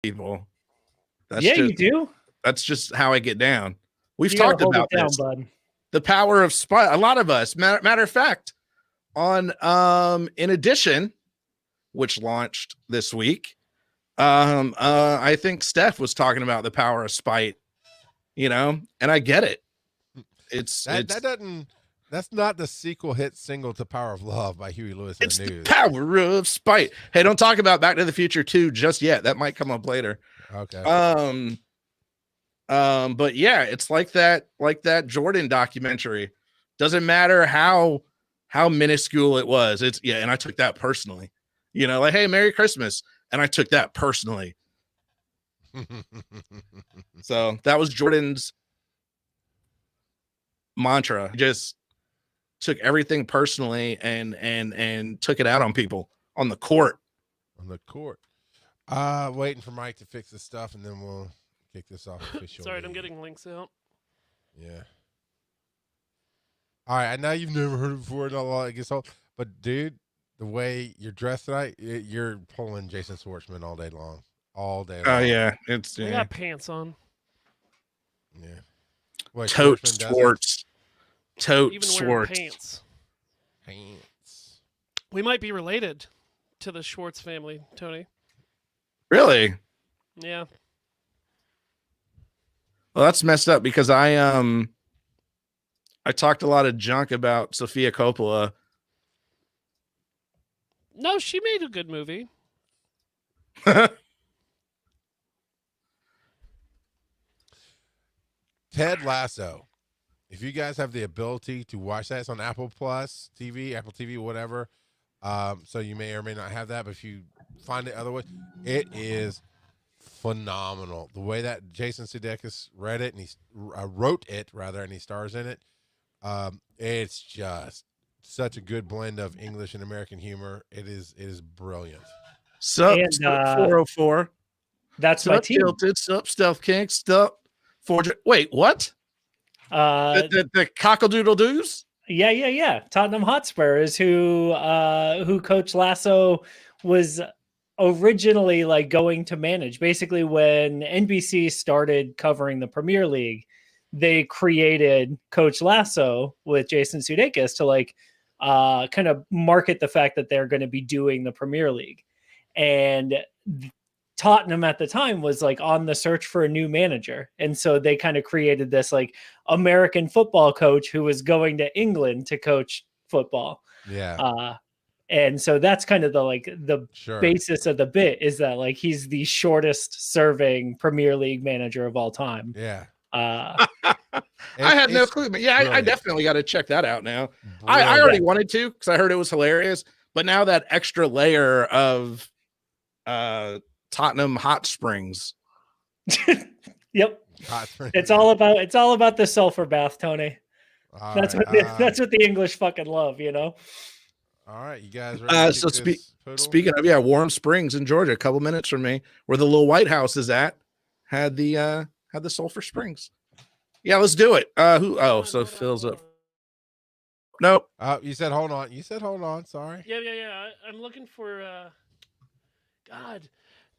people. That's Yeah, just, you do. That's just how I get down. We've You gotta talked hold about it down, this. bud. The power of spite. A lot of us. Matter of fact, on In Addition, which launched this week, I think Steph was talking about the power of spite. And I get it. That's not the sequel hit single to Power of Love by Huey Lewis and the News. The power of spite. Hey, don't talk about Back to the Future 2 just yet. That might come up later. Okay. But yeah, it's like that Jordan documentary. Doesn't matter how minuscule it was. And I took that personally. Like, hey, Merry Christmas. And I took that personally. So that was Jordan's mantra. He just took everything personally and took it out on people on the court. Waiting for Mike to fix this stuff, and then we'll kick this off officially. Sorry, I'm getting links out. Yeah. All right, I know you've never heard it before, but dude, the way you're dressed tonight, you're pulling Jason Schwartzman all day long. Oh yeah, I got pants on. Yeah. Wait, Tote Schwartz. Tote Even Schwartz. Wearing pants. We might be related to the Schwartz family, Tony. Really? Yeah. Well, that's messed up because I talked a lot of junk about Sofia Coppola. No, she made a good movie. Ted Lasso. If you guys have the ability to watch that, it's on Apple TV, whatever. So you may or may not have that, but if you find it otherwise, it is phenomenal. The way that Jason Sudeikis wrote it, and he stars in it. It's just such a good blend of English and American humor. It is brilliant. Sup, 404. That's my team. Tilted, sup, Stealth King, sup, Forger. Wait, what? The cockle-doodle-doos? Yeah. Tottenham Hotspur is who Coach Lasso was originally like going to manage. Basically, when NBC started covering the Premier League, they created Coach Lasso with Jason Sudeikis to like kind of market the fact that they're going to be doing the Premier League. And Tottenham at the time was like on the search for a new manager. And so they kind of created this like American football coach who was going to England to coach football. Yeah. And so that's kind of the basis of the bit is that like he's the shortest serving Premier League manager of all time. Yeah. I had no clue, but yeah, I definitely got to check that out now. I already wanted to because I heard it was hilarious, but now that extra layer of Tottenham Hot Springs. Yep. It's all about the sulfur bath, Tony. That's what the English fucking love, you know. All right, you guys ready? So speaking of Warm Springs in Georgia, a couple minutes from me, where the little White House is at, had the Sulphur Springs. Yeah, let's do it. So Phil's up. Nope. You said hold on. Sorry. Yeah. I'm looking for God.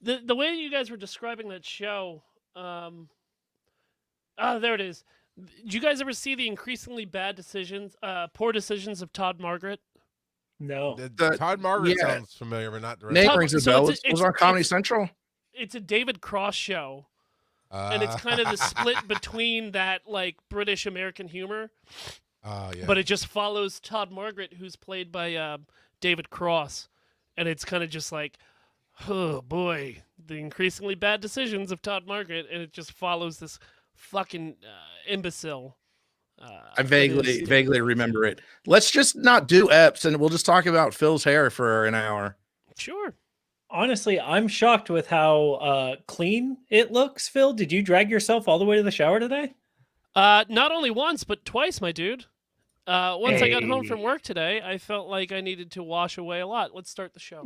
The way you guys were describing that show, there it is. Did you guys ever see the increasingly poor decisions of Todd Margaret? No. Todd Margaret sounds familiar, but not the rest. Name rings a bell. It was on Comedy Central. It's a David Cross show, and it's kind of the split between that like British American humor. Yeah. But it just follows Todd Margaret, who's played by David Cross, and it's kind of just like, oh boy, the increasingly bad decisions of Todd Margaret, and it just follows this fucking imbecile. I vaguely remember it. Let's just not do Epps, and we'll just talk about Phil's hair for an hour. Sure. Honestly, I'm shocked with how clean it looks, Phil. Did you drag yourself all the way to the shower today? Not only once, but twice, my dude. Once I got home from work today, I felt like I needed to wash away a lot. Let's start the show.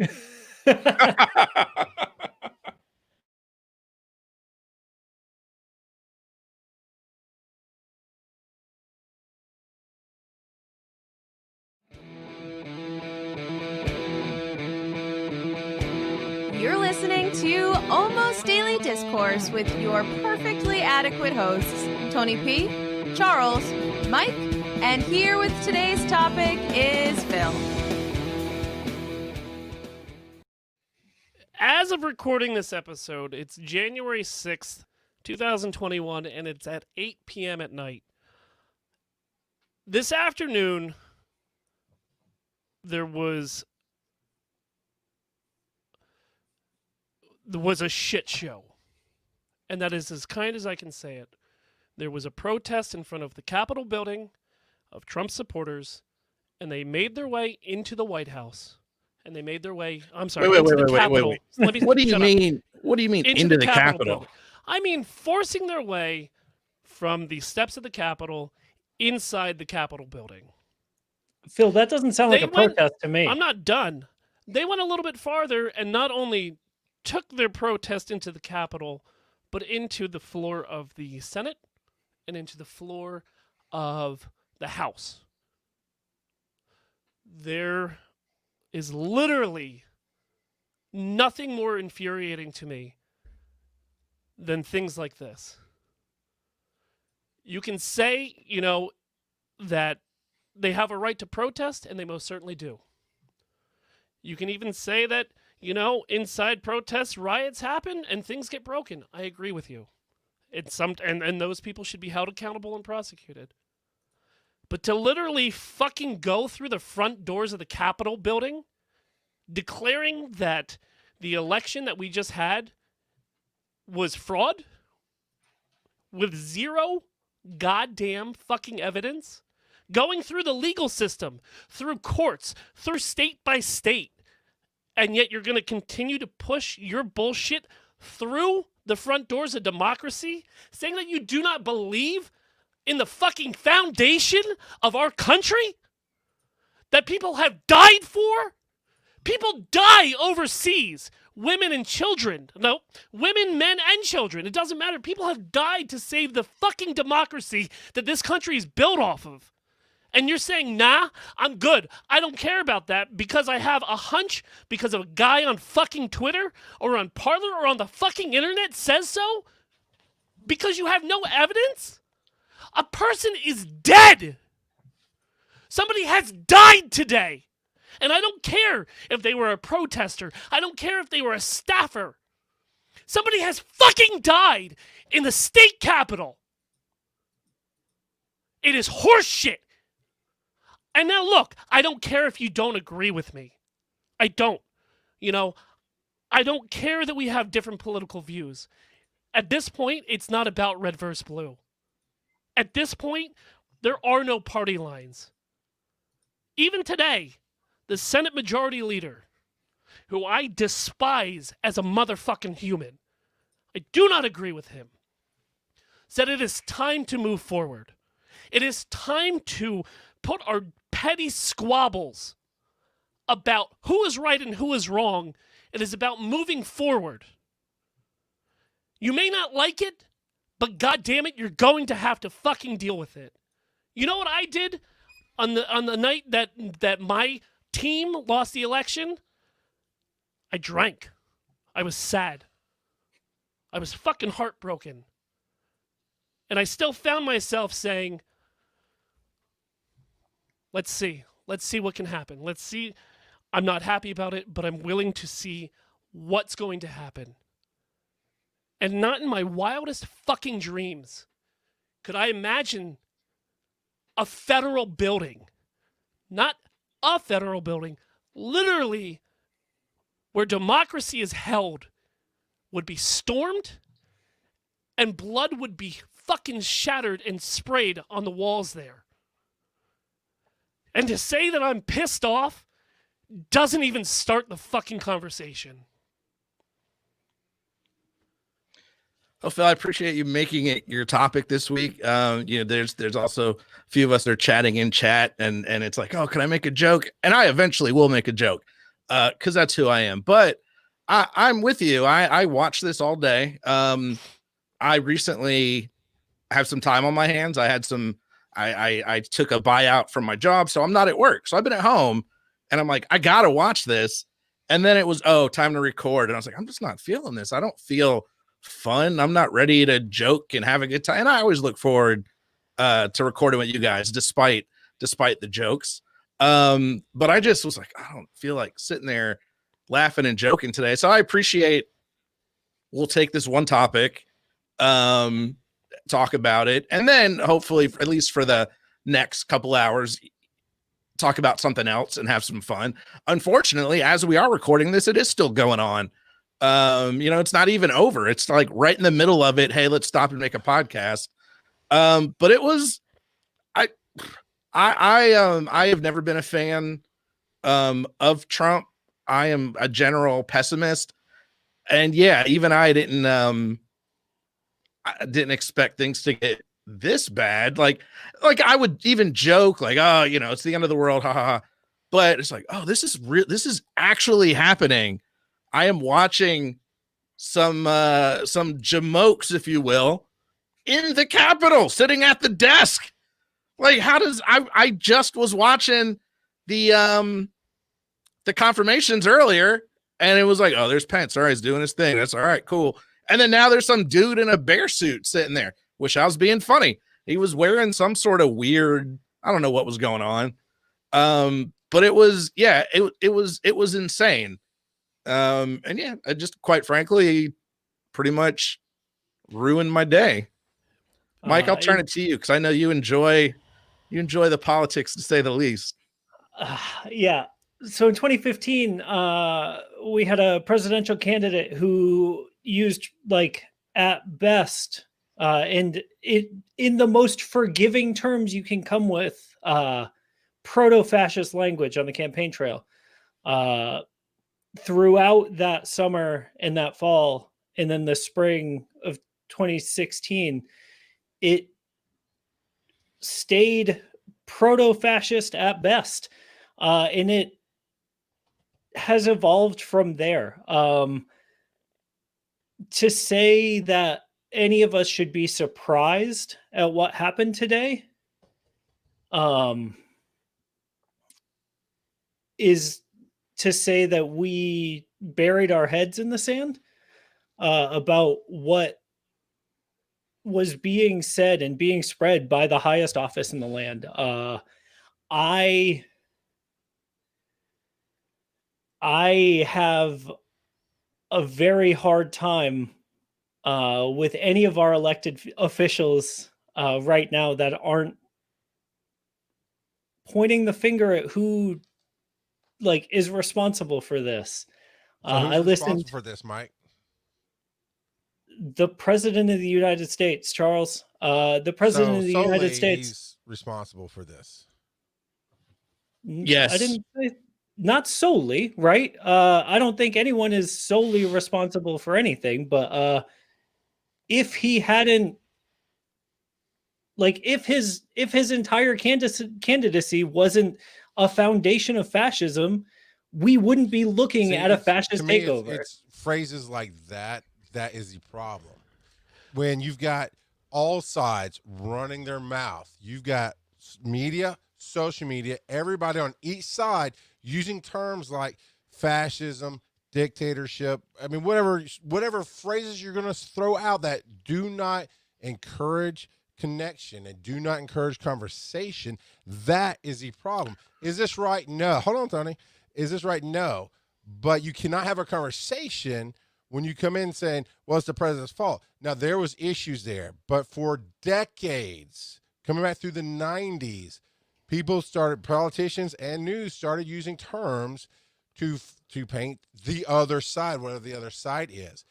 You're listening to Almost Daily Discourse with your perfectly adequate hosts, Tony P., Charles, Mike, and here with today's topic is Phil. As of recording this episode, it's January 6th, 2021, and it's at 8 p.m. at night. This afternoon, there was a shit show. And that is as kind as I can say it. There was a protest in front of the Capitol building of Trump supporters, and they made their way into the White House. And they made their way, I'm sorry, into the Capitol. What do you mean? What do you mean into the Capitol? Building. I mean forcing their way from the steps of the Capitol inside the Capitol building. Phil, that doesn't sound like a protest to me. I'm not done. They went a little bit farther and not only took their protest into the Capitol, but into the floor of the Senate and into the floor of the House. There is literally nothing more infuriating to me than things like this. You can say, that they have a right to protest, and they most certainly do. You can even say that, inside protests, riots happen and things get broken. I agree with you. And those people should be held accountable and prosecuted. But to literally fucking go through the front doors of the Capitol building, declaring that the election that we just had was fraud, with zero goddamn fucking evidence, going through the legal system, through courts, through state by state, and yet you're going to continue to push your bullshit through the front doors of democracy, saying that you do not believe in the fucking foundation of our country that people have died for? People die overseas. Women and children. No, women, men, and children. It doesn't matter. People have died to save the fucking democracy that this country is built off of. And you're saying, nah, I'm good. I don't care about that because I have a hunch because of a guy on fucking Twitter or on Parler or on the fucking internet says so? Because you have no evidence? A person is dead. Somebody has died today. And I don't care if they were a protester. I don't care if they were a staffer. Somebody has fucking died in the state capitol. It is horseshit. And now look, I don't care if you don't agree with me. I don't. I don't care that we have different political views. At this point, it's not about red versus blue. At this point, there are no party lines. Even today, the Senate Majority Leader, who I despise as a motherfucking human, I do not agree with him, said it is time to move forward. It is time to put our petty squabbles about who is right and who is wrong. It is about moving forward. You may not like it, but goddammit, you're going to have to fucking deal with it. You know what I did on the night that my team lost the election? I drank. I was sad. I was fucking heartbroken. And I still found myself saying, let's see what can happen. Let's see. I'm not happy about it, but I'm willing to see what's going to happen. And not in my wildest fucking dreams could I imagine a federal building, not a federal building, literally where democracy is held, would be stormed and blood would be fucking shattered and sprayed on the walls there. And to say that I'm pissed off doesn't even start the fucking conversation. Well, Phil, I appreciate you making it your topic this week. There's also a few of us that are chatting in chat, and it's like, oh, can I make a joke? And I eventually will make a joke because that's who I am. But I'm with you. I watch this all day. I recently have some time on my hands. I took a buyout from my job, so I'm not at work. So I've been at home, and I'm like, I gotta watch this. And then it was, time to record, and I was like, I'm just not feeling this. I don't feel fun. I'm not ready to joke and have a good time. And I always look forward to recording with you guys, despite the jokes. But I just was like, I don't feel like sitting there laughing and joking today. So I appreciate we'll take this one topic, talk about it, and then hopefully, at least for the next couple hours, talk about something else and have some fun. Unfortunately, as we are recording this, it is still going on. It's not even over. It's like right in the middle of it. Hey, let's stop and make a podcast. But it was, I have never been a fan, of Trump. I am a general pessimist, and yeah, even I didn't expect things to get this bad. Like I would even joke like, oh, it's the end of the world, ha ha ha. But it's like, oh, this is real. This is actually happening. I am watching some jamokes, if you will, in the Capitol, sitting at the desk. Like, how does I just was watching the confirmations earlier, and it was like, oh, there's Pence. All right, he's doing his thing. That's all right, cool. And then now there's some dude in a bear suit sitting there. Wish I was being funny. He was wearing some sort of weird, I don't know what was going on. But it was, yeah, it was insane. And yeah, I just quite frankly pretty much ruined my day. Mike, I'll turn it to you because I know you enjoy the politics, to say the least. Yeah. So in 2015, we had a presidential candidate who used, like, at best, and in the most forgiving terms you can come with, proto-fascist language on the campaign trail. Throughout that summer and that fall, and then the spring of 2016, it stayed proto-fascist at best, and it has evolved from there. To say that any of us should be surprised at what happened today, is to say that we buried our heads in the sand about what was being said and being spread by the highest office in the land. I have a very hard time with any of our elected officials right now that aren't pointing the finger at who, like, is responsible for this. So who's I listened responsible for this, Mike? The president of the United States, Charles. The president of the United States. He's responsible for this. Yes. I didn't say, not solely, right? I don't think anyone is solely responsible for anything, but if he hadn't, like, if his entire candidacy wasn't a foundation of fascism, we wouldn't be looking at a fascist takeover. It's phrases like that is the problem. When you've got all sides running their mouth, you've got media, social media, everybody on each side using terms like fascism, dictatorship. I mean, whatever phrases you're going to throw out that do not encourage connection and do not encourage conversation, that is the problem. Is this right? No. Hold on, Tony. Is this right? No. But you cannot have a conversation when you come in saying, well, it's the president's fault. Now, there was issues there, but for decades, coming back through the 90s, politicians and news started using terms to paint the other side, whatever the other side is.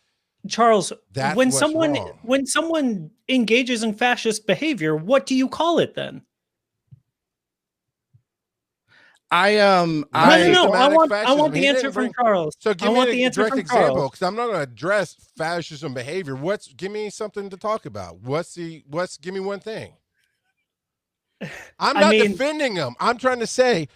Charles, That's when what's wrong. when someone engages in fascist behavior, what do you call it then? No. I want the answer from Charles. So give me a direct example, Charles. because I'm not going to address fascism behavior. Give me something to talk about. Give me one thing. I'm not defending them. I'm trying to say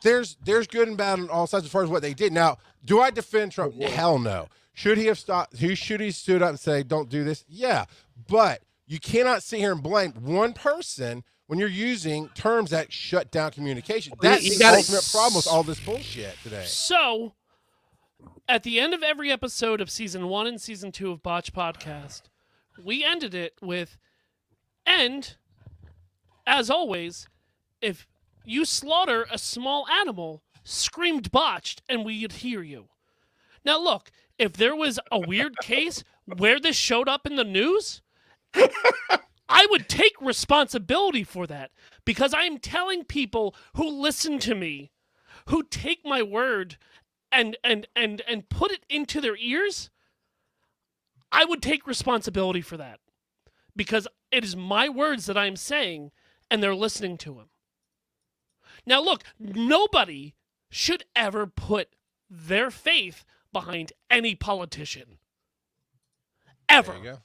there's good and bad on all sides as far as what they did. Now, do I defend Trump? Hell no. Should he have stopped? Should he stood up and say, don't do this? Yeah. But you cannot sit here and blame one person when you're using terms that shut down communication. That's the ultimate problem with all this bullshit today. So, At the end of every episode of season 1 and season 2 of Botch Podcast, we ended it with, and as always, if you slaughter a small animal, screamed botched, and we'd hear you. Now look, if there was a weird case where this showed up in the news, I would take responsibility for that, because I am telling people who listen to me, who take my word and put it into their ears, I would take responsibility for that, because it is my words that I am saying, and they're listening to them. Now look, nobody should ever put their faith behind any politician. Ever. There you go.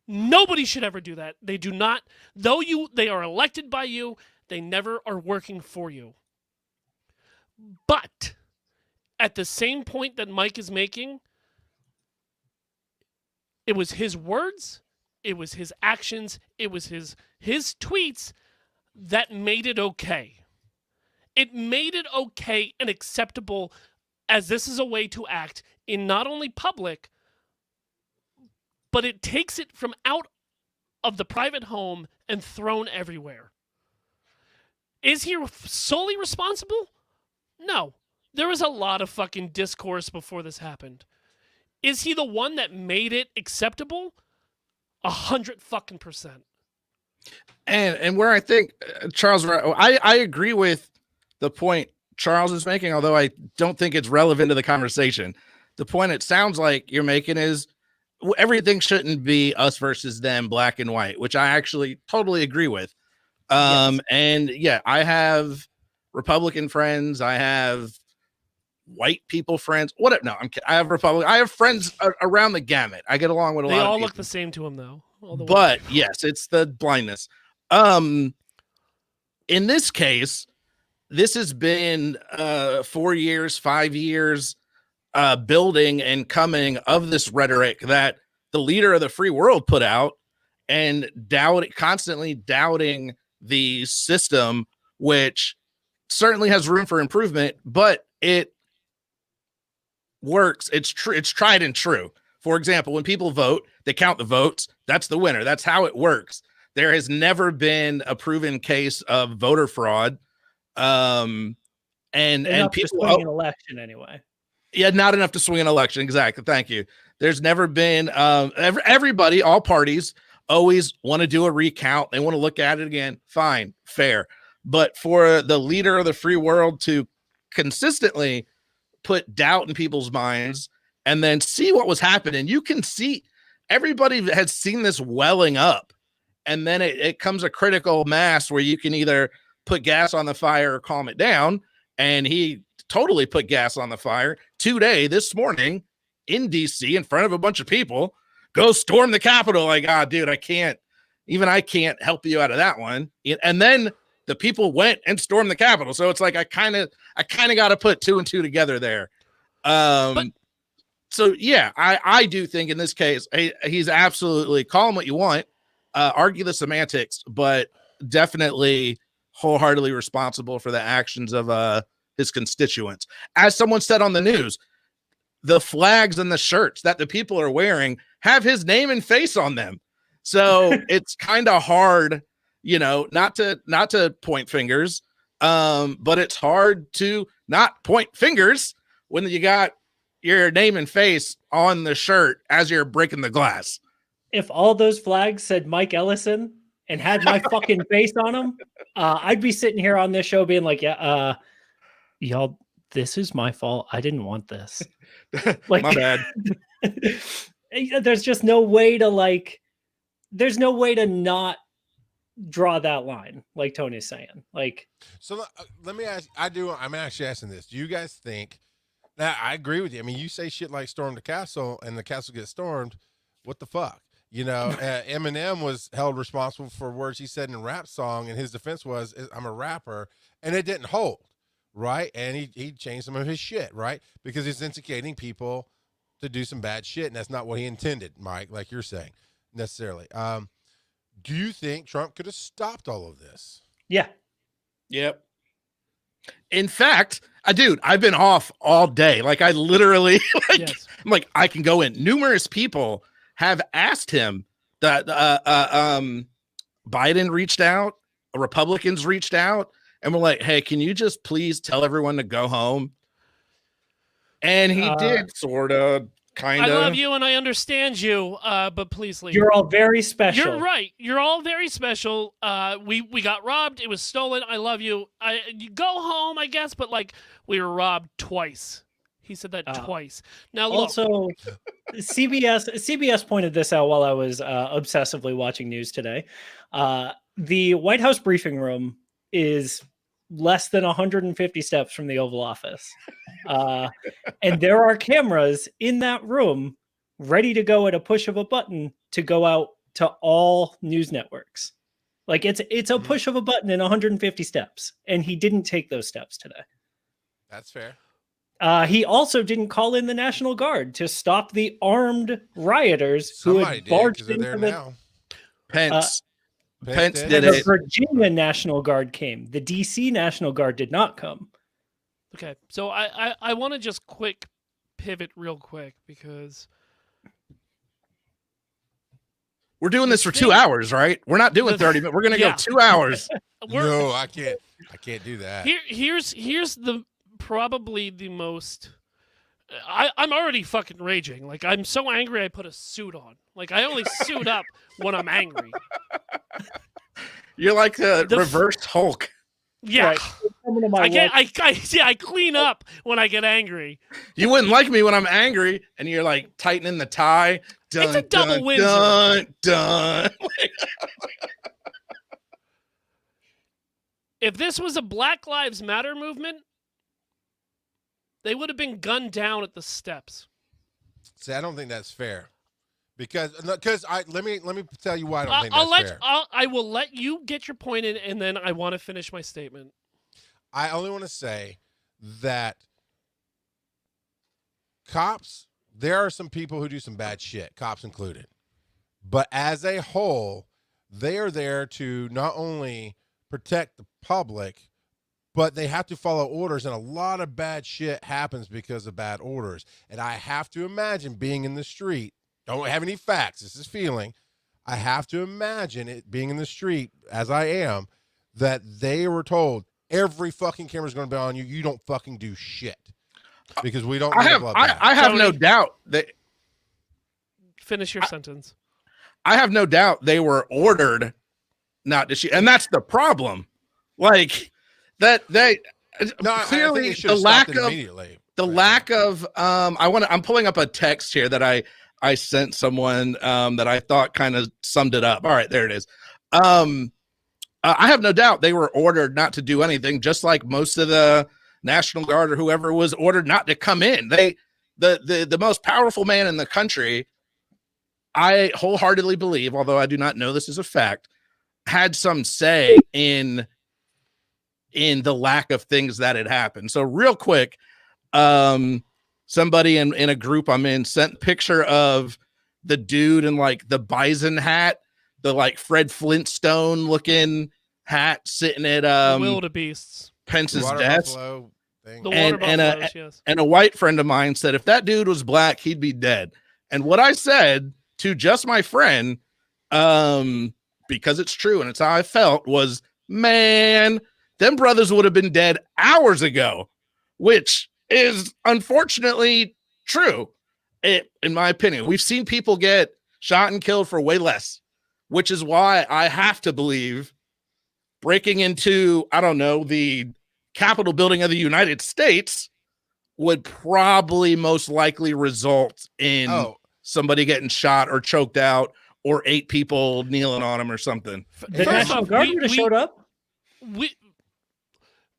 Nobody should ever do that. They do not, though they are elected by you, they never are working for you. But at the same point that Mike is making, it was his words, it was his actions, it was his tweets that made it okay. It made it okay and acceptable, as this is a way to act in not only public, but it takes it from out of the private home and thrown everywhere. Is he solely responsible? No. There was a lot of fucking discourse before this happened. Is he the one that made it acceptable? 100%. And where I think Charles, I agree with the point Charles is making, although I don't think it's relevant to the conversation. The point it sounds like you're making is everything shouldn't be us versus them, black and white, which I actually totally agree with. Yes. And yeah, I have Republican friends. I have white people friends. What? No, I have Republican. I have friends around the gamut. I get along with a lot. They of all people. look the same to him, though. But yes, it's the blindness. In this case, this has been 4 years, 5 years building and coming of this rhetoric that the leader of the free world put out, and constantly doubting the system, which certainly has room for improvement, but it works. It's true. It's tried and true. For example, when people vote, they count the votes. That's the winner. That's how it works. There has never been a proven case of voter fraud. And people swing an election anyway. Yeah, not enough to swing an election. Exactly. Thank you. There's never been everybody, all parties always want to do a recount. They want to look at it again. Fine, fair. But for the leader of the free world to consistently put doubt in people's minds and then see what was happening, you can see everybody has seen this welling up. And then it comes a critical mass where you can either put gas on the fire or calm it down. And he totally put gas on the fire this morning in DC in front of a bunch of people. Go storm the Capitol. Like, dude, I can't help you out of that one. And then the people went and stormed the Capitol. So it's like, I kind of got to put two and two together there. So yeah, I do think in this case, he's absolutely, call him what you want, argue the semantics, but definitely wholeheartedly responsible for the actions of his constituents. As someone said on the news, the flags and the shirts that the people are wearing have his name and face on them. So it's kind of hard, not to point fingers, but it's hard to not point fingers when you got your name and face on the shirt as you're breaking the glass. If all those flags said Mike Ellison and had my fucking face on them, I'd be sitting here on this show being like, yeah, y'all, this is my fault. I didn't want this. Like, my bad. There's just no way to there's no way to not draw that line, like Tony's saying. So let me ask, I'm actually asking this. Do you guys think that, I agree with you. I mean, you say shit like storm the castle and the castle gets stormed. What the fuck? Eminem was held responsible for words he said in a rap song, and his defense was, I'm a rapper, and it didn't hold, right? And he changed some of his shit, right? Because he's instigating people to do some bad shit, and that's not what he intended, Mike, like you're saying, necessarily. Do you think Trump could have stopped all of this? Yeah. Yep. In fact, dude, I've been off all day. Like I literally, Yes. I'm like, I can go in. Numerous people have asked him that Biden reached out, Republicans reached out, and we're like, hey, can you just please tell everyone to go home? And he did sort of, kind I of. love you and I understand you, but please leave. You're all very special. You're right. You're all very special. We got robbed. It was stolen. I love you. You go home, I guess, but like we were robbed twice. He said that twice. Now look. Also, CBS pointed this out while I was obsessively watching news today. The White House briefing room is less than 150 steps from the Oval Office. And there are cameras in that room ready to go at a push of a button to go out to all news networks. Like it's a push of a button in 150 steps. And he didn't take those steps today. That's fair. He also didn't call in the National Guard to stop the armed rioters who Somebody had did, barged 'cause they're into there the now. Pence did. did The it. Virginia National Guard came. The DC National Guard did not come. Okay, so I want to just quick pivot real quick because We're doing this for 2 hours, right? We're not doing 30 minutes. We're going to go 2 hours. No, I can't do that. here's the probably the most. I'm already fucking raging. Like I'm so angry, I put a suit on. Like I only suit up when I'm angry. You're like the reverse Hulk. Yeah. Right. I clean up when I get angry. You wouldn't like me when I'm angry, and you're like tightening the tie. Dun, It's a double dun, Windsor. dun, dun. If this was a Black Lives Matter movement, they would have been gunned down at the steps. See, I don't think that's fair. Because let me tell you why I don't think that's fair. I will let you get your point in, and then I want to finish my statement. I only want to say that cops, there are some people who do some bad shit, cops included. But as a whole, they are there to not only protect the public, but they have to follow orders, and a lot of bad shit happens because of bad orders. And I have to imagine being in the street, don't have any facts, this is feeling, I have to imagine it being in the street, as I am, that they were told, every fucking camera's going to be on you, you don't fucking do shit. Because we don't I have no doubt that... Finish your sentence. I have no doubt they were ordered not to shoot, and that's the problem. Like that they clearly the lack of I'm pulling up a text here that I sent someone that I thought kind of summed it up. All right, there it is. I have no doubt they were ordered not to do anything, just like most of the National Guard or whoever was ordered not to come in. The most powerful man in the country, I wholeheartedly believe, although I do not know this is a fact, had some say in the lack of things that had happened. So real quick, somebody in a group I'm in sent a picture of the dude in like the bison hat, the like Fred Flintstone looking hat sitting at wildebeests, Pence's desk. Yes. And a white friend of mine said if that dude was black, he'd be dead. And what I said to just my friend, because it's true and it's how I felt, was, man, them brothers would have been dead hours ago, which is unfortunately true, in my opinion. We've seen people get shot and killed for way less, which is why I have to believe breaking into, I don't know, the Capitol building of the United States would probably most likely result in somebody getting shot or choked out or 8 people kneeling on him or something. The National Guard would have showed up.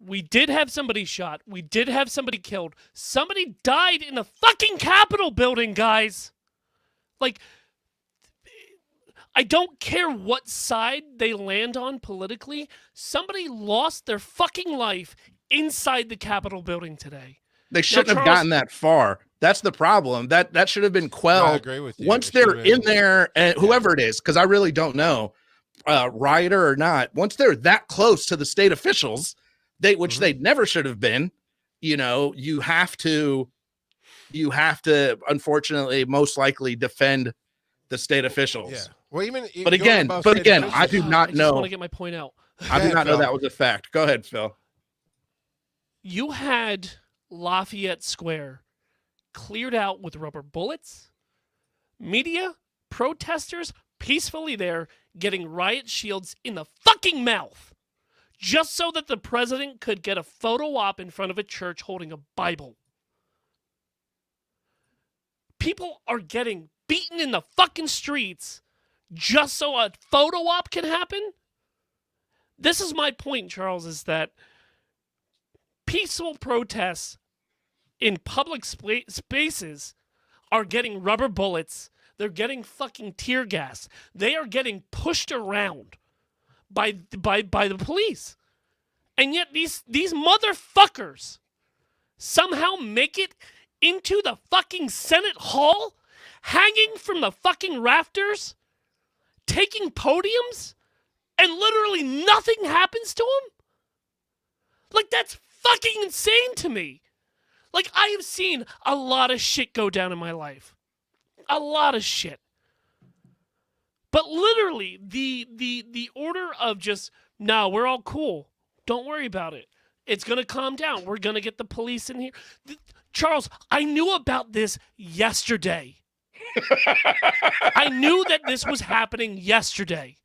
We did have somebody shot. We did have somebody killed. Somebody died in the fucking Capitol building, guys. Like, I don't care what side they land on politically. Somebody lost their fucking life inside the Capitol building today. They shouldn't have gotten that far. That's the problem. That should have been quelled. I agree with you. Once they're in there, and whoever it is, because I really don't know, rioter or not, once they're that close to the state officials, which they never should have been. You know, you have to unfortunately most likely defend the state officials. Yeah. Well, But again, I do not I just know. want to get my point out. I do not know Phil. that was a fact. Go ahead, Phil. You had Lafayette Square cleared out with rubber bullets, media, protesters peacefully there getting riot shields in the fucking mouth, just so that the president could get a photo op in front of a church holding a Bible. People are getting beaten in the fucking streets just so a photo op can happen? This is my point, Charles, is that peaceful protests in public spaces are getting rubber bullets. They're getting fucking tear gas. They are getting pushed around by the police. And yet these motherfuckers somehow make it into the fucking Senate hall, hanging from the fucking rafters, taking podiums, and literally nothing happens to them? Like, that's fucking insane to me. Like, I have seen a lot of shit go down in my life. A lot of shit. But literally, the order of just, no, we're all cool. Don't worry about it. It's going to calm down. We're going to get the police in here. Charles, I knew about this yesterday. I knew that this was happening yesterday.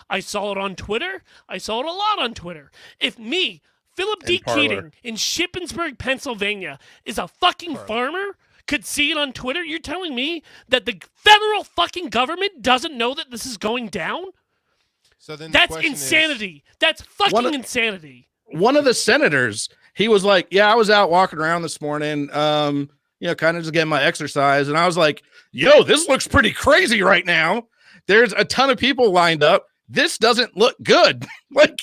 I saw it on Twitter. I saw it a lot on Twitter. If me, Philip D. Keating in Shippensburg, Pennsylvania, is a fucking farmer, could see it on Twitter, you're telling me that the federal fucking government doesn't know that this is going down? So then that's insanity. That's fucking insanity. One of the senators, he was like, yeah, I was out walking around this morning, you know, kind of just getting my exercise. And I was like, yo, this looks pretty crazy right now. There's a ton of people lined up. This doesn't look good. Like,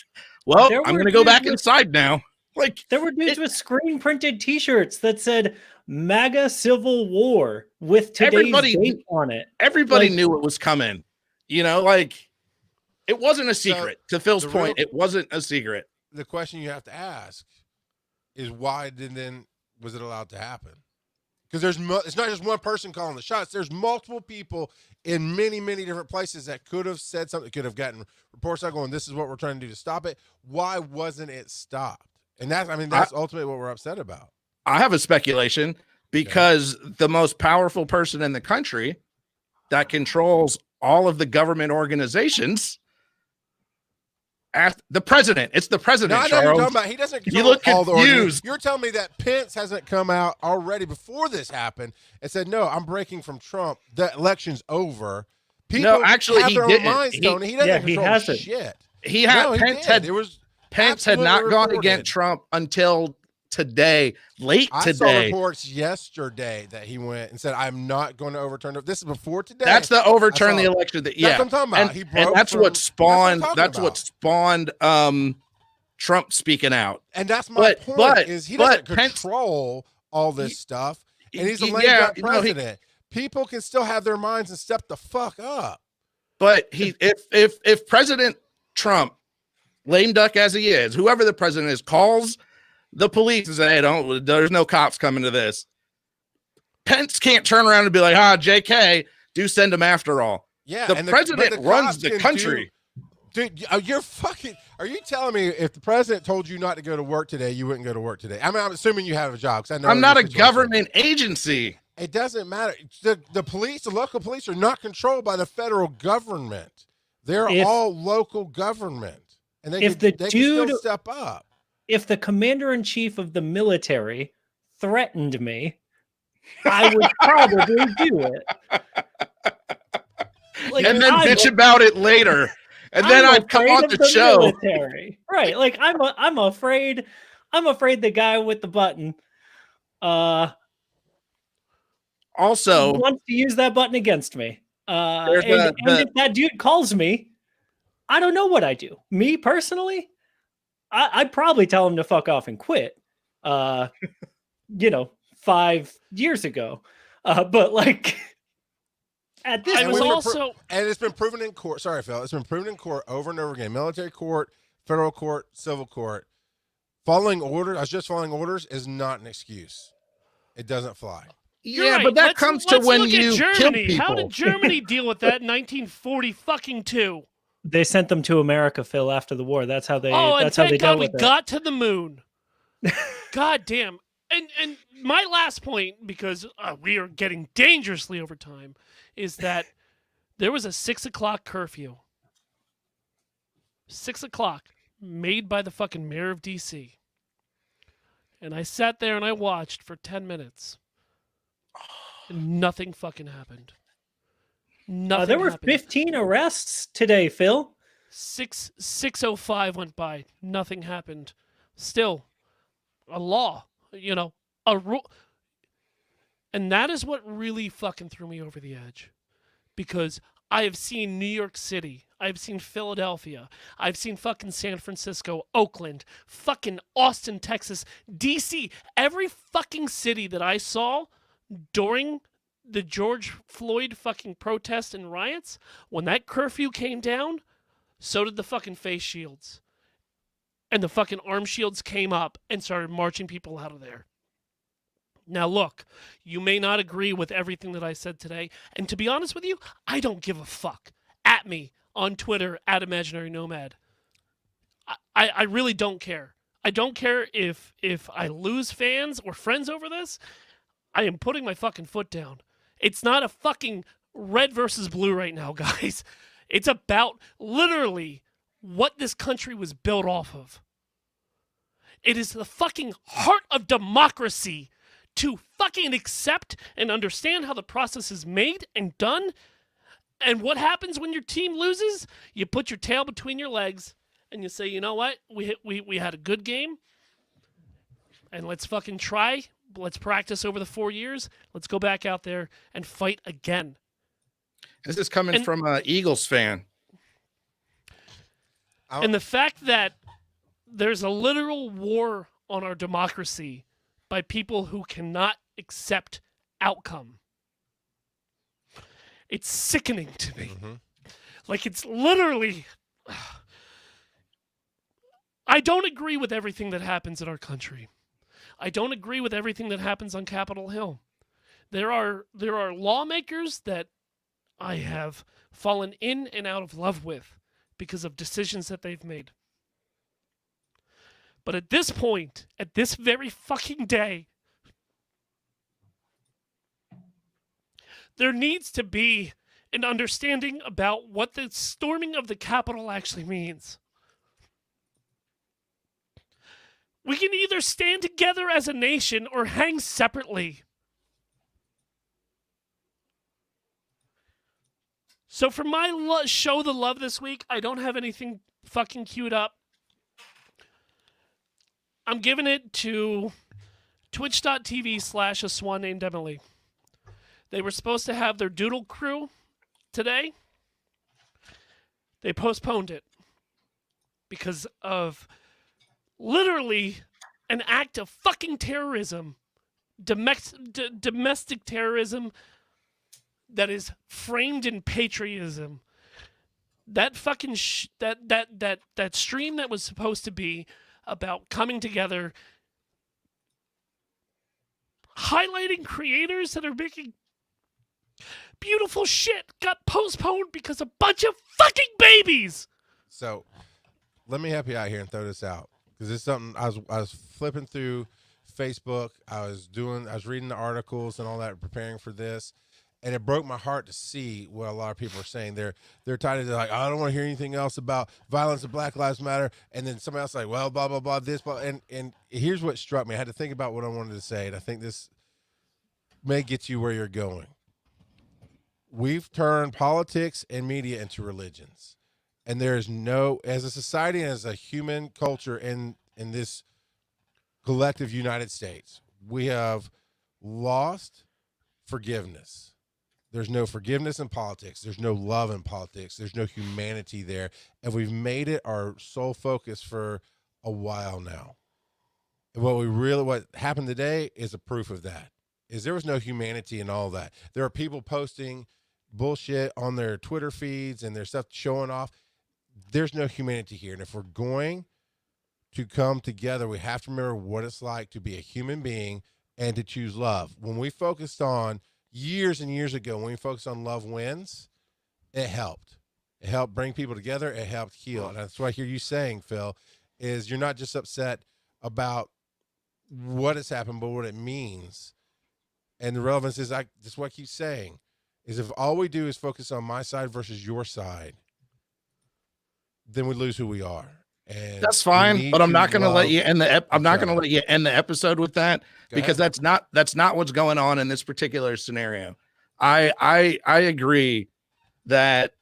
well, I'm going to go back inside now. Like, there were dudes with screen printed T-shirts that said MAGA Civil War with today's date on it. Everybody knew it was coming. You know, like, it wasn't a secret. To Phil's point, it wasn't a secret. The question you have to ask is why was it allowed to happen? Because it's not just one person calling the shots. There's multiple people in many, many different places that could have said something, could have gotten reports out going, this is what we're trying to do to stop it. Why wasn't it stopped? And that's ultimately what we're upset about. I have a speculation because the most powerful person in the country that controls all of the government organizations, the president. It's the president. No, I know Charles. you're talking about. He doesn't control you look all the confused. You're telling me that Pence hasn't come out already before this happened and said, "No, I'm breaking from Trump. The election's over." People no, actually, have he their didn't. own minds, Tony. He doesn't control shit. He had no, Pence had not gone against Trump until today, late today. I saw reports yesterday that he went and said, "I'm not going to overturn it." This is before today. That's the overturn the election. That's what I'm talking about. And that's what spawned. That's what spawned Trump speaking out. And that's my point. Is he doesn't control all this stuff, and he's a lame duck president. People can still have their minds and step the fuck up. But if President Trump, lame duck as he is, whoever the president is, calls the police and say, hey, there's no cops coming to this, Pence can't turn around and be like, JK, do send him after all. Yeah, the president runs the country. Dude, are you telling me if the president told you not to go to work today, you wouldn't go to work today? I mean, I'm assuming you have a job. I know I'm not a government agency. It doesn't matter. The police, the local police are not controlled by the federal government. They're all local government. And they can still step up. If the commander-in-chief of the military threatened me, I would probably do it. And then bitch about it later. And then I'd come on the show. Military. Right. Like I'm afraid the guy with the button also wants to use that button against me. And if that dude calls me, I don't know what I do. Me personally, I'd probably tell him to fuck off and quit. 5 years ago. But like at this point, and it's been proven in court. Sorry, Phil. It's been proven in court over and over again. Military court, federal court, civil court. Following orders, I was just following orders is not an excuse. It doesn't fly. You're Yeah, right. but that let's, comes to let's when look you at kill Germany. How people. did Germany deal with that in 1940 fucking 2? They sent them to America, Phil, after the war. That's how they. Oh, and that's how they thank dealt God we with it. got to the moon. God damn. And my last point, because we are getting dangerously over time, is that there was a 6 o'clock curfew. 6 o'clock made by the fucking mayor of D.C. And I sat there and I watched for 10 minutes. And nothing fucking happened. Nothing There were happened. 15 arrests today, Phil. 6:05 went by. Nothing happened. Still, a law, a rule. And that is what really fucking threw me over the edge. Because I have seen New York City. I've seen Philadelphia. I've seen fucking San Francisco, Oakland, fucking Austin, Texas, DC. Every fucking city that I saw during the George Floyd fucking protests and riots, when that curfew came down, so did the fucking face shields. And the fucking arm shields came up and started marching people out of there. Now look, you may not agree with everything that I said today, and to be honest with you, I don't give a fuck. At me on Twitter, at Imaginary Nomad. I really don't care. I don't care if I lose fans or friends over this. I am putting my fucking foot down. It's not a fucking red versus blue right now, guys. It's about literally what this country was built off of. It is the fucking heart of democracy to fucking accept and understand how the process is made and done. And what happens when your team loses? You put your tail between your legs and you say, you know what? We had a good game. And let's fucking try. Let's practice over the 4 years. Let's go back out there and fight again. This is coming from an Eagles fan. And the fact that there's a literal war on our democracy by people who cannot accept outcome. It's sickening to me. Mm-hmm. Like, it's literally... I don't agree with everything that happens in our country. I don't agree with everything that happens on Capitol Hill. There are lawmakers that I have fallen in and out of love with because of decisions that they've made. But at this point, at this very fucking day, there needs to be an understanding about what the storming of the Capitol actually means. We can either stand together as a nation or hang separately. So for my show the love this week, I don't have anything fucking queued up. I'm giving it to twitch.tv/a swan named Emily. They were supposed to have their Doodle Crew today. They postponed it because of literally an act of fucking terrorism, domestic terrorism that is framed in patriotism. That fucking that stream that was supposed to be about coming together, highlighting creators that are making beautiful shit, got postponed because a bunch of fucking babies. So let me help you out here and throw this out, because it's something I was flipping through Facebook. I was reading the articles and all that, preparing for this, and it broke my heart to see what a lot of people are saying. They're tired of, like, I don't want to hear anything else about violence and Black Lives Matter, and then somebody else like, well, blah blah blah, this blah, and here's what struck me. I had to think about what I wanted to say, and I think this may get you where you're going. We've turned politics and media into religions, and there is no, as a society and as a human culture in this collective United States, we have lost forgiveness. There's no forgiveness in politics. There's no love in politics. There's no humanity there. And we've made it our sole focus for a while now. And what happened today is a proof of that, is there was no humanity in all that. There are people posting bullshit on their Twitter feeds and their stuff showing off. There's no humanity here. And if we're going to come together, we have to remember what it's like to be a human being and to choose love. When we focused on years and years ago, when we focused on love wins, it helped. It helped bring people together. It helped heal. And that's what I hear you saying, Phil, is you're not just upset about what has happened, but what it means. And the relevance is, that's what I keep saying, is if all we do is focus on my side versus your side, then we lose who we are. And that's fine, but I'm not going to let you end the. I'm not going to other. let you end the episode with that Go because ahead. that's not what's going on in this particular scenario. I agree that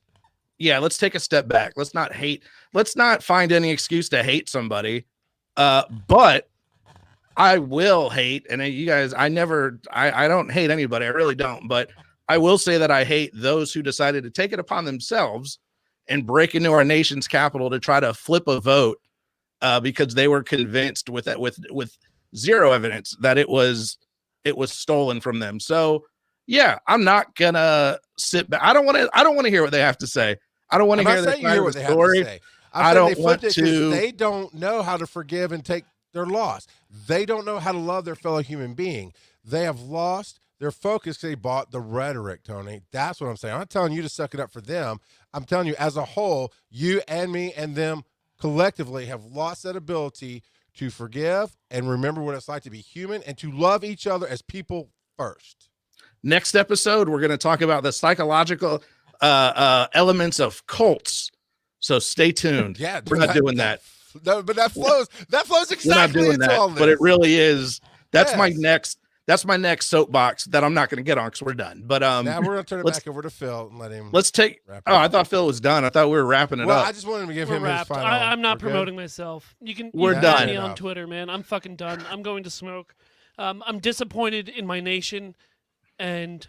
let's take a step back. Let's not hate. Let's not find any excuse to hate somebody. But I will hate, and you guys, I don't hate anybody. I really don't. But I will say that I hate those who decided to take it upon themselves and break into our nation's capital to try to flip a vote because they were convinced with zero evidence that it was stolen from them. So I'm not gonna sit back. I don't want to hear what they have to say. I don't want to hear what they have to say. I don't want to. They don't know how to forgive and take their loss. They don't know how to love their fellow human being. They have lost their focus because they bought the rhetoric, Tony. That's what I'm saying. I'm not telling you to suck it up for them. I'm telling you, as a whole, you and me and them collectively have lost that ability to forgive and remember what it's like to be human and to love each other as people first. Next episode, we're going to talk about the psychological elements of cults. So stay tuned. Yeah, we're not doing that. No, but that flows. That flows exactly into all this. But it really is. That's my next. That's my next soapbox that I'm not going to get on because we're done. But now we're going to turn it back over to Phil and let him. Let's take. I thought Phil was done. I thought we were wrapping it up. I just wanted to give him his final. I'm not promoting myself. You can. We're done. Me on Twitter, man. I'm fucking done. I'm going to smoke. I'm disappointed in my nation, and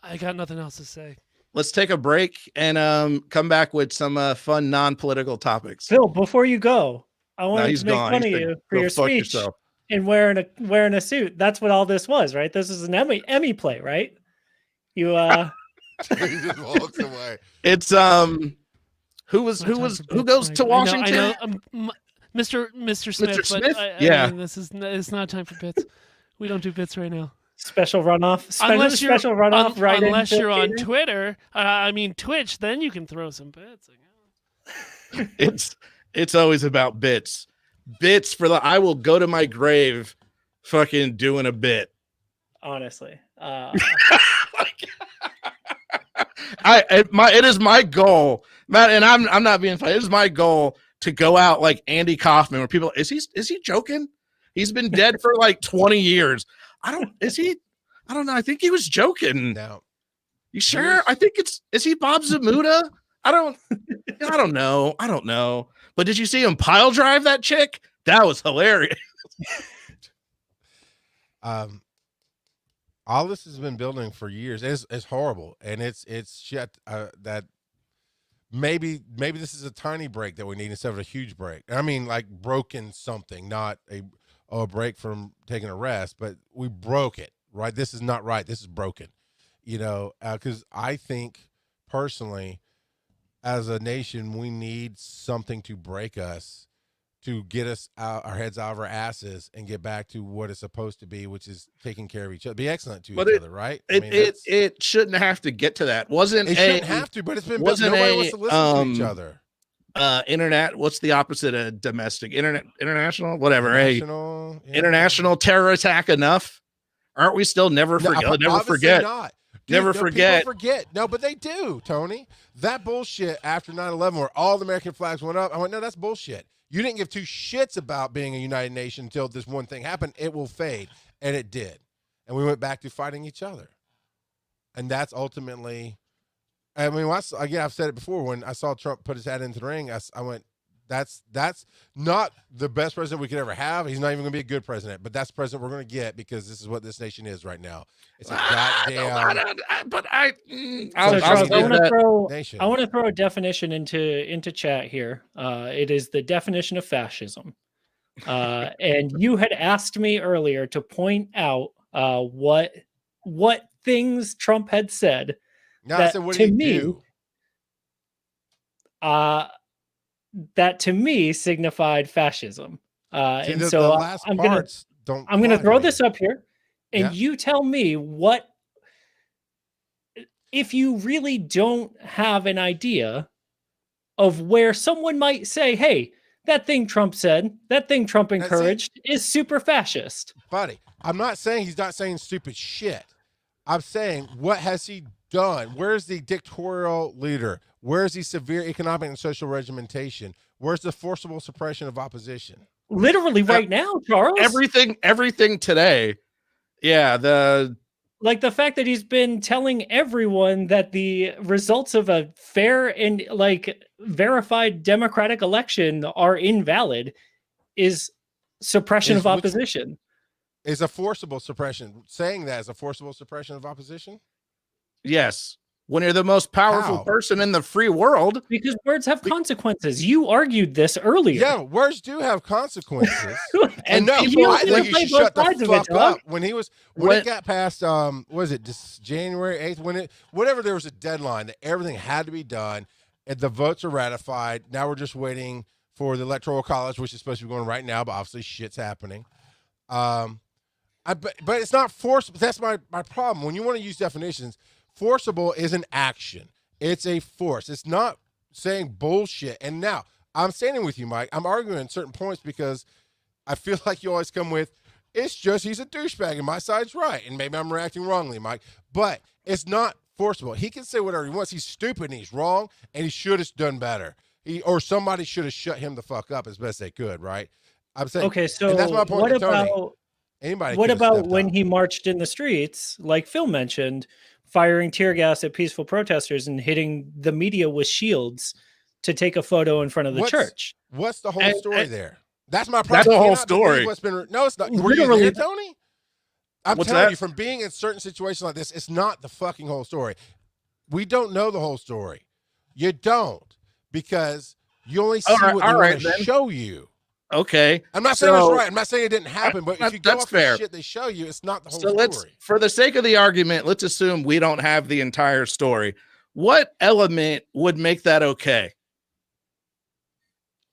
I got nothing else to say. Let's take a break and come back with some fun non-political topics. Phil, before you go, I wanted to make fun of you for your speech and wearing a suit. That's what all this was, right? This is an Emmy play, right? You he just walks away. It's who goes to Washington? I know, Mr. Smith. Mr. Smith? I mean, it's not time for bits. We don't do bits right now. Special runoff. Unless you're on Katie. Twitter, Twitch, then you can throw some bits. It's always about bits. Bits for I will go to my grave fucking doing a bit. Honestly. It is my goal, Matt, and I'm not being funny. It is my goal to go out like Andy Kaufman, where people is he joking? He's been dead for like 20 years. I don't know. I think he was joking. No. You sure? I think is he Bob Zamuda? I don't know. But did you see him pile drive that chick? That was hilarious. All this has been building for years. It's horrible. And it's shit that maybe this is a tiny break that we need instead of a huge break. I mean, like broken something, not a break from taking a rest, but we broke it, right? This is not right. This is broken, because I think personally, as a nation, we need something to break us, to get us out, our heads out of our asses and get back to what it's supposed to be, which is taking care of each other, be excellent to each other, right? It shouldn't have to get to that. It shouldn't have to, but it's been nobody wants to listen to each other. Internet, what's the opposite of domestic? International, whatever. International terror attack enough? Aren't we still never forget? Never forget. Not. Dude, never forget. People forget. No, but they do, Tony. That bullshit after 9/11 where all the American flags went up. I went, no, that's bullshit. You didn't give two shits about being a united nation until this one thing happened. It will fade. And it did. And we went back to fighting each other. And that's ultimately, I mean, again, I've said it before. When I saw Trump put his hat into the ring, I went, that's not the best president we could ever have. He's not even going to be a good president, but that's the president we're going to get because this is what this nation is right now. It's a goddamn. I want to throw a definition into chat here. It is the definition of fascism. And you had asked me earlier to point out what things Trump had said. No, I said, what did he do? that to me signified fascism. See, And the so last I'm gonna parts don't. I'm gonna apply to throw me. this up here, and Yeah. you tell me what, if you really don't have an idea of where someone might say, "Hey, that thing Trump said, that thing Trump That's it. encouraged is super fascist." Buddy, I'm not saying he's not saying stupid shit. I'm saying, what has he done? Where's the dictatorial leader? Where's the severe economic and social regimentation? Where's the forcible suppression of opposition? Literally right now, Charles. Everything today. Yeah, Like the fact that he's been telling everyone that the results of a fair and like verified democratic election are invalid is suppression Is of which- opposition. Is a forcible suppression. Saying that is a forcible suppression of opposition? yes. When you're the most powerful How? person in the free world, Because words have consequences. You argued this earlier. Yeah, words do have consequences. and And no, people- I think you play should both shut the sides of it, fuck dog. up. When When- it got past was it this January 8th, whatever, there was a deadline that everything had to be done and the votes are ratified. Now we're just waiting for the electoral college, which is supposed to be going right now, but obviously shit's happening. But it's not forcible. That's my problem. When you want to use definitions, forcible is an action. It's a force. It's not saying bullshit. And now I'm standing with you, Mike. I'm arguing in certain points because I feel like you always come with, it's just he's a douchebag and my side's right. And maybe I'm reacting wrongly, Mike. But it's not forcible. He can say whatever he wants. He's stupid and he's wrong and he should have done better. Or somebody should have shut him the fuck up as best they could, right? I'm saying, Okay, so and that's my point what to Tony. about Anybody what could have about stepped when up. he marched in the streets, like Phil mentioned, firing tear gas at peaceful protesters and hitting the media with shields to take a photo in front of the church? What's the whole And- story and- there? That's my problem. That's the You whole cannot believe story. What's been no, it's not. Were you Literally- there, Tony? I'm What's telling that? you, from being in certain situations like this, it's not the fucking whole story. We don't know the whole story. You don't, because you only see All right, what they all want right, to then. show you. Okay. I'm not saying it's So- right. I'm not saying it didn't happen, but if you go That's off fair. the shit they show you, it's not the whole So story. for the sake of the argument, let's assume we don't have the entire story. What element would make that okay?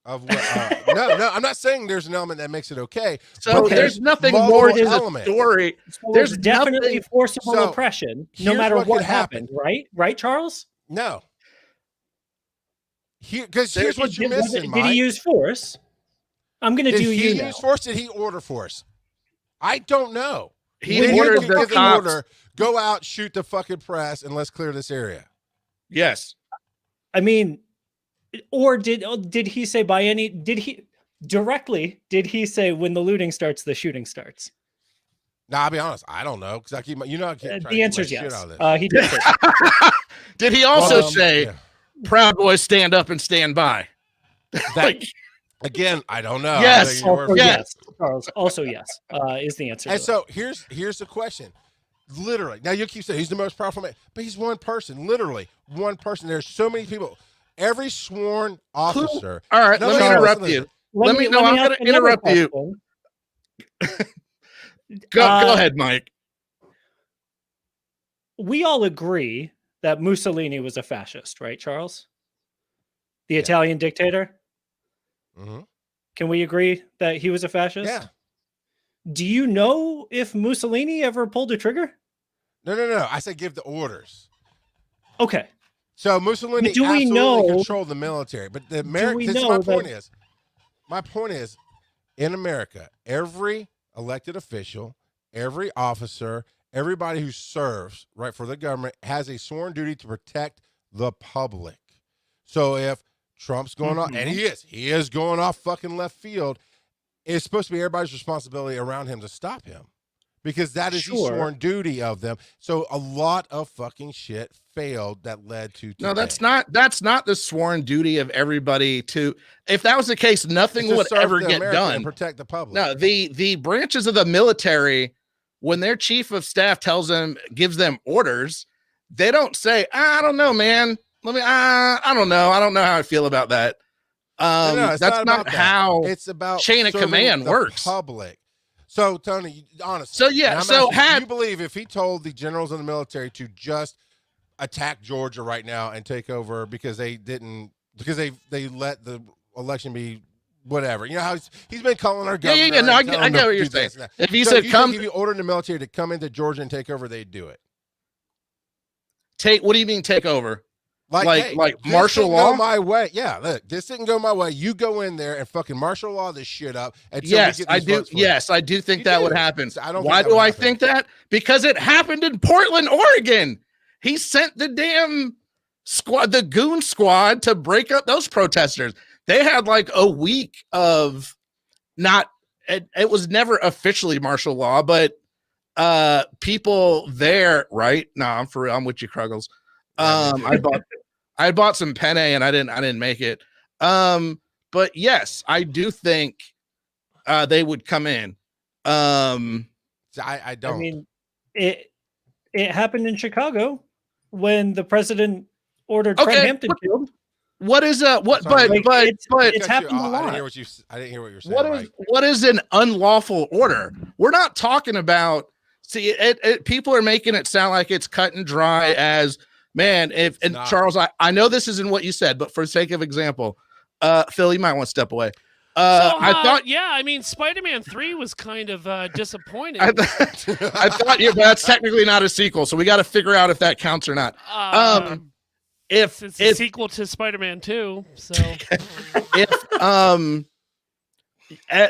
Of what? No, I'm not saying there's an element that makes it okay. So but there's nothing multiple more to the elements. story. So There's there's definitely nothing- forcible So, oppression, no here's matter what what could happen. happened, right? Right, Charles? No. Because here's what you're missing, Did Mike. he use force? I'm going to Did do he you now. use force? Did he order force? I don't know. He Did ordered give the the cops. order, go out, shoot the fucking press, and let's clear this area. Yes. I mean, or did he say did he say when the looting starts, the shooting starts? Now, I'll be honest, I don't know, because I keep I keep trying The to keep answer is my shit yes. out of this. He did say that. Did he also Um, say, Yeah. "Proud Boys stand up and stand by"? That, again, I don't know. Yes. I'm taking your word Also for it. Yeah. yes, Charles. Also yes, is the answer. And to so here's the question. Literally, now you keep saying he's the most powerful man, but he's one person. Literally, one person. There's so many people. Every sworn officer. All right, No, let me listen, interrupt listen. you. Let me- no, I'm ask gonna another interrupt you. question. Go Uh, ahead, Mike. We all agree that Mussolini was a fascist, right, Charles? The Yeah. Italian dictator. Mhm. Can we agree that he was a fascist? Yeah. Do you know if Mussolini ever pulled a trigger? No. I said give the orders. Okay. So Mussolini Do we absolutely know- controlled the military, but the we American. know My point is, in America, every elected official, every officer, everybody who serves right for the government has a sworn duty to protect the public. So if Trump's going off, and he is going off fucking left field, it's supposed to be everybody's responsibility around him to stop him, because that is the Sure. sworn duty of them. So a lot of fucking shit failed that led to No, today. that's not the sworn duty of everybody to. If that was the case, nothing It's to would serve ever the get America and done. protect the public. No, the branches of the military, when their chief of staff gives them orders, they don't say, "I don't know, man. I don't know. I don't know how I feel about that." No, it's That's about not that. how. It's about chain of serving command the works. Public. So Tony, honestly. So, yeah, and I'm so asking, you believe if he told the generals in the military to just attack Georgia right now and take over because they let the election be whatever. You know how he's been calling our governor. Yeah. No, I get what you're saying. If he said, "Come," if you ordered the military to come into Georgia and take over, they'd do it. Take. What do you mean take over? Hey, Like martial law? Go my way. Yeah, look, this didn't go my way. You go in there and fucking martial law this shit up. Yes, I do. Yes, I do think that would happen. Why do I think that? Because it happened in Portland, Oregon. He sent the damn squad, the goon squad, to break up those protesters. They had like a week of not. It was never officially martial law, but people there, right? No, I'm for real. I'm with you, Kruggles. I bought some penne and I didn't make it. But yes, I do think they would come in. I don't. I mean, it happened in Chicago when the president ordered Fred Hampton killed. What is what? Sorry, but it's happened a lot. I didn't hear what you're saying. What is an unlawful order? We're not talking about. See, people are making it sound like it's cut and dry as. Man, Charles, I know this isn't what you said, but for the sake of example, Phil, you might want to step away. I thought, I mean, Spider-Man 3 was kind of disappointing. I thought, but that's technically not a sequel, so we got to figure out if that counts or not. If it's a sequel to Spider-Man 2, so if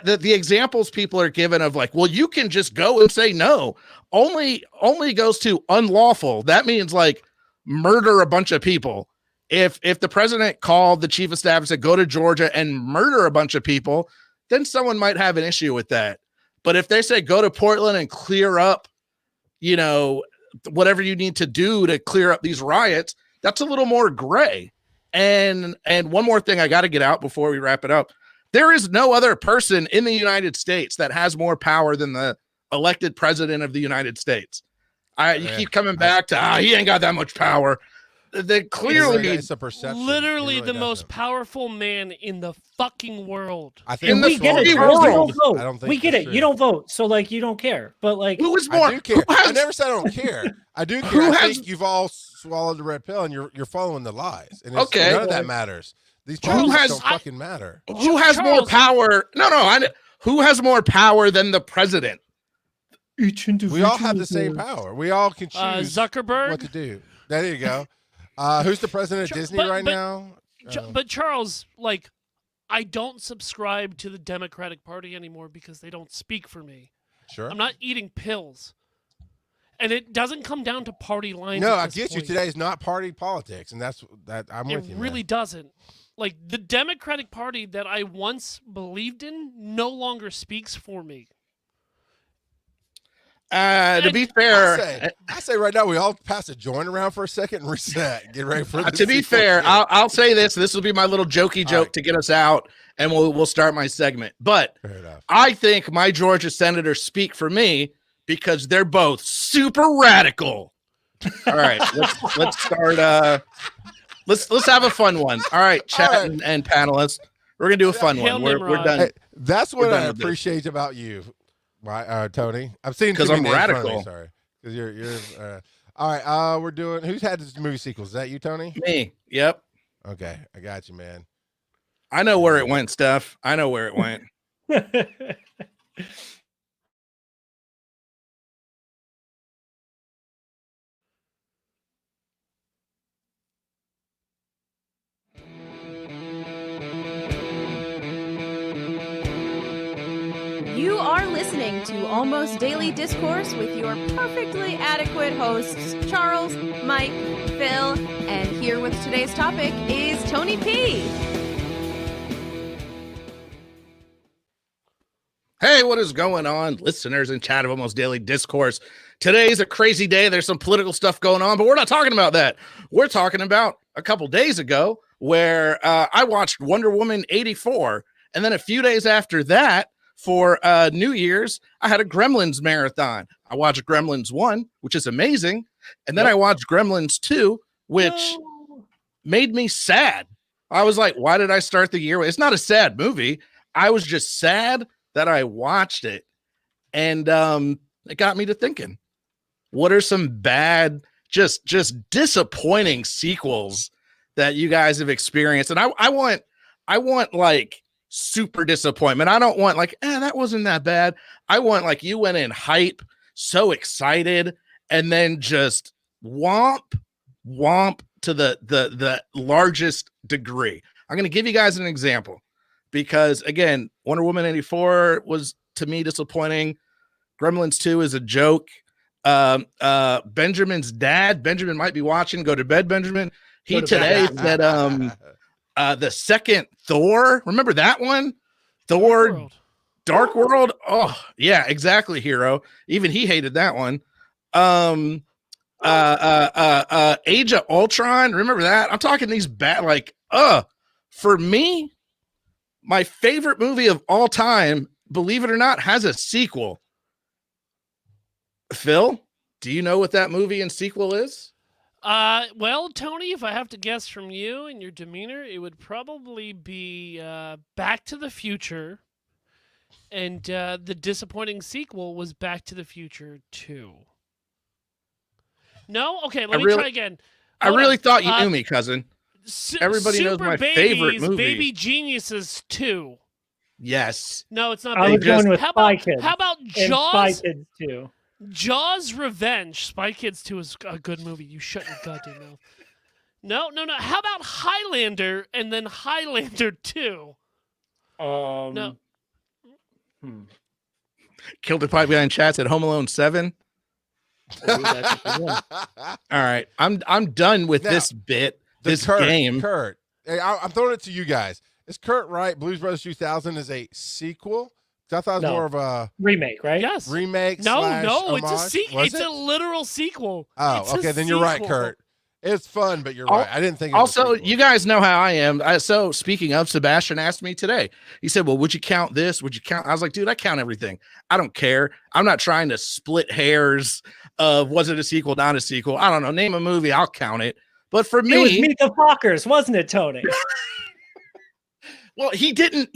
the examples people are given of like, well, you can just go and say no, only goes to unlawful. That means like murder a bunch of people. If the president called the chief of staff and said, go to Georgia and murder a bunch of people, then someone might have an issue with that. But if they say, go to Portland and clear up, whatever you need to do to clear up these riots, that's a little more gray. And one more thing I got to get out before we wrap it up. There is no other person in the United States that has more power than the elected president of the United States. You keep coming back to he ain't got that much power. They clearly, it's a perception. Literally the most powerful man in the fucking world. I think we get it. Charles, you don't vote. I don't think we get it. true. You don't vote, so like you don't care. But like, who is more? I do care. I never said I don't care. I do care. I think you've all swallowed the red pill and you're following the lies. And okay, none of that matters. These politics don't fucking matter. Who has more power? Who has more power than the president? We all have the same power. We all can choose Zuckerberg. what to do. There you go. Who's the president of Disney now? But Charles, like, I don't subscribe to the Democratic Party anymore because they don't speak for me. Sure. I'm not eating pills. And it doesn't come down to party lines. No, I get you. Today is not party politics, and that's that. I'm with you. It really doesn't. Like, the Democratic Party that I once believed in no longer speaks for me. To be fair, I say right now we all pass a joint around for a second and reset. Get ready for to be fair. I'll say this. This will be my little jokey joke to get us out, and we'll start my segment. But I think my Georgia senators speak for me because they're both super radical. All right, let's start. Let's have a fun one. All right, chat and panelists, we're gonna do a fun one. We're done. Hey, that's what I appreciate about you. Right, Tony. I'm seeing because I'm radical. Sorry, because you're. All right. We're doing. Who's had this movie sequels? Is that you, Tony? Me. Yep. Okay, I got you, man. I know where it went, Steph. I know where it went. You are listening to Almost Daily Discourse with your perfectly adequate hosts, Charles, Mike, Phil, and here with today's topic is Tony P. Hey, what is going on, listeners and chat of Almost Daily Discourse? Today's a crazy day. There's some political stuff going on, but we're not talking about that. We're talking about a couple days ago where I watched Wonder Woman 84, and then a few days after that, for New Year's, I had a Gremlins marathon. I watched Gremlins 1, which is amazing. And then I watched Gremlins 2, which made me sad. I was like, why did I start the year? It's not a sad movie. I was just sad that I watched it. And it got me to thinking, what are some bad, just disappointing sequels that you guys have experienced? And I want I want like super disappointment. I don't want like, that wasn't that bad. I want like you went in hype, so excited, and then just womp to the largest degree. I'm going to give you guys an example because again, Wonder Woman 84 was to me disappointing. Gremlins 2 is a joke. Benjamin's dad, Benjamin might be watching. Go to bed, Benjamin. He today said the second Thor. Remember that one? Thor Dark World. Oh, yeah, exactly, Hero. Even he hated that one. Age of Ultron. Remember that? I'm talking these bad for me, my favorite movie of all time, believe it or not, has a sequel. Phil, do you know what that movie and sequel is? Well, Tony, if I have to guess from you and your demeanor, it would probably be Back to the Future, and the disappointing sequel was Back to the Future 2. No? Okay, let me try again. I really thought you knew me, cousin. Everybody knows my favorite movie. Baby Geniuses 2. Yes. No, it's not. I was going with Spy Kids. How about and Jaws? Spy Kids 2. Jaws Revenge. Spy Kids 2 is a good movie. You shut your goddamn mouth. No. How about Highlander and then Highlander 2? No. Killed the Pipe Guy in chat said Home Alone 7. All right. I'm done with this bit. This game. Kurt. Hey, I'm throwing it to you guys. Is Kurt right? Blues Brothers 2000 is a sequel? I thought it was more of a remake, right? Yes. Remake. No, homage? it's a sequel. It's a literal sequel. Oh, okay. Then you're right, Kurt. It's fun, but you're right. I didn't think. Also, you guys know how I am. So speaking of, Sebastian asked me today. He said, "Well, would you count this? Would you count?" I was like, "Dude, I count everything. I don't care. I'm not trying to split hairs of was it a sequel, not a sequel. I don't know. Name a movie, I'll count it. But for me, it was Meet the Fockers, wasn't it, Tony?" Well, he didn't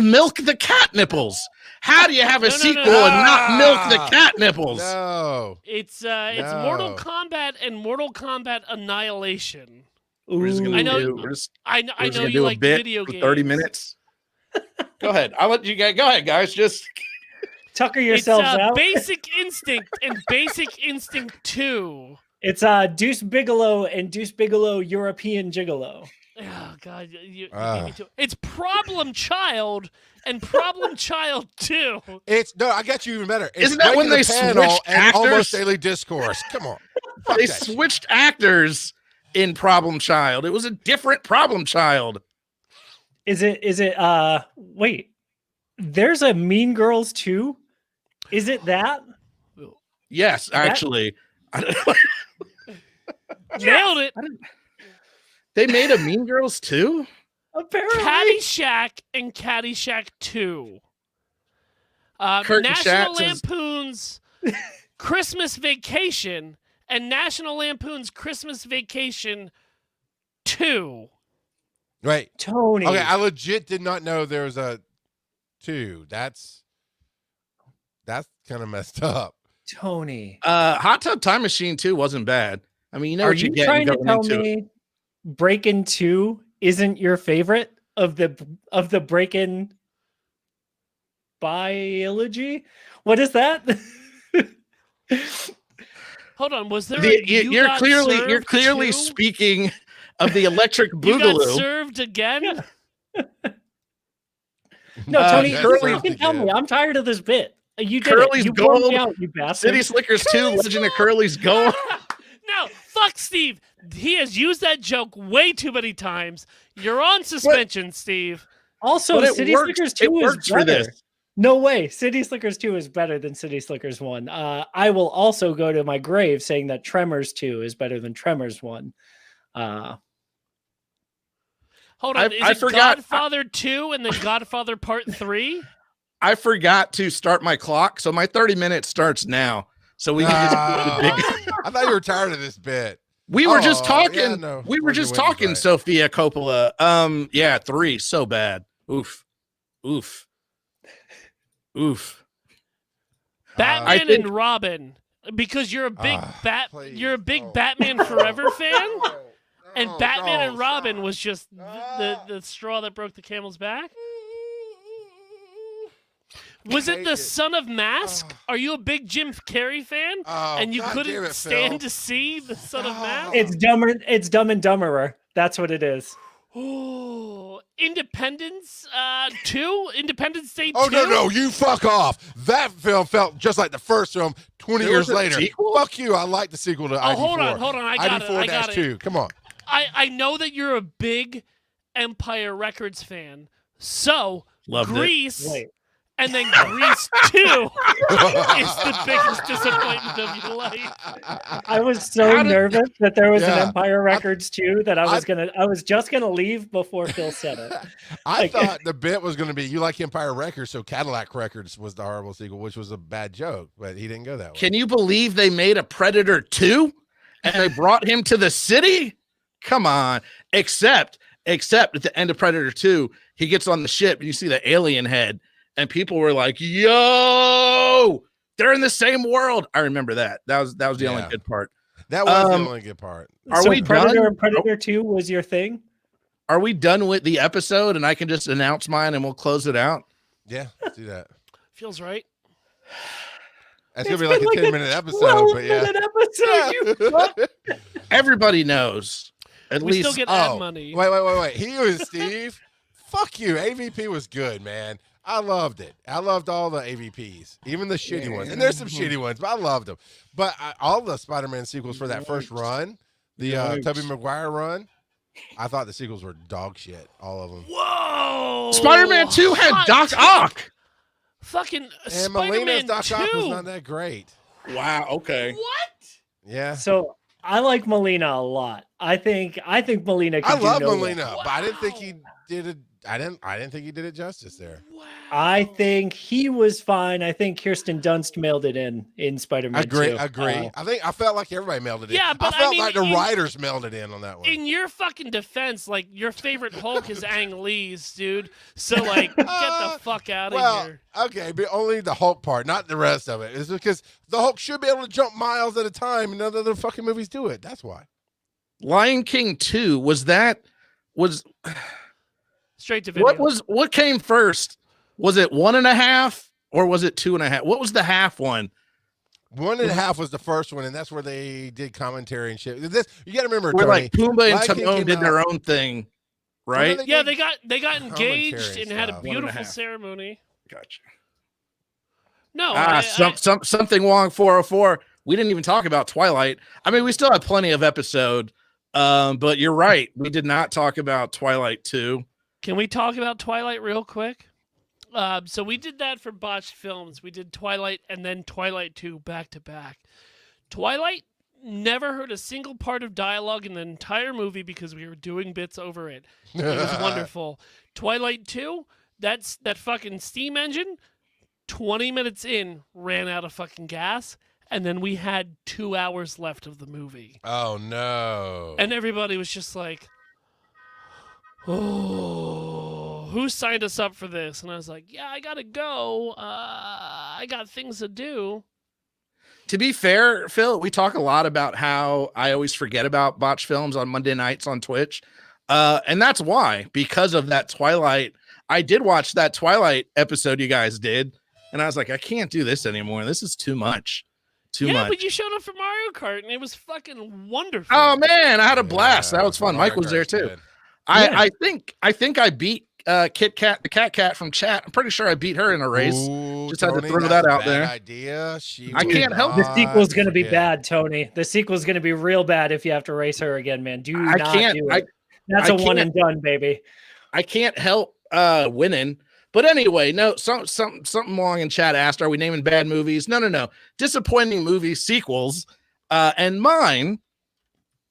milk the cat nipples. How do you have a sequel and not milk the cat nipples? No. It's Mortal Kombat and Mortal Kombat Annihilation. I know you like video games. 30 minutes. Go ahead. I'll let you guys go ahead, guys. Just tucker yourselves out. Basic Instinct and Basic Instinct 2. It's Deuce Bigelow and Deuce Bigelow European Gigolo. Oh God, you beat me to it. It's Problem Child and Problem Child 2. I got you even better. Isn't that when they switched actors? Almost Daily Discourse. Come on. They switched actors in Problem Child. It was a different Problem Child. Is it wait. There's a Mean Girls 2? Is it that? Yes, actually. Nailed it. They made a Mean Girls 2? Apparently. Caddyshack and Caddyshack 2. National Lampoon's Christmas Vacation and National Lampoon's Christmas Vacation 2. Right. Tony. Okay, I legit did not know there was a 2. That's kind of messed up. Tony. Hot Tub Time Machine 2 wasn't bad. I mean, you know Are what you you get trying to tell into me Breakin' 2 isn't your favorite of the Breakin' biology? What is that? Hold on, was there? You're clearly speaking of the Electric Boogaloo. You got served again? No, Tony, you can tell me. I'm tired of this bit. You did Curly's it. You Gold. me out, you bastard. City Slickers 2, Legend of Curly's Gold. No, fuck Steve. He has used that joke way too many times. You're on suspension, Steve. Also, City Slickers 2 is better. For this. No way. City Slickers 2 is better than City Slickers 1. I will also go to my grave saying that Tremors 2 is better than Tremors 1. Hold on. I forgot. Godfather 2 and then Godfather Part 3? I forgot to start my clock, so my 30 minutes starts now. So we can just I thought you were tired of this bit. We were just talking. Yeah, no. We were just talking, right. Sofia Coppola. 3, so bad. Oof. Batman and Robin, because you're a big Batman Forever fan. And Oh, Batman no, and Robin stop. was just the straw that broke the camel's back. Was it hate the it. Son of Mask? Are you a big Jim Carrey fan? Oh, And you God couldn't damn it, stand Phil. to see the Son of Mask? It's dumber. It's Dumb and Dumberer. That's what it is. Oh, Independence 2? Independence Day 2? Oh, no, you fuck off. That film felt just like the first film 20 There years was a later. sequel? Fuck you. I like the sequel to ID4. hold on. I got it. ID4-2. Come on. I know that you're a big Empire Records fan. So, Loved it. Grease Wait. and then Grease 2 is the biggest disappointment of your life. I was so How did- nervous that there was Yeah. an Empire Records too that I was just gonna leave before Phil said it. I Like- thought the bit was going to be you like Empire Records, so Cadillac Records was the horrible sequel, which was a bad joke, but he didn't go that way. Can you believe they made a Predator 2 and they brought him to the city? Come on. Except at the end of Predator 2, he gets on the ship and you see the alien head and people were like, yo, they're in the same world. I remember that. That was the only Yeah. good part. That was the Um, only good part. Are So we Predator done? and Predator 2 was your thing? Are we done with the episode and I can just announce mine and we'll close it out? Yeah, let's do that. Feels right. That's going It's to be like been a 10-minute episode, but yeah. 12-minute episode, you fuck. Everybody knows. At We least still get ad money. Wait. He was Steve. Fuck you. AVP was good, man. I loved it. I loved all the AVPs, even the shitty ones. And there's some shitty ones, but I loved them. But all the Spider-Man sequels for that first run, the Tobey Maguire run, I thought the sequels were dog shit, all of them. Whoa! Spider-Man 2 had Hot Doc take. Ock. Fucking And Melina's Spider-Man Doc Ock was 2. not that great. Wow. Okay. What? Yeah. So I like Molina a lot. I think Molina can I do love no wrong. Melina, but I didn't think Wow. he did it. I didn't think he did it justice there. Wow. I think he was fine. I think Kirsten Dunst mailed it in Spider-Man 2. Agree. I felt like everybody mailed it in. Yeah, but I felt I mean, like the in- writers mailed it in on that one. In your fucking defense, like your favorite Hulk is Ang Lee's, dude. So like, get the fuck out of here. Okay, but only the Hulk part, not the rest of it. It's because the Hulk should be able to jump miles at a time, and none of the fucking movies do it. That's why. Lion King 2 was Straight to video. what came first? Was it 1.5 or was it 2.5? What was the half one? 1.5 was the first one, and that's where they did commentary and shit. This you got to remember, Where Tony. like Pumbaa and Lion King Timon came did their out- own thing, right? Well, Yeah, they got engaged Commentary and had a stuff. beautiful 1.5. ceremony. Gotcha. No, Something Wong 404. We didn't even talk about Twilight. I mean, we still have plenty of episode, but you're right. We did not talk about Twilight 2. Can we talk about Twilight real quick? So we did that for Botched Films. We did Twilight and then Twilight 2 back to back. Twilight never heard a single part of dialogue in the entire movie because we were doing bits over it. It was wonderful. Twilight 2, that fucking steam engine, 20 minutes in, ran out of fucking gas. And then we had 2 hours left of the movie. Oh no! And everybody was just like, oh, who signed us up for this? And I was like, yeah, I gotta go. I got things to do. To be fair, Phil, we talk a lot about how I always forget about Botch Films on Monday nights on Twitch. And that's why, because of that Twilight. I did watch that Twilight episode you guys did. And I was like, I can't do this anymore. This is too much. Too much. But you showed up for Mario Kart and it was fucking wonderful. Oh man, I had a blast. That was fun. Mario Mike was there Kart's too. good. I think I beat Kit Kat, the cat from chat. I'm pretty sure I beat her in a race. Ooh, Just had to Tony, throw that's that a out bad there. Idea. She I will can't help- The not sequel's going to be forget. bad, Tony. The sequel's going to be real bad if you have to race her again, man. Do I not can't. do I, it. That's I a one can't. and done, baby. I can't help winning. But anyway, no, something long in chat asked, are we naming bad movies? No. Disappointing movie sequels. And mine,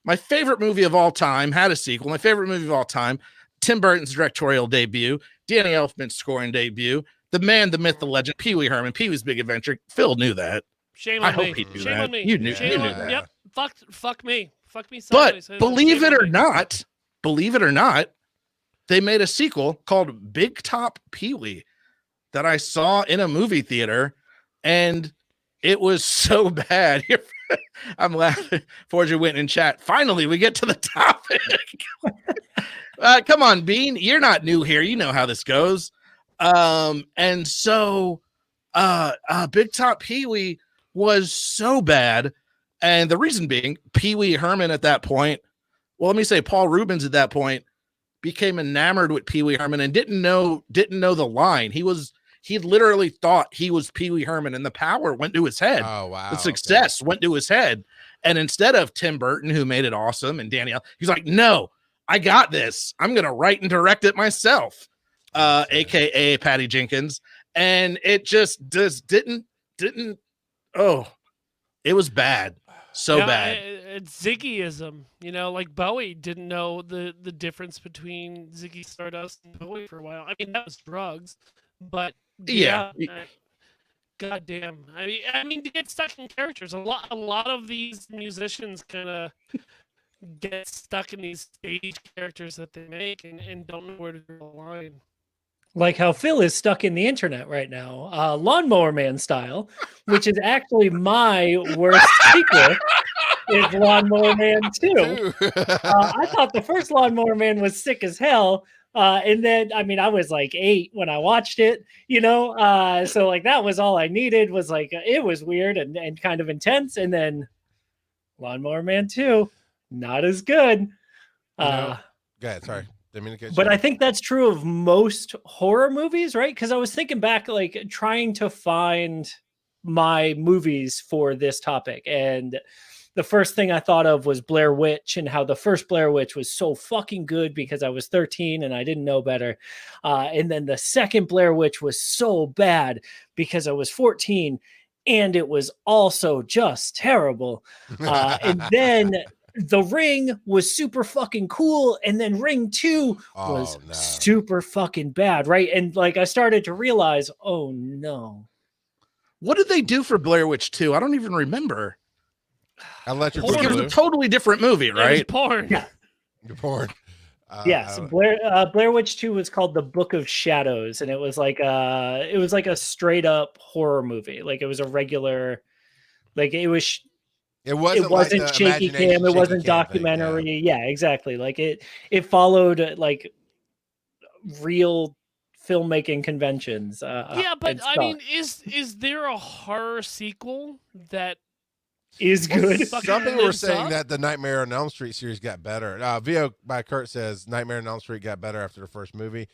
my favorite movie of all time had a sequel. My favorite movie of all time, Tim Burton's directorial debut, Danny Elfman's scoring debut, the man, the myth, the legend, Pee Wee Herman, Pee Wee's Big Adventure. Phil knew that. Shame I on hope me. he knew Shame that. on me. You knew Shame on, that. Yep. Fuck me. Fuck me But sideways. believe Shame it on or not, they made a sequel called Big Top Pee Wee that I saw in a movie theater, and it was so bad. I'm laughing. Forger went in chat. Finally, we get to the topic. Come on, Bean. You're not new here. You know how this goes. And so Big Top Pee-wee was so bad. And the reason being, Pee-wee Herman at that point, well, let me say Paul Rubens at that point became enamored with Pee-wee Herman and didn't know the line. He literally thought he was Pee-wee Herman, and the power went to his head. Oh, wow. The success went to his head. And instead of Tim Burton, who made it awesome, and Danielle, he's like, no, I got this. I'm going to write and direct it myself, aka Patty Jenkins. And it just didn't. Oh, it was bad. So bad. It's Ziggyism, like Bowie didn't know the difference between Ziggy Stardust and Bowie for a while. I mean, that was drugs, but yeah. Goddamn. I mean, to get stuck in characters, a lot of these musicians kind of get stuck in these stage characters that they make and don't know where to draw the line. Like how Phil is stuck in the internet right now, Lawnmower Man style, which is actually my worst sequel, is Lawnmower Man 2. I thought the first Lawnmower Man was sick as hell. And then, I mean, I was like 8 when I watched it, so like that was all I needed was like, it was weird and kind of intense. And then Lawnmower Man 2, not as good. Go ahead, sorry. But I think that's true of most horror movies, right? Because I was thinking back, like trying to find my movies for this topic. And the first thing I thought of was Blair Witch, and how the first Blair Witch was so fucking good because I was 13 and I didn't know better. And then the second Blair Witch was so bad because I was 14 and it was also just terrible. And then The Ring was super fucking cool, and then Ring 2 was super fucking bad, right? And like I started to realize, oh no. What did they do for Blair Witch 2? I don't even remember. Electric It was a totally different movie, right? It was porn. Yeah. Porn. Yes, Blair Witch 2 was called The Book of Shadows, and it was like a straight up horror movie. Like it was a regular, like it wasn't like shaky cam. It wasn't documentary. Thing, yeah, exactly. Like it followed like real filmmaking conventions. But I mean, is there a horror sequel that is good? Some people were saying that the Nightmare on Elm Street series got better. VO by Kurt says Nightmare on Elm Street got better after the first movie.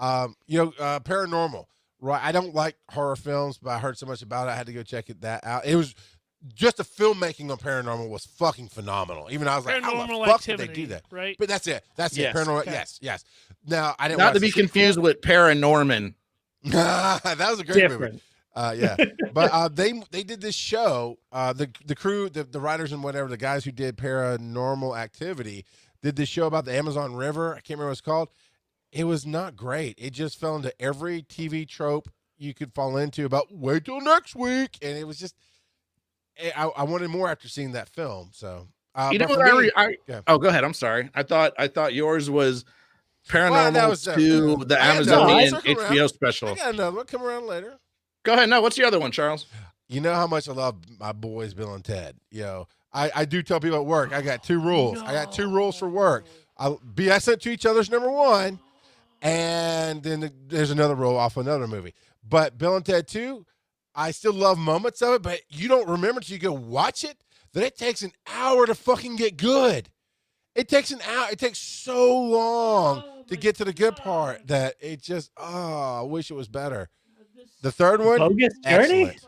Paranormal. Right. I don't like horror films, but I heard so much about it. I had to go check that out. It was just the filmmaking on Paranormal was fucking phenomenal. Even I was like, how the fuck did they do that? Right. But that's it. That's it. Paranormal. Okay. Yes. Now I didn't not to be confused with Paranorman. That was a great movie. Yeah. But they did this show. The crew, the writers and whatever, the guys who did Paranormal Activity did this show about the Amazon River. I can't remember what it's called. It was not great. It just fell into every TV trope you could fall into about wait till next week. And it was just, I wanted more after seeing that film. So, you know what? Oh, go ahead. I'm sorry. I thought yours was Paranormal to the Amazonian HBO special. I got another one. Come around later. Go ahead. No, what's the other one, Charles? You know how much I love my boys, Bill and Ted. I do tell people at work, I got 2 rules. I got 2 rules for work. Be excellent to each other's number 1. And then there's another rule off another movie. But Bill and Ted 2, I still love moments of it, but you don't remember until you go watch it that it takes an hour to fucking get good. It takes an hour. It takes so long to get to the good part that it just, I wish it was better. The third one, Bogus Journey? Excellent.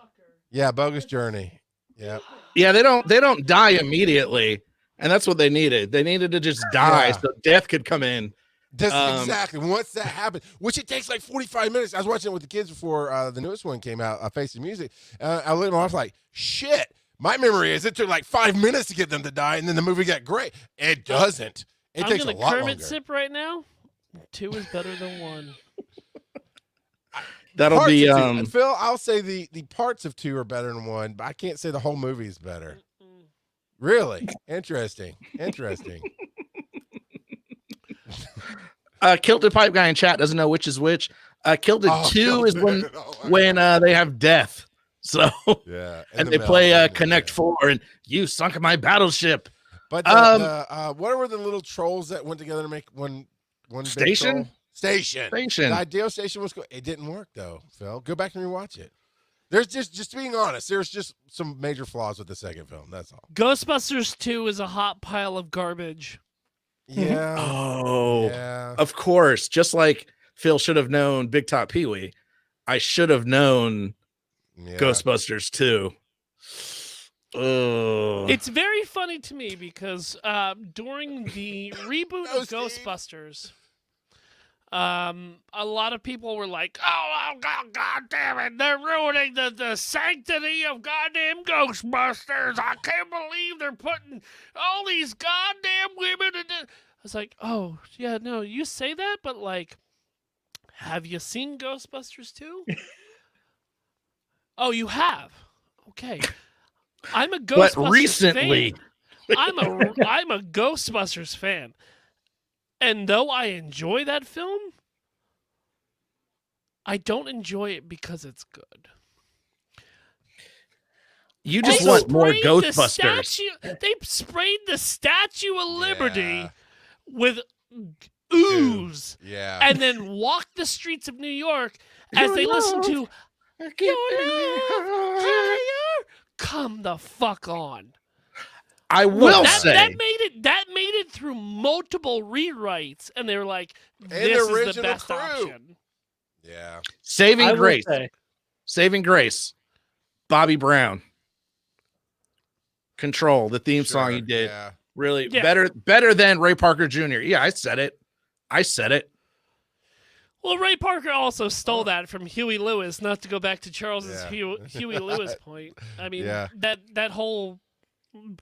Yeah, Bogus Journey. Yeah. Yeah, they don't die immediately, and that's what they needed. They needed to just die so death could come in. Exactly. Once that happened, which it takes like 45 minutes. I was watching it with the kids before the newest one came out, Face the Music. I looked at my wife like, shit. My memory is it took like 5 minutes to get them to die, and then the movie got great. It doesn't. It takes a lot longer. I'm going to Kermit sip right now. 2 is better than 1. That'll parts be Phil. I'll say the parts of 2 are better than 1, but I can't say the whole movie is better. Really interesting. Kilted Pipe Guy in chat doesn't know which is which. Kilted 2 is when they have death. So Yeah, and the they play melody, Connect yeah. 4 and You Sunk My Battleship. But what were the little trolls that went together to make one big Station? troll? Station. Station. The Ideo Station was cool. It didn't work though, Phil. Go back and rewatch it. There's just being honest, there's just some major flaws with the second film. That's all. Ghostbusters 2 is a hot pile of garbage. Yeah. Oh, Yeah. of course. Just like Phil should have known Big Top Pee Wee, I should have known Yeah. Ghostbusters 2. Oh, It's very funny to me because during the reboot of Steve. Ghostbusters, a lot of people were like, "Oh, God damn it! They're ruining the sanctity of goddamn Ghostbusters! I can't believe they're putting all these goddamn women in it." I was like, "Oh, yeah, no, you say that, but like, have you seen Ghostbusters 2? Oh, you have? Okay." I'm a Ghostbusters but recently, fan. I'm a Ghostbusters fan. And though I enjoy that film, I don't enjoy it because it's good. you just They want more sprayed the Ghostbusters. They sprayed the Statue of Liberty Yeah. with ooze Yeah. and then walked the streets of New York as they listen to Your Love Higher. Come the fuck on. I will that, say, that made it through multiple rewrites, and they were like, the "This is the original best crew. option." Yeah. Saving I will Grace, say, Saving Grace, Bobby Brown, Control, the theme song he did, Yeah. really Yeah. better than Ray Parker Jr. Yeah, I said it. Well, Ray Parker also stole that from Huey Lewis. Not to go back to Charles's Yeah. Huey Lewis point. I mean, Yeah. that whole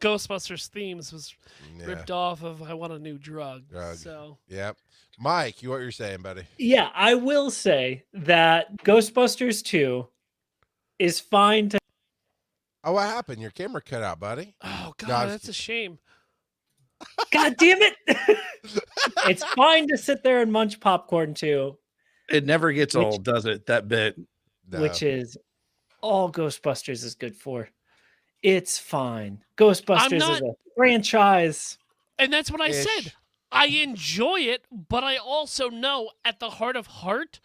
Ghostbusters themes was Yeah. ripped off of "I Want a New Drug." Drug. So Yep. Mike, what you're saying, buddy? yeah, I will say that Ghostbusters 2 is fine to. Oh, what happened? Your camera cut out, buddy. oh god, God, that's a shame. God damn it! It's fine to sit there and munch popcorn too, It never gets Which- old, does it? That bit. No. which is all Ghostbusters is good for. It's fine. Ghostbusters is not- a franchise. And that's what I Ish. said. I enjoy it, but I also know at the heart of heart,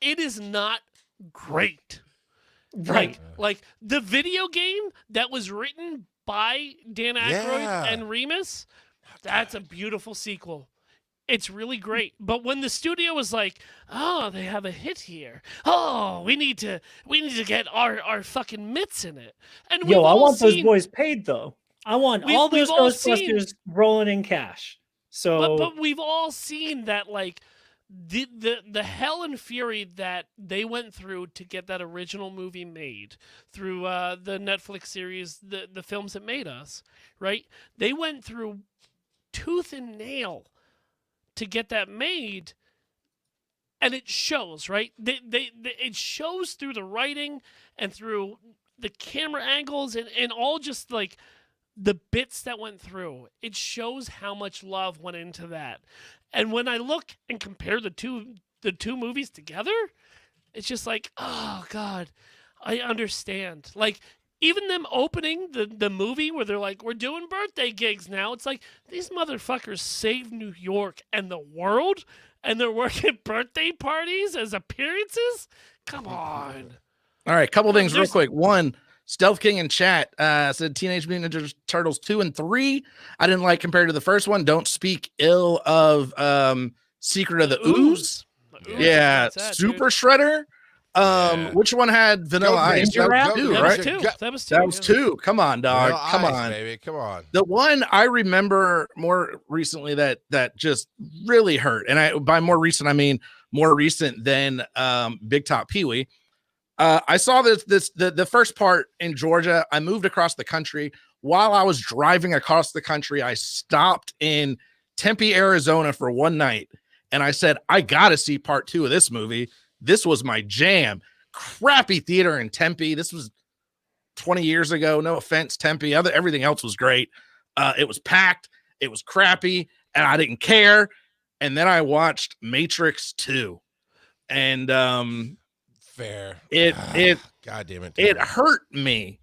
it is not great. Right. Like the video game that was written by Dan Aykroyd Yeah. and Remus, that's a beautiful sequel. It's really great. But when the studio was like, "Oh, they have a hit here. Oh, we need to get our fucking mitts in it." And Yo, we've I all want those seen- boys paid though. I want all We've those all Ghostbusters seen- rolling in cash. So But we've all seen that, like the hell and fury that they went through to get that original movie made through the Netflix series, the films that made us, right? They went through tooth and nail to get that made, and it shows, right? It shows through the writing and through the camera angles and all just like the bits that went through. It shows how much love went into that. And when I look and compare the two movies together, it's just like, oh god, I understand. Like even them opening the movie where they're like, "We're doing birthday gigs now." It's like these motherfuckers saved New York and the world, and they're working birthday parties as appearances. Come on. All right, couple things real There's- quick. One, Stealth King in chat said Teenage Mutant Ninja Turtles 2 and 3. I didn't like compared to the first one. Don't speak ill of Secret of the Ooze. The Ooze, Yeah, that's that, Super dude. Shredder. Yeah. Which one had Vanilla Ice? Ninja Rap? That was two, That right? was two. Go- That was two. That was yeah. two. Come on, dog. Vanilla Come Ice, on. baby. Come on. The one I remember more recently that just really hurt, and by more recent I mean more recent than Big Top Pee Wee. I saw the first part in Georgia. I moved across the country. While I was driving across the country, I stopped in Tempe, Arizona for one night, and I said, I gotta see part 2 of this movie. This was my jam. Crappy theater in Tempe. This was 20 years ago. No offense, Tempe. Everything else was great. It was packed. It was crappy, and I didn't care. And then I watched Matrix 2, and fair. It God damn it. it hurt me.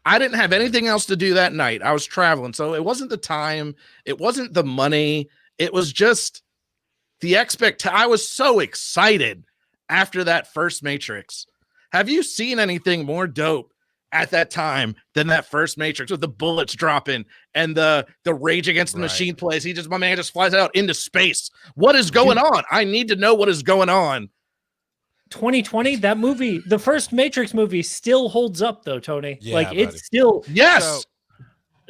I didn't have anything else to do that night. I was traveling, so it wasn't the time, it wasn't the money, it was just the I was so excited after that first Matrix. Have you seen anything more dope at that time than that first Matrix with the bullets dropping and the Rage Against the Machine plays? My man just flies out into space. What is going on? I need to know what is going on. 2020, that movie, the first Matrix movie, still holds up though, Tony. Yeah, like buddy. it's still Yes.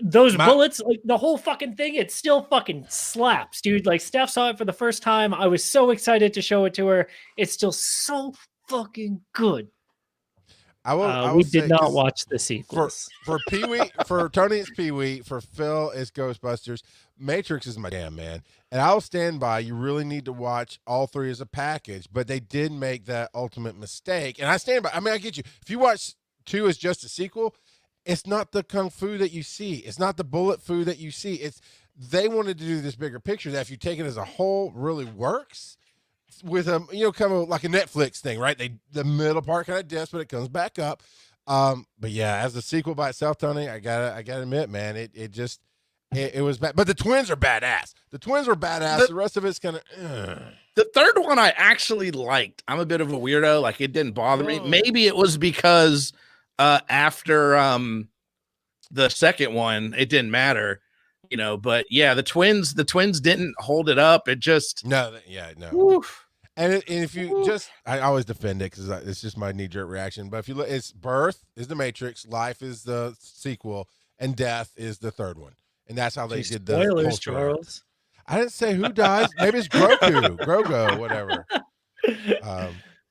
Those bullets, like the whole fucking thing, it still fucking slaps, dude. Like Steph saw it for the first time. I was so excited to show it to her. It's still so fucking good. We did not watch the sequels. For Pee-wee, for Tony it's Pee-wee, for Phil it's Ghostbusters. Matrix is my damn man. And I'll stand by, you really need to watch all three as a package, but they did make that ultimate mistake. And I stand by, I mean, I get you. If you watch 2 as just a sequel, it's not the kung fu that you see. It's not the bullet fu that you see. They wanted to do this bigger picture that if you take it as a whole really works. With kind of like a Netflix thing, right? The middle part kind of dips, but it comes back up. But yeah, as a sequel by itself, Tony, I gotta admit, man, it was bad. But the twins are badass. The twins were badass. The rest of it's kind of. The third one I actually liked. I'm a bit of a weirdo. Like it didn't bother me. Maybe it was because after the second one, it didn't matter. But yeah, the twins didn't hold it up. It just no. Oof. And if you just, I always defend it because it's just my knee-jerk reaction. But if you look, it's birth is the Matrix, life is the sequel, and death is the third one. And that's how they did the spoilers, whole Charles. I didn't say who dies. Maybe it's Grogu, whatever.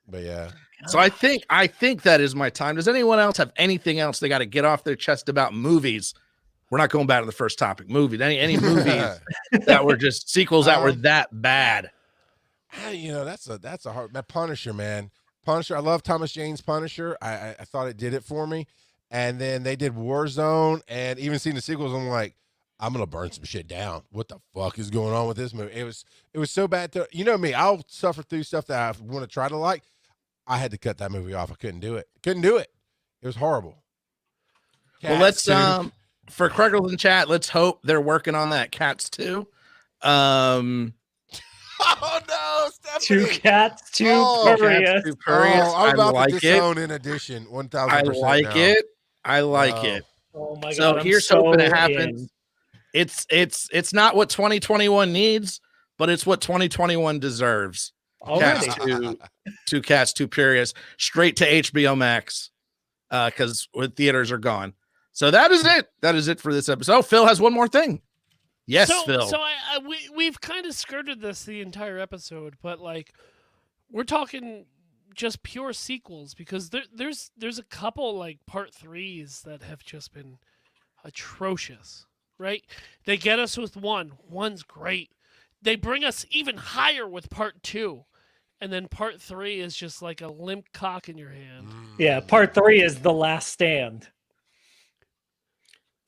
But yeah. So I think that is my time. Does anyone else have anything else they got to get off their chest about movies? We're not going back to the first topic. Movies. Any movies that were just sequels that were that bad? That's a hard. Punisher, man. Punisher. I love Thomas Jane's Punisher. I thought it did it for me. And then they did Warzone, and even seeing the sequels, I'm like, I'm gonna burn some shit down. What the fuck is going on with this movie? It was so bad. Me, I'll suffer through stuff that I want to try to like. I had to cut that movie off. I couldn't do it. It was horrible. Well, let's for Crackles in chat. Let's hope they're working on that Cats 2. Oh no, Stephanie. 2 cats, 2 Parias. I'm about like to disown in addition. 1,000%. I like it. I like it. Oh my god! So here's hoping it happens. It's not what 2021 needs, but it's what 2021 deserves. Already. Cats 2 Cats 2 Parias straight to HBO Max because theaters are gone. So that is it. That is it for this episode. Oh, Phil has one more thing. Yes, Phil. So we've kind of skirted this the entire episode, but like we're talking just pure sequels because there's a couple like part 3s that have just been atrocious, right? They get us with one's great. They bring us even higher with part 2. And then part 3 is just like a limp cock in your hand. Yeah, part 3 is The Last Stand.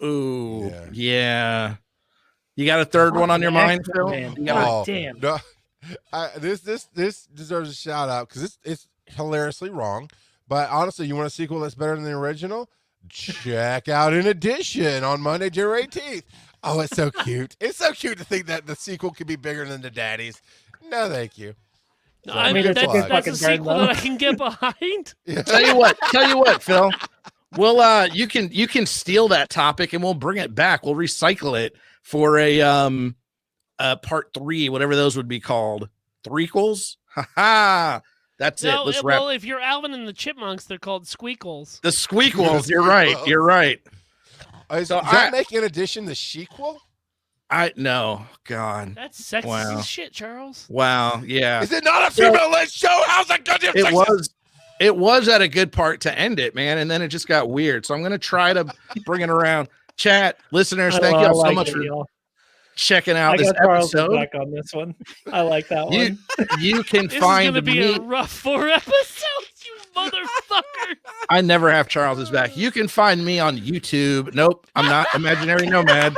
Ooh, yeah. You got a third one on your mind, Phil? God damn. No, this deserves a shout out because it's hilariously wrong. But honestly, you want a sequel that's better than the original? Check out In Addition on Monday, January 18th. Oh, it's so cute. It's so cute to think that the sequel could be bigger than the daddies. No, thank you. So, I mean, that's a sequel that I can get behind. Yeah. Tell you what, Phil. We'll you can steal that topic and we'll bring it back. We'll recycle it for a part 3, whatever those would be called. Threequels? Ha. That's it. Let's wrap. Well, if you're Alvin and the Chipmunks, they're called Squeakles. The Squeakles. You're right. You're right. Does that make In Addition the sequel? No. God. That's sexy as shit, Charles. Wow. Yeah. Is it not a female-led show? How's that goddamn sexist? It was at a good part to end it, man, and then it just got weird. So I'm gonna try to bring it around. Chat listeners, thank you all so much for checking out this episode. Back on this one, I like that one. You can this find is gonna be a rough 4 episodes, you motherfucker. I never have Charles's back. You can find me on YouTube. Nope, I'm not Imaginary Nomad.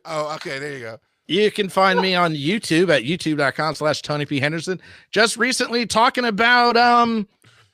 Oh, okay, there you go. You can find me on YouTube at youtube.com/Tony P. Henderson. Just recently talking about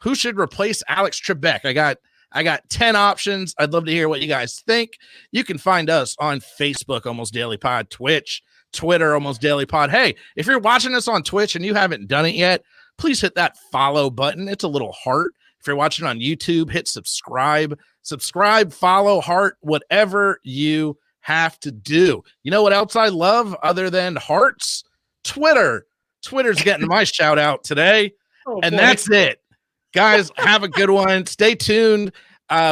who should replace Alex Trebek? I got 10 options. I'd love to hear what you guys think. You can find us on Facebook, Almost Daily Pod, Twitch, Twitter, Almost Daily Pod. Hey, if you're watching us on Twitch and you haven't done it yet, please hit that follow button. It's a little heart. If you're watching on YouTube, hit subscribe, follow, heart, whatever you have to do. You know what else I love other than hearts? Twitter. Twitter's getting my shout out today. And that's it. Guys, have a good one. Stay tuned.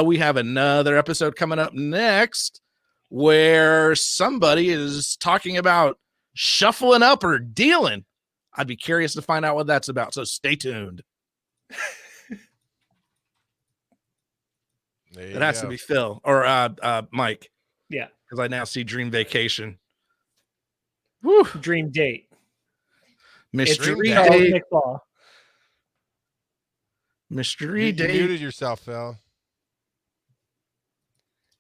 We have another episode coming up next where somebody is talking about shuffling up or dealing. I'd be curious to find out what that's about. So stay tuned. It has to be Phil or Mike. Yeah. Because I now see Dream Vacation. Woo. Dream Date. Mystery Dream Date. Mystery You Date. muted yourself, Phil.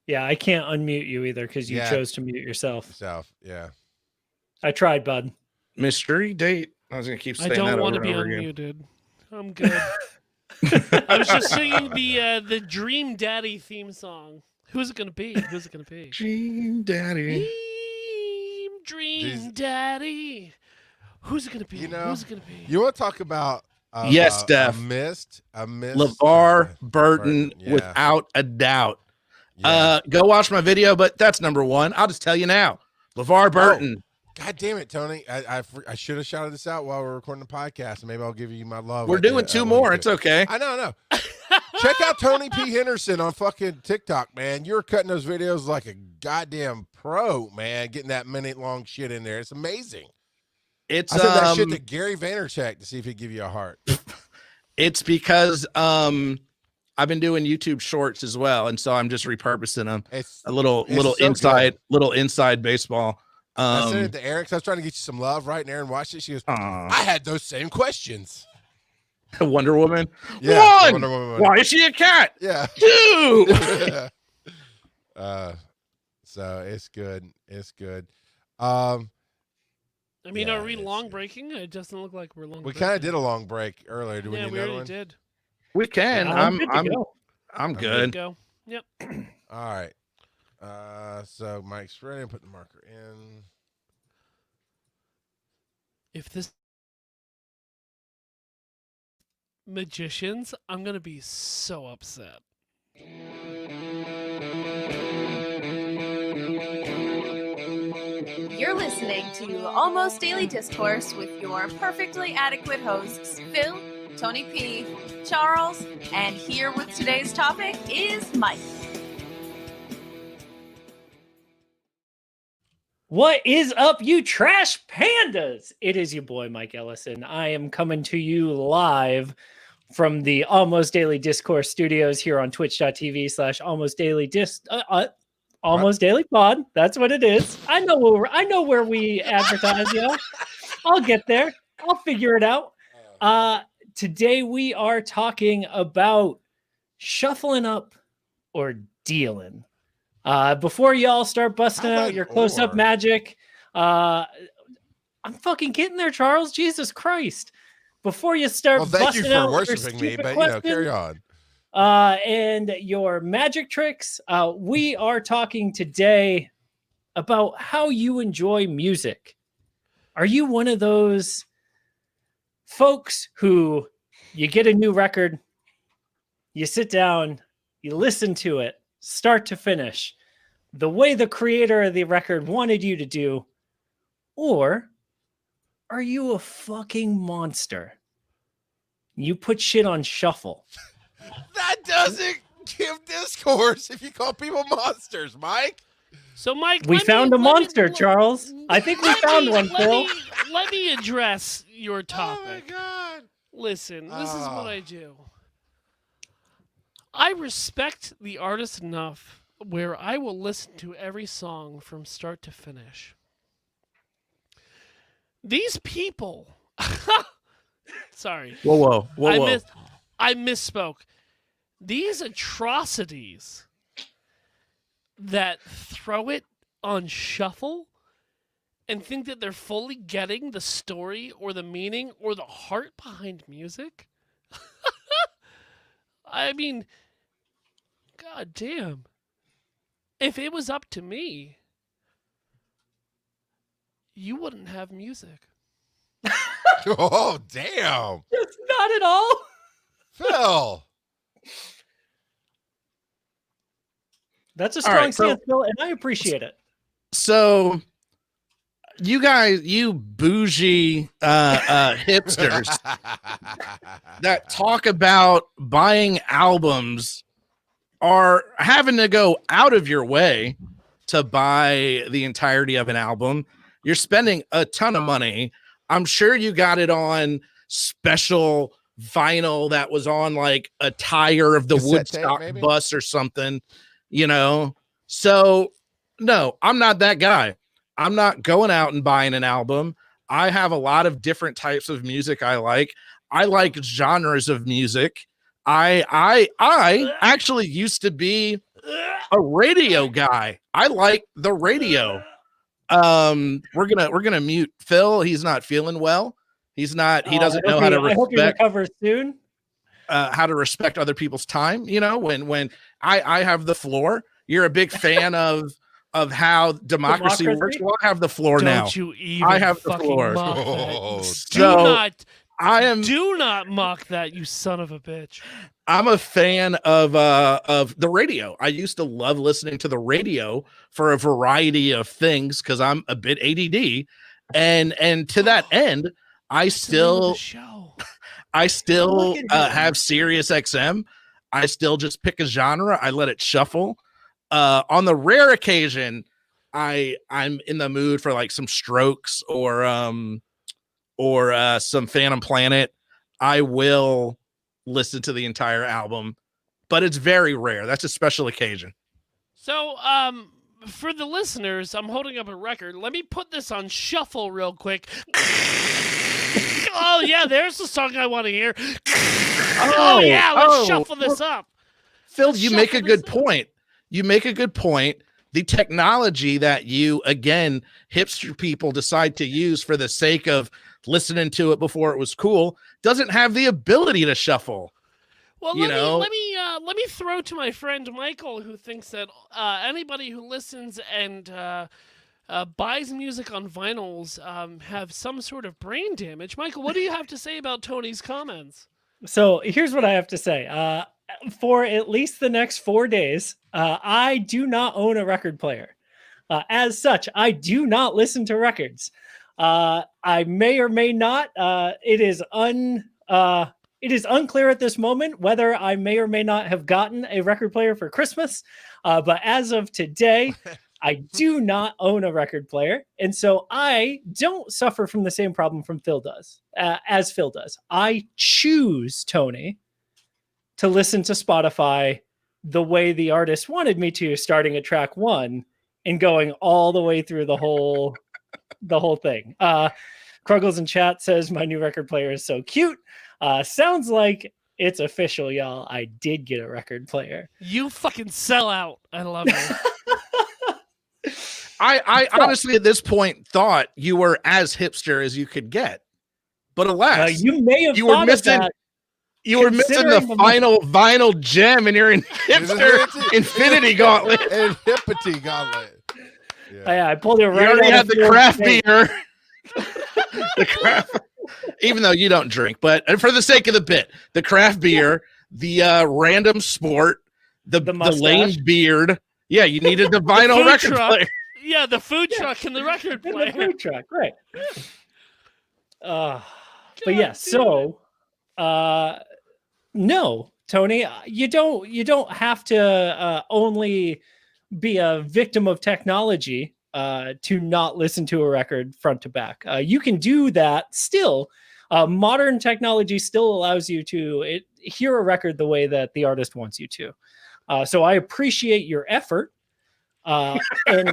Yeah, I can't unmute you either because you chose to mute yourself. Yeah. I tried, bud. Mystery Date. I was going to keep saying I that don't want to over be and over again. unmuted. I'm good. I was just singing the Dream Daddy theme song. Who's it gonna be? Who's it gonna be? Dream Daddy. Dream Daddy. Who's it gonna be? You know, Who's it gonna be? You want to talk about Yes, Steph. a missed LeVar Burton, yeah. without a doubt. Yeah. Go watch my video, but that's number one. I'll just tell you now. LeVar Burton. God damn it, Tony. I should have shouted this out while we're recording the podcast, and maybe I'll give you my love. We're doing two more. It's okay. I know. Check out Tony P. Henderson on fucking TikTok, man. You're cutting those videos like a goddamn pro, man. Getting that minute-long shit in there. It's amazing. I said that shit to Gary Vaynerchuk to see if he'd give you a heart. It's because I've been doing YouTube shorts as well, and so I'm just repurposing them. It's a little so inside baseball. I sent it to Eric. So I was trying to get you some love, right? And Aaron watched it. She goes, I had those same questions. Wonder Woman. Yeah, One. Wonder Woman. Why is she a cat? Yeah. Two. So it's good. It's good. I mean, Yeah, are we it's long good. breaking? It doesn't look like we're long. We kind of did a long break earlier. Do we Yeah, need we another already one? did. We can. I'm good to go. I'm Good good. to go. Yep. All right. So Mike's ready. Put the marker in. If this magicians, I'm gonna be so upset. You're listening to Almost Daily Discourse with your perfectly adequate hosts, Phil, Tony P, Charles, and here with today's topic is Mike. What is up, you trash pandas? It is your boy, Mike Ellison. I am coming to you live from the Almost Daily Discourse studios here on twitch.tv/Almost Daily Almost Daily Pod. That's what it is. I know where we advertise, yo. I'll get there. I'll figure it out. Today we are talking about shuffling up or dealing. Before y'all start busting out your close-up magic, I'm fucking getting there, Charles. Jesus Christ! Before you start, Well, thank you busting for out your worshiping me, stupid but questions, carry on. and your magic tricks, we are talking today about how you enjoy music. Are you one of those folks who you get a new record, you sit down, you listen to it, start to finish, the way the creator of the record wanted you to do? Or are you a fucking monster? You put shit on shuffle. That doesn't give discourse if you call people monsters, Mike. So, Mike, We found a monster, Charles. I think we found one, Phil. Let me address your Oh topic. my God. Listen, this is what Oh. I do. I respect the artist enough where I will listen to every song from start to finish. These people, sorry, Whoa. I misspoke. These atrocities that throw it on shuffle and think that they're fully getting the story or the meaning or the heart behind music. I mean, god damn. If it was up to me, you wouldn't have music. Oh, damn. It's not at all. Phil. That's a All strong right, so- stance, Phil, and I appreciate it. So you guys, you bougie hipsters that talk about buying albums are having to go out of your way to buy the entirety of an album. You're spending a ton of money. I'm sure you got it on special vinyl that was on like a tire of the Cassette tape, Woodstock maybe? bus or something, you know? So, no, I'm not that guy. I'm not going out and buying an album. I have a lot of different types of music I like. I like genres of music. I actually used to be a radio guy. I like the radio. We're gonna mute Phil. He's not feeling well. He doesn't know how to I hope he respect recovers soon. how to respect other people's time. You know, when I have the floor. You're a big fan of how democracy works. Well, I have the floor now. Don't you even I have the fucking floor. mock that. Oh, So Do not mock that, you son of a bitch. I'm a fan of the radio. I used to love listening to the radio for a variety of things because I'm a bit ADD, and to that end, I still Look at him. have Sirius XM. I still just pick a genre. I let it shuffle. On the rare occasion, I'm in the mood for like some Strokes or some Phantom Planet. I will listen to the entire album, but it's very rare. That's a special occasion. So, for the listeners, I'm holding up a record. Let me put this on shuffle real quick. Oh, yeah, there's the song I want to hear. Oh, yeah, let's shuffle this up. Phil, you make a good point. You make a good point. The technology that you, again, hipster people decide to use for the sake of listening to it before it was cool doesn't have the ability to shuffle. Well, You know? let me throw to my friend Michael, who thinks that anybody who listens and buys music on vinyls have some sort of brain damage. Michael, what do you have to say about Tony's comments? So here's what I have to say. For at least the next 4 days, I do not own a record player. As such, I do not listen to records. I may or may not. It is unclear at this moment whether I may or may not have gotten a record player for Christmas. But as of today, I do not own a record player. And so I don't suffer from the same problem as Phil does. I choose, Tony, to listen to Spotify the way the artist wanted me to, starting at track 1 and going all the way through the whole thing. Kruggles in chat says my new record player is so cute. Sounds like it's official, y'all. I did get a record player. You fucking sell out. I love you. I honestly at this point thought you were as hipster as you could get, but alas, you may have you were thought missing. of that. You were missing the final vinyl gem in your hipster Infinity Gauntlet. And Hippity Gauntlet. Yeah, I pulled it right. You already out had of the Phil's craft face. beer. The craft, even though you don't drink, but for the sake of the bit, the craft beer, the random sport, the lame beard. Yeah, you needed the vinyl record player. Yeah, the food truck and the record player. The food truck, right? But yeah, so no, Tony, you don't have to only be a victim of technology to not listen to a record front to back. You can do that still. Modern technology still allows you to hear a record the way that the artist wants you to. So I appreciate your effort and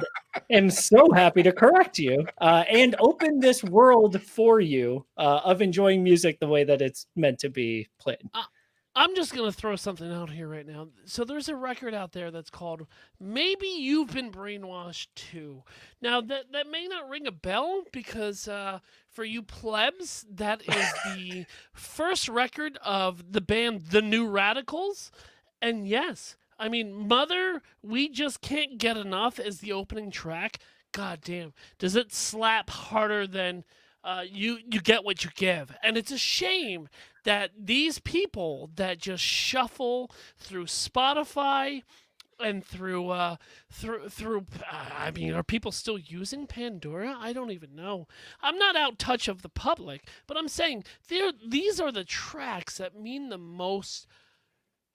am so happy to correct you and open this world for you of enjoying music the way that it's meant to be played. I'm just going to throw something out here right now. So there's a record out there that's called Maybe You've Been Brainwashed Too. Now, that may not ring a bell because for you plebs, that is the first record of the band The New Radicals. And yes, I mean, Mother, We Just Can't Get Enough is the opening track. God damn, does it slap harder than you get what you give. And it's a shame that these people that just shuffle through Spotify and through I mean, are people still using Pandora? I don't even know. I'm not out touch of the public, but I'm saying these are the tracks that mean the most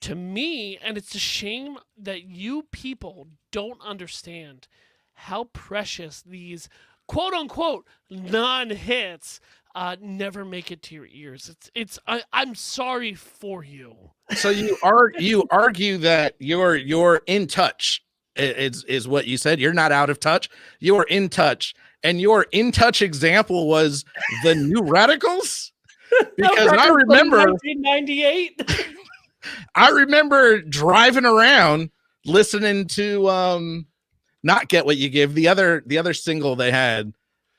to me, and it's a shame that you people don't understand how precious these quote unquote non-hits never make it to your ears. I'm sorry for you. So you argue that you're in touch. Is what you said. You're not out of touch. You're in touch, and your in touch example was the New Radicals. Because I remember 1998. I remember driving around listening to not Get What You Give, the other single they had.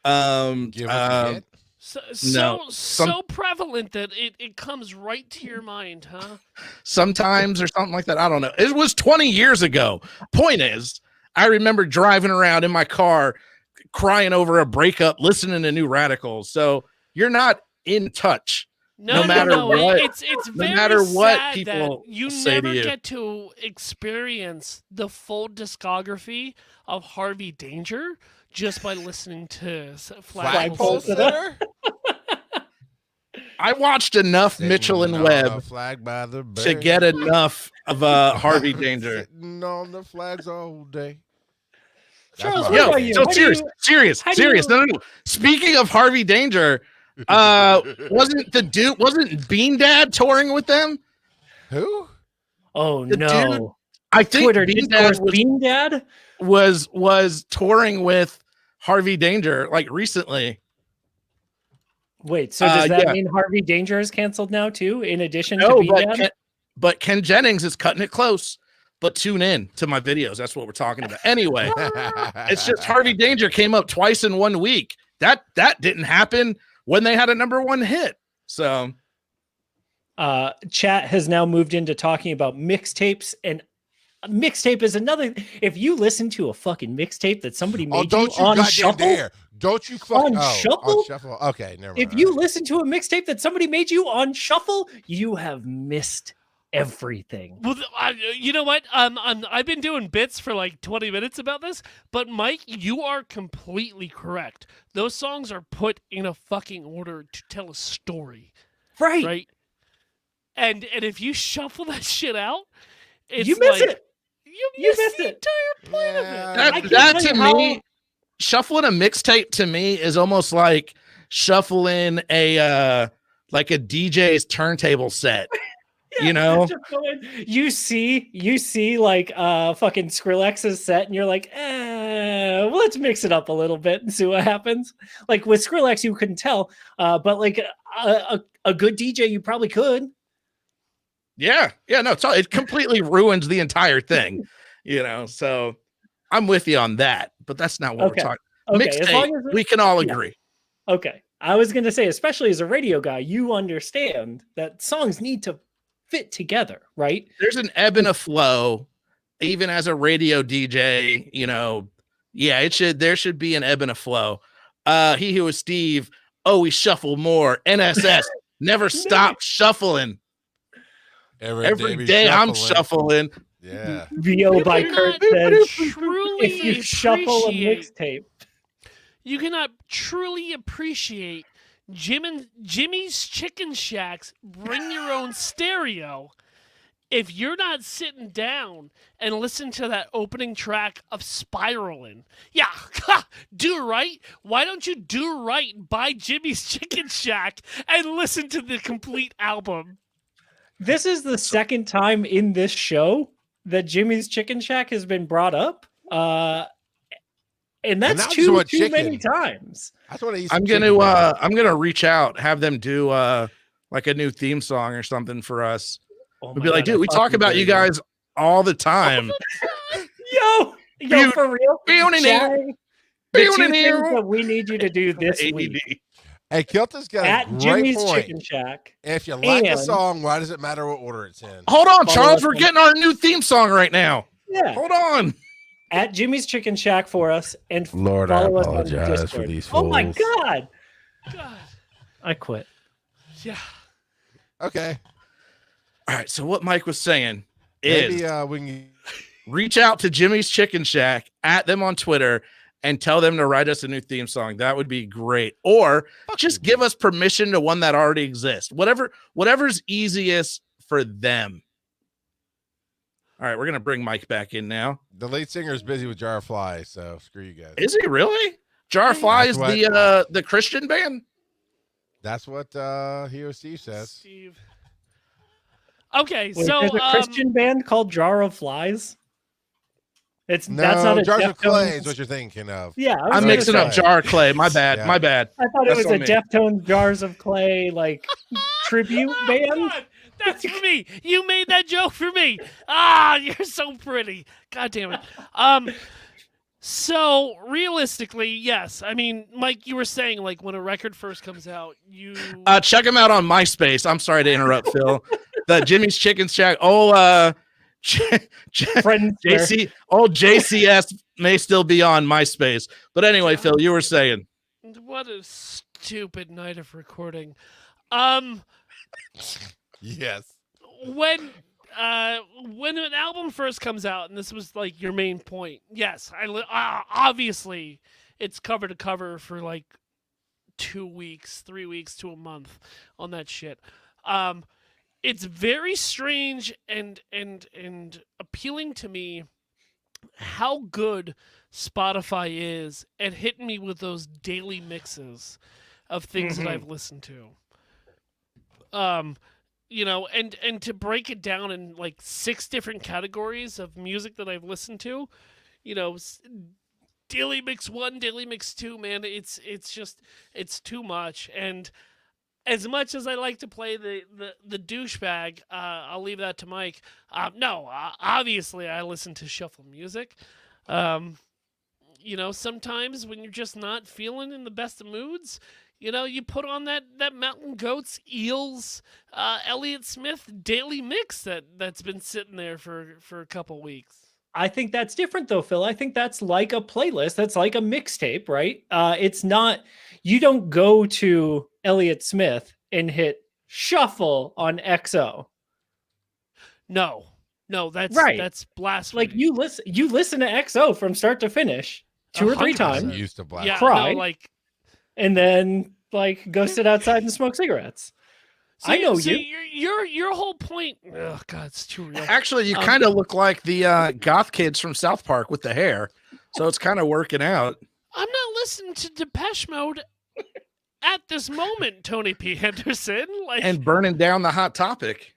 Give what you get? So prevalent that it comes right to your mind, huh? Sometimes or something like that. I don't know. It was 20 years ago. Point is, I remember driving around in my car crying over a breakup, listening to New Radicals. So you're not in touch. No matter what. It's no very matter what sad people that you say never to you. get to experience the full discography of Harvey Danger just by listening to Flagpole Flagpole. Sitter? I watched enough Mitchell and Sitting on a Webb flag by the to bay. get enough of Harvey Danger. Sitting on the flags all day. Charles, That's what Yo, about you? so How do serious, you- serious, how do serious. you- No. Speaking of Harvey Danger, wasn't Bean Dad touring with them? Who? Oh The no! I think Twitter Bean discourse. Dad Bean Dad. was touring with Harvey Danger like recently. Wait, so does that yeah. mean Harvey Danger is canceled now too? In addition to No, Bean Dad? but Ken Jennings is cutting it close. But tune in to my videos. That's what we're talking about. Anyway, it's just Harvey Danger came up twice in 1 week. That didn't happen when they had a #1 hit. So Chat has now moved into talking about mixtapes, and a mixtape is another. If you listen to a fucking mixtape that somebody made you don't you on goddamn shuffle, dare. Don't you fucking On shuffle? On shuffle? Okay, never mind. if you listen to a mixtape that somebody made you on shuffle, you have missed everything. Well, you know what? I've been doing bits for like 20 minutes about this, but Mike, you are completely correct. Those songs are put in a fucking order to tell a story, Right. right? And if you shuffle that shit out, it's You miss like, it. You You miss miss the it. entire point of it. Yeah. I that can't to tell you me, shuffling a mixtape to me is almost like shuffling a like a DJ's turntable set. You know, Just going- you see like fucking Skrillex's set, and you're like, well, let's mix it up a little bit and see what happens. Like with Skrillex, you couldn't tell, but like a good DJ, you probably could. yeah, no, it completely ruins the entire thing. You know, so I'm with you on that, but that's not what Okay. we're talking. Okay, as long Mixtape, as we can all yeah. agree. okay. I was gonna say, especially as a radio guy, you understand that songs need to fit together, right? There's an ebb and a flow, even as a radio DJ. You know, yeah, there should be an ebb and a flow. He who is Steve. Oh, we shuffle more. NSS never stop shuffling. Every day I'm shuffling. Yeah. VO by You Kurt cannot says, truly if you shuffle a appreciate- mixtape. You cannot truly appreciate Jimmy's Chicken Shack's Bring Your Own Stereo if you're not sitting down and listen to that opening track of Spiralin'. Yeah, do right. Why don't you do right by Jimmy's Chicken Shack and listen to the complete album? This is the second time in this show that Jimmy's Chicken Shack has been brought up. And that's not just about too many chicken. times. That's what I used I'm gonna reach out, have them do like a new theme song or something for us. Oh We'd my be like, God, dude, I we talk fucking about dare you guys all the time. Yo, for real? Chat, the two things Pew-pew-pew. that we need you to do this week ADD. Hey, Kilta's got a at great Jimmy's point. Chicken Shack. If you like the and- song, why does it matter what order it's in? Hold on, Follow Charles. us We're on- getting our new theme song right now. Yeah, Hold on. at Jimmy's Chicken Shack for us, and Lord, I follow us on apologize Discord. for these Oh my fools. God, God. I quit. Yeah. Okay. All right. So what Mike was saying is Maybe we can. reach out to Jimmy's Chicken Shack, at them on Twitter, and tell them to write us a new theme song. That would be great. Or just give us permission to one that already exists. Whatever's easiest for them. All right, we're gonna bring Mike back in now. The lead singer is busy with Jar of Flies, so screw you guys. Is he really? Jar of Fly is That's the Christian band? That's what Hero Steve says. Steve. Okay, Wait, so there's a Christian band called Jar of Flies. That's No, not a Jars of Clay Deftones- is what you're thinking of. Yeah, I was I'm gonna mixing say. up Jar of Clay. My bad. Yeah. My bad. I thought it That's was on a me. Deftones Jars of Clay like tribute Oh, band. God, that's for me. You made that joke for me. Ah, you're so pretty. God damn it. So realistically, yes. I mean, Mike, you were saying like when a record first comes out, you Check him out on MySpace. I'm sorry to interrupt, Phil. The Jimmy's Chicken Shack. Oh, Friends, JCS may still be on MySpace. But anyway, Phil, you were saying. what a stupid night of recording. Yes. When an album first comes out, and this was like your main point, yes, obviously it's cover to cover for like 2 weeks, 3 weeks to a month on that shit. It's very strange and appealing to me how good Spotify is at hitting me with those daily mixes of things that I've listened to. You know, and to break it down in like 6 different categories of music that I've listened to, you know, daily mix 1, daily mix 2, man, it's too much. And as much as I like to play the douchebag, I'll leave that to Mike. No, obviously I listen to shuffle music. You know, sometimes when you're just not feeling in the best of moods, you know, you put on that Mountain Goats, Eels, Elliott Smith daily mix that's been sitting there for a couple weeks. I think that's different though, Phil. I think that's like a playlist. That's like a mixtape, right? It's not, you don't go to Elliott Smith and hit shuffle on XO. No, that's Right. That's blasphemy. Like you listen to XO from start to finish 2 or 3 100%. times, I'm used to black. yeah, cry. no, like and then like go sit outside and smoke cigarettes. I know you. Your whole point. Oh God, it's too real. Actually, you kind of look like the goth kids from South Park with the hair. So it's kind of working out. I'm not listening to Depeche Mode at this moment, Tony P. Henderson. Like, And burning down the Hot Topic.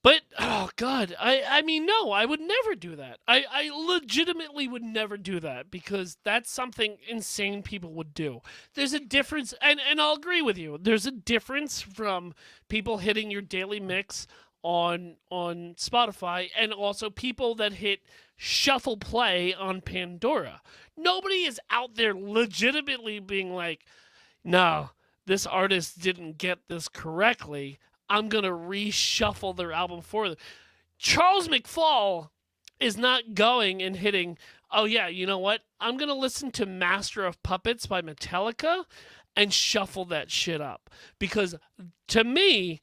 but oh God, I mean, no, I would never do that. I legitimately would never do that because that's something insane people would do. There's a difference, and I'll agree with you. There's a difference from people hitting your daily mix on Spotify and also people that hit shuffle play on Pandora. Nobody is out there legitimately being like, no, this artist didn't get this correctly. I'm going to reshuffle their album for them. Charles McFall is not going and hitting, oh yeah, you know what? I'm going to listen to Master of Puppets by Metallica and shuffle that shit up. Because to me,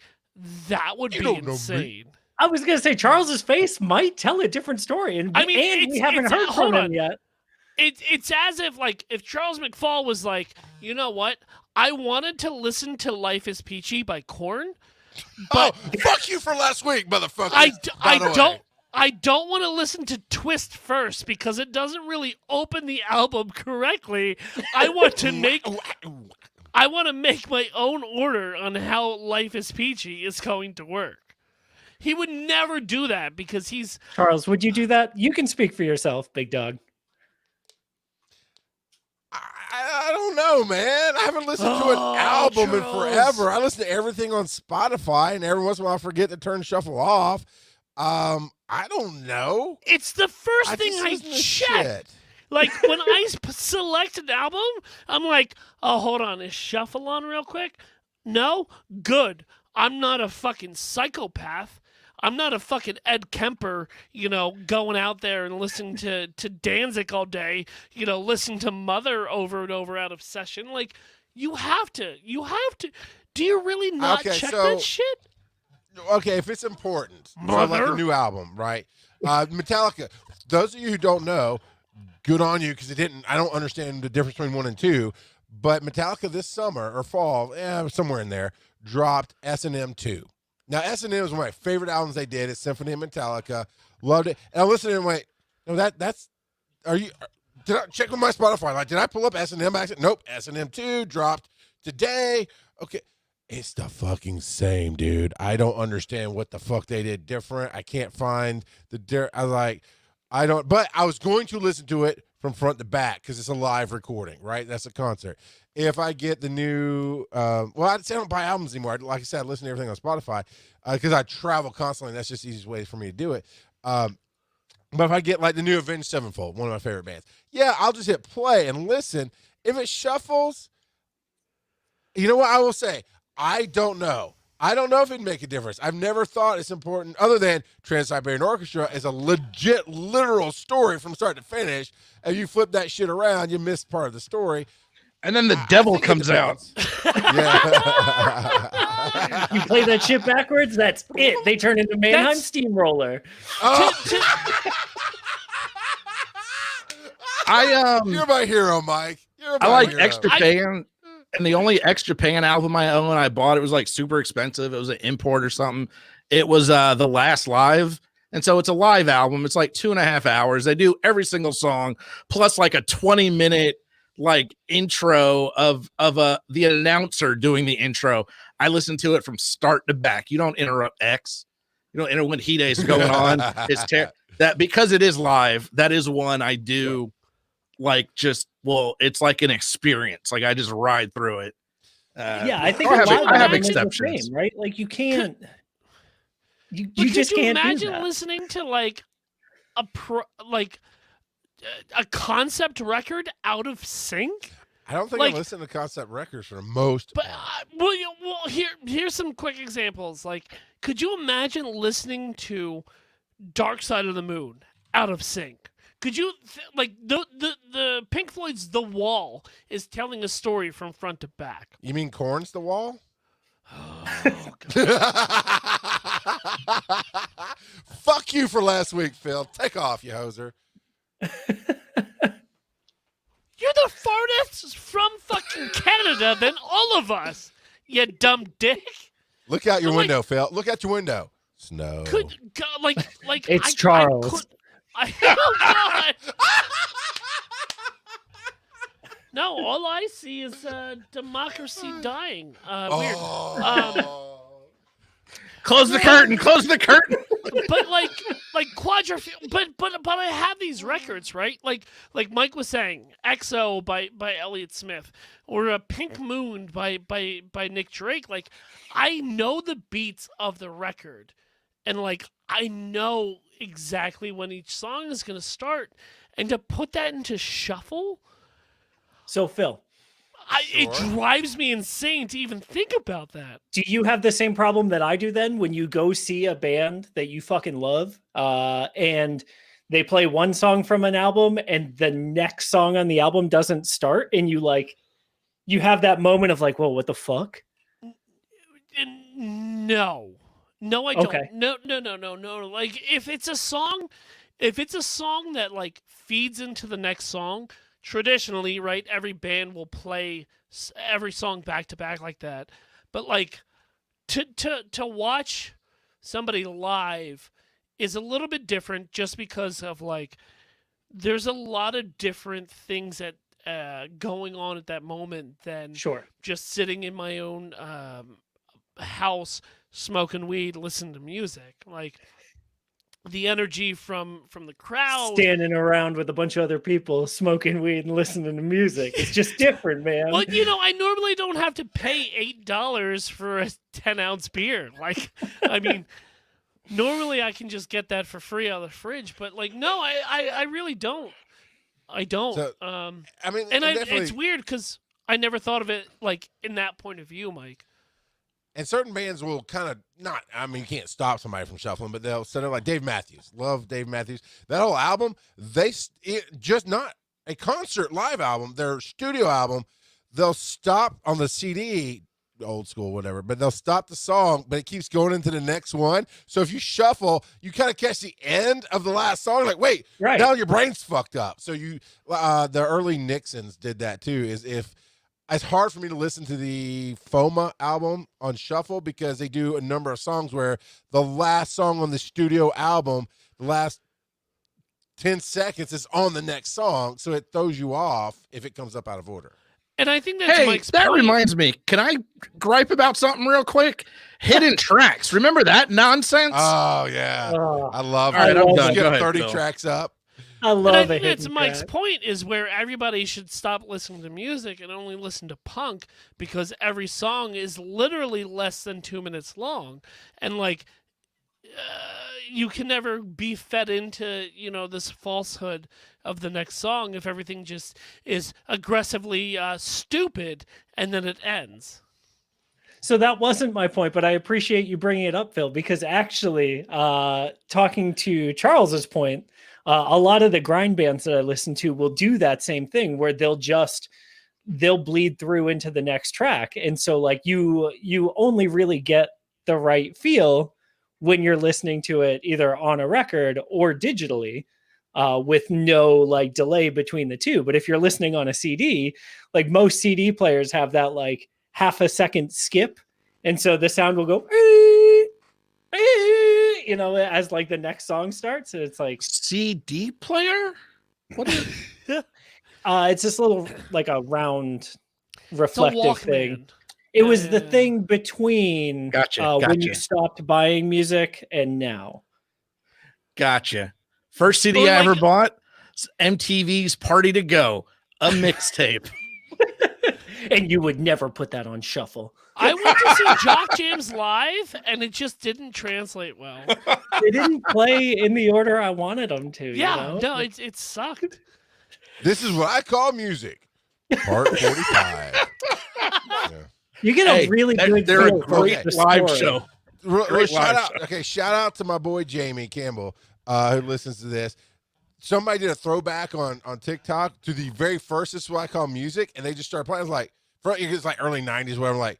that would be insane. I was gonna say Charles's face might tell a different story, and I mean, we haven't heard from him yet. It's as if like if Charles McFall was like, you know what? I wanted to listen to Life is Peachy by Korn, but fuck you for last week, motherfucker. I don't want to listen to Twist first because it doesn't really open the album correctly. I want to make my own order on how Life is Peachy is going to work. He would never do that because he's Charles, would you do that? You can speak for yourself, big dog. I don't know, man. I haven't listened to an Oh, album in Charles. forever. I listen to everything on Spotify, and every once in a while I forget to turn shuffle off. I don't know. It's the first thing just I listen to check. shit. Like when I select an album, I'm like, oh, hold on, is shuffle on real quick? No? Good. I'm not a fucking psychopath. I'm not a fucking Ed Kemper, going out there and listening to Danzig all day, listening to Mother over and over out of session. Like, you have to. Do you really not Okay, check so- that shit? Okay, if it's important, so like Mother? the new album, right? Metallica. Those of you who don't know, good on you, because I don't understand the difference between 1 and 2. But Metallica this summer or fall, somewhere in there, dropped S&M 2. Now S&M was one of my favorite albums they did. It's Symphony of Metallica. Loved it. And I listened to it and went, no, did I check on my Spotify? Like, did I pull up S&M accent? Nope. S&M 2 dropped today. Okay. It's the fucking same, dude. I don't understand what the fuck they did different. I can't find but I was going to listen to it from front to back because it's a live recording, right? That's a concert. If I get the new, I don't buy albums anymore. Like I said, I listen to everything on Spotify because I travel constantly. And that's just the easiest way for me to do it. But if I get like the new Avenged Sevenfold, one of my favorite bands, I'll just hit play and listen. If it shuffles, you know what I will say? I don't know. I don't know if it'd make a difference. I've never thought it's important, other than Trans-Siberian Orchestra is a legit, literal story from start to finish. If you flip that shit around, you miss part of the story. And then the devil think it comes out. depends. Yeah. You play that shit backwards, that's it. They turn into Mannheim That's- Steamroller. You're my hero, Mike. You're my I like hero. Extra Pan, and the only Extra Pan album I own, I bought, it was like super expensive. It was an import or something. It was The Last Live. And so it's a live album. It's like 2.5 hours. They do every single song, plus like a 20-minute like intro of the announcer doing the intro. I listened to it from start to back. You don't interrupt X. You don't interrupt when Heat Day is going on. It's that because it is live. That is one I do like. It's like an experience. Like I just ride through it. I think I a have, lot of I have them is the exceptions. same, right? Like you can't. You But just could you can't do imagine that. listening to like a concept record out of sync? I don't think Like- I listen to concept records for the most But part. here's some quick examples. Like, could you imagine listening to Dark Side of the Moon out of sync? Could you the Pink Floyd's The Wall is telling a story from front to back? You mean Korn's The Wall? Oh, God. Fuck you for last week, Phil. Take off, you hoser. You're the farthest from fucking Canada than all of us, you dumb dick. Look out your I'm like- window, Phil. Look out your window. Snow. It's Charles. Oh God! No, all I see is democracy dying. Weird. Close the curtain. Close the curtain. But like quadrophenia. But I have these records, right? Like Mike was saying, XO by Elliott Smith, or a Pink Moon by Nick Drake. Like I know the beats of the record, and like I know exactly when each song is gonna start, and to put that into shuffle, So Phil, it drives me insane to even think about that. do you have the same problem that I do then when you go see a band that you fucking love and they play one song from an album and the next song on the album doesn't start and you have that moment of like, well, what the fuck? No, I Okay. don't. No. Like if it's a song that like feeds into the next song, traditionally, right? Every band will play every song back to back like that. But like to watch somebody live is a little bit different, just because of like there's a lot of different things that going on at that moment than Sure. just sitting in my own house smoking weed, listening to music. Like the energy from the crowd. Standing around with a bunch of other people smoking weed and listening to music. It's just different, man. Well, you know, I normally don't have to pay $8 for a 10-ounce beer. Like, I mean, normally I can just get that for free out of the fridge, but like, no, I really don't. I don't. So, I mean, and definitely, it's weird because I never thought of it like in that point of view, Mike. and certain bands will kind of not. I mean, you can't stop somebody from shuffling, but they'll set it like Dave Matthews. Love Dave Matthews. That whole album, just not a concert live album. Their studio album. They'll stop on the CD, old school, whatever, but they'll stop the song, but it keeps going into the next one. So if you shuffle, you kind of catch the end of the last song. Like, wait, Right. now your brain's fucked up. So the early Nixons did that too. Is if it's hard for me to listen to the FOMA album on shuffle because they do a number of songs where the last song on the studio album, the last 10 seconds is on the next song. So it throws you off if it comes up out of order. And I think that's Hey, Mike's that point. reminds me. Can I gripe about something real quick? Hidden tracks. Remember that nonsense? Oh, yeah. Oh, I love All right, it. I'm You done. get Go ahead, 30 Phil. tracks up. I And love I a think that's hidden Mike's track. point is where everybody should stop listening to music and only listen to punk because every song is literally less than 2 minutes long. And like, you can never be fed into, you know, this falsehood of the next song if everything just is aggressively stupid and then it ends. So that wasn't my point, but I appreciate you bringing it up, Phil, because actually, talking to Charles's point, a lot of the grind bands that I listen to will do that same thing where they'll bleed through into the next track. And so like you only really get the right feel when you're listening to it either on a record or digitally, with no like delay between the two. But if you're listening on a CD, like most CD players have that like half a second skip. And so the sound will go, you know, as like the next song starts. And it's like, CD player? What is it's this little like a round It's a reflective thing. Walkman. It was the Yeah. thing between Gotcha, when you gotcha. stopped buying music and now. Gotcha. First CD Or I ever like- bought, MTV's Party to Go, a mixtape. And you would never put that on shuffle. I went to see Jock Jams live and it just didn't translate well. They didn't play in the order I wanted them to. Yeah, you know? no, it sucked. This is what I call music. Part 45. Yeah. You get Hey, a really good they're a feel for great the live story. show. Well, shout live out. Okay, shout out to my boy Jamie Campbell, who listens to this. Somebody did a throwback on TikTok to the very first "This Is What I Call Music," and they just started playing. It's like early '90s, where I'm like,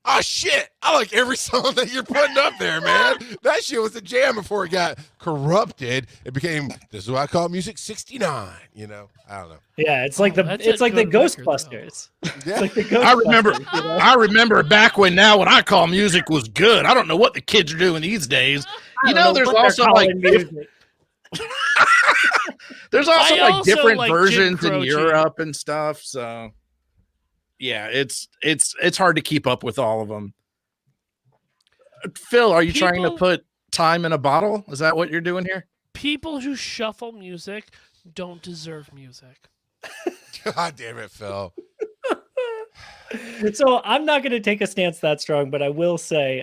"Oh shit! I like every song that you're putting up there, man. That shit was a jam before it got corrupted. It became This Is What I Call Music '69." You know, I don't know. Yeah, it's like That's it's a like the good record, though. Ghostbusters. Yeah, It's like the Ghostbusters. I remember I remember back when what I call music was good. I don't know what the kids are doing these days. I You don't know, there's what they're also like calling music. there's also I like also different like Jim versions in Croce. Europe and stuff. So yeah, it's hard to keep up with all of them. Phil, are you trying to People- put time in a bottle? Is that what you're doing here? People who shuffle music don't deserve music. God damn it, Phil. So I'm not going to take a stance that strong, but I will say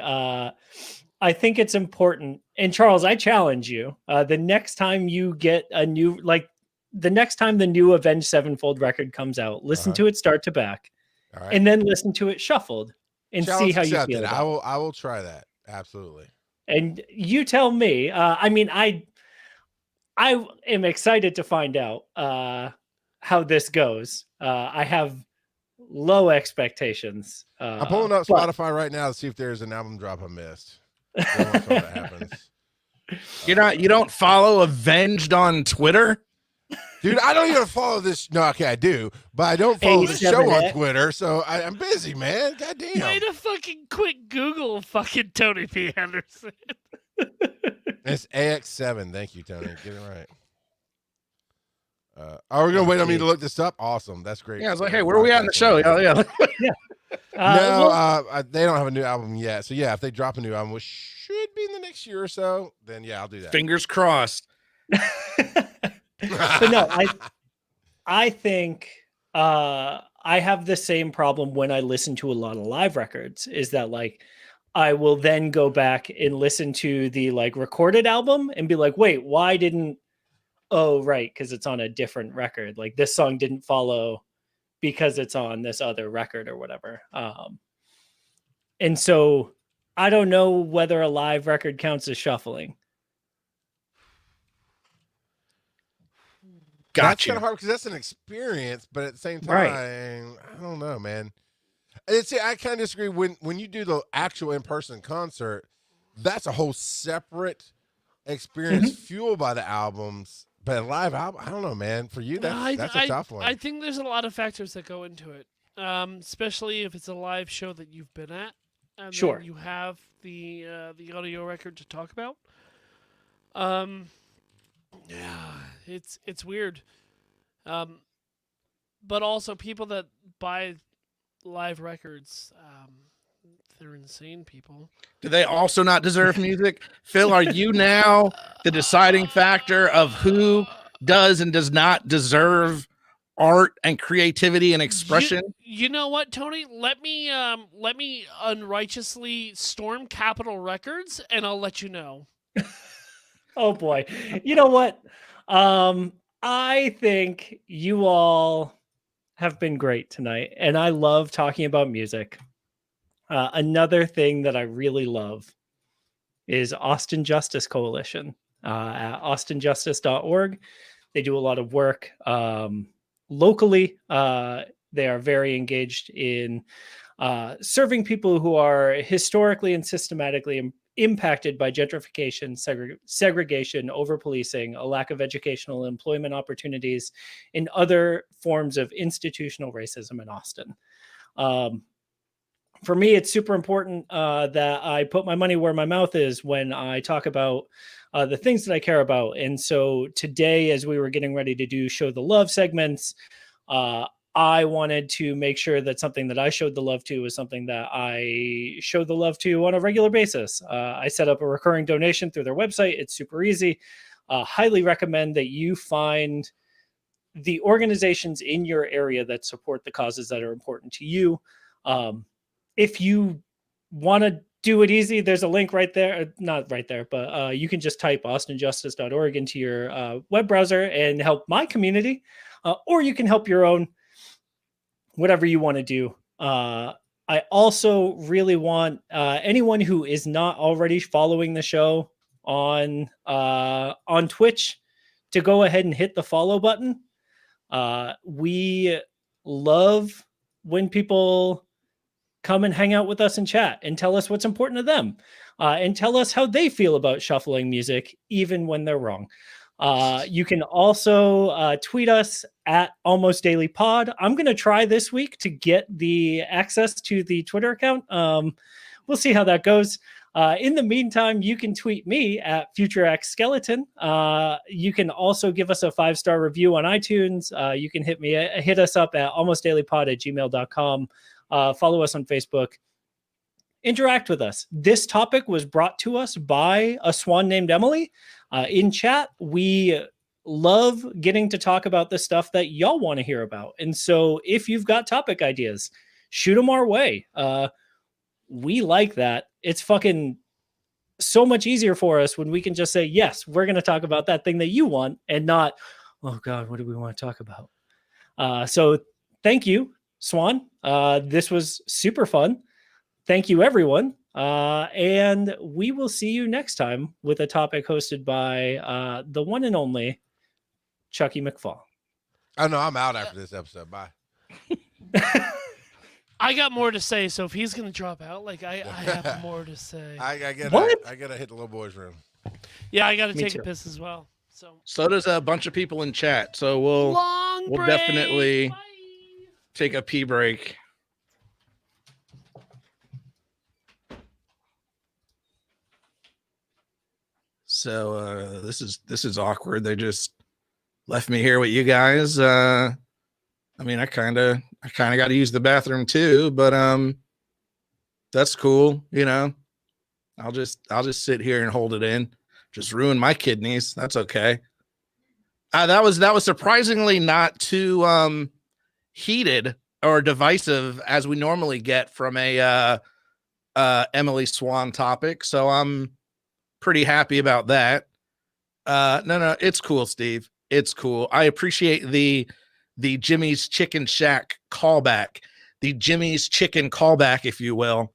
I think it's important. And Charles, I challenge you. The next time you get the next time the new Avenged Sevenfold record comes out, listen to it start to back, All right. and then listen to it shuffled, and see Challenge how you accepted. feel. About it. I will try that. Absolutely. And you tell me. I mean, I am excited to find out how this goes. I have low expectations. I'm pulling up but- Spotify right now to see if there's an album drop I missed. Don't want something that happens. You don't follow Avenged on Twitter? Dude, I don't even follow this. No, okay, I do, but I don't follow the show on 87X. Twitter, so I'm busy, man. God damn. Way to fucking quick Google fucking Tony P. Henderson. It's AX7. Thank you, Tony. Get it right. Are we gonna wait on me to look this up? Awesome, that's great. Yeah, I was like, hey, where are we at in the show? Yeah, yeah. No, they don't have a new album yet. So yeah, if they drop a new album, which should could be in the next year or so, then yeah, I'll do that. Fingers crossed. But no, I think I have the same problem when I listen to a lot of live records, is that like I will then go back and listen to the like recorded album and be like, wait, why didn't, oh, right, because it's on a different record. Like this song didn't follow because it's on this other record or whatever. And so I don't know whether a live record counts as shuffling. Got That's you. kind of hard because that's an experience, but at the same time, Right. I don't know, man. And see, I kind of disagree. When you do the actual in-person concert, that's a whole separate experience fueled by the albums. But a live album, I don't know, man. For you, that's a tough one. I think there's a lot of factors that go into it, especially if it's a live show that you've been at, and Sure. then you have the audio record to talk about. Yeah, it's weird. But also people that buy live records, they're insane people. Do they also not deserve music? Phil, are you now the deciding factor of who does and does not deserve art and creativity and expression? You know what, Tony? Let me unrighteously storm Capitol Records, and I'll let you know. Oh boy. You know what? I think you all have been great tonight, and I love talking about music. Another thing that I really love is Austin Justice Coalition at austinjustice.org. They do a lot of work locally. They are very engaged in serving people who are historically and systematically impacted by gentrification, segregation, over-policing, a lack of educational and employment opportunities, and other forms of institutional racism in Austin. For me, it's super important that I put my money where my mouth is when I talk about the things that I care about. And so today, as we were getting ready to do Show the Love segments, I wanted to make sure that something that I showed the love to was something that I show the love to on a regular basis. I set up a recurring donation through their website. It's super easy. Highly recommend that you find the organizations in your area that support the causes that are important to you. If you want to do it easy, there's a link right there. Not right there, but you can just type austinjustice.org into your web browser and help my community, or you can help your own, whatever you want to do. I also really want anyone who is not already following the show on Twitch to go ahead and hit the follow button. We love when people come and hang out with us and chat and tell us what's important to them, and tell us how they feel about shuffling music, even when they're wrong. You can also tweet us at Almost Daily Pod. I'm going to try this week to get the access to the Twitter account. We'll see how that goes. In the meantime, you can tweet me at FutureXSkeleton. You can also give us a 5-star review on iTunes. You can hit us up at almostdailypod@gmail.com. Follow us on Facebook. Interact with us. This topic was brought to us by a swan named Emily. In chat, we love getting to talk about the stuff that y'all want to hear about. And so if you've got topic ideas, shoot them our way. We like that. It's fucking so much easier for us when we can just say, yes, we're going to talk about that thing that you want, and not, oh God, what do we want to talk about? So thank you, Swan. This was super fun. Thank you, everyone. And we will see you next time with a topic hosted by the one and only Chucky McFall. Oh, no, I'm out after this episode. Bye. I got more to say, so if he's gonna drop out, like I have more to say. I gotta hit the little boy's room. Yeah, I gotta Me take too. a piss as well. So does a bunch of people in chat. So we'll Break. definitely Bye. take a pee break. So this is awkward. They just left me here with you guys. I mean, I kind of got to use the bathroom too, but that's cool, you know. I'll just sit here and hold it in. Just ruin my kidneys. That's okay. That was surprisingly not too heated or divisive as we normally get from a Emily Swan topic. So I'm pretty happy about that. No, it's cool, Steve. It's cool. I appreciate the Jimmy's Chicken Shack callback, the Jimmy's Chicken callback, if you will.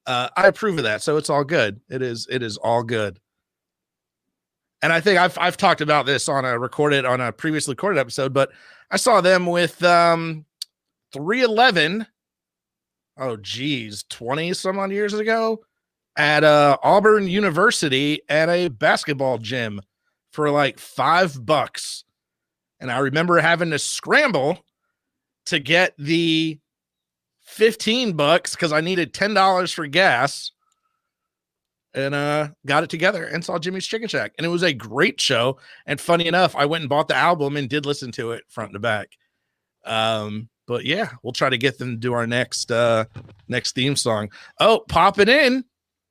I approve of that. So it's all good. It is all good. And I think I've talked about this on a previously recorded episode, but I saw them with 311. Oh geez, 20 some odd years ago at Auburn University at a basketball gym for like $5. And I remember having to scramble to get the $15 because I needed $10 for gas, and got it together and saw Jimmy's Chicken Shack. And it was a great show. And funny enough, I went and bought the album and did listen to it front to back. But yeah, we'll try to get them to do our next theme song. Oh, pop it in.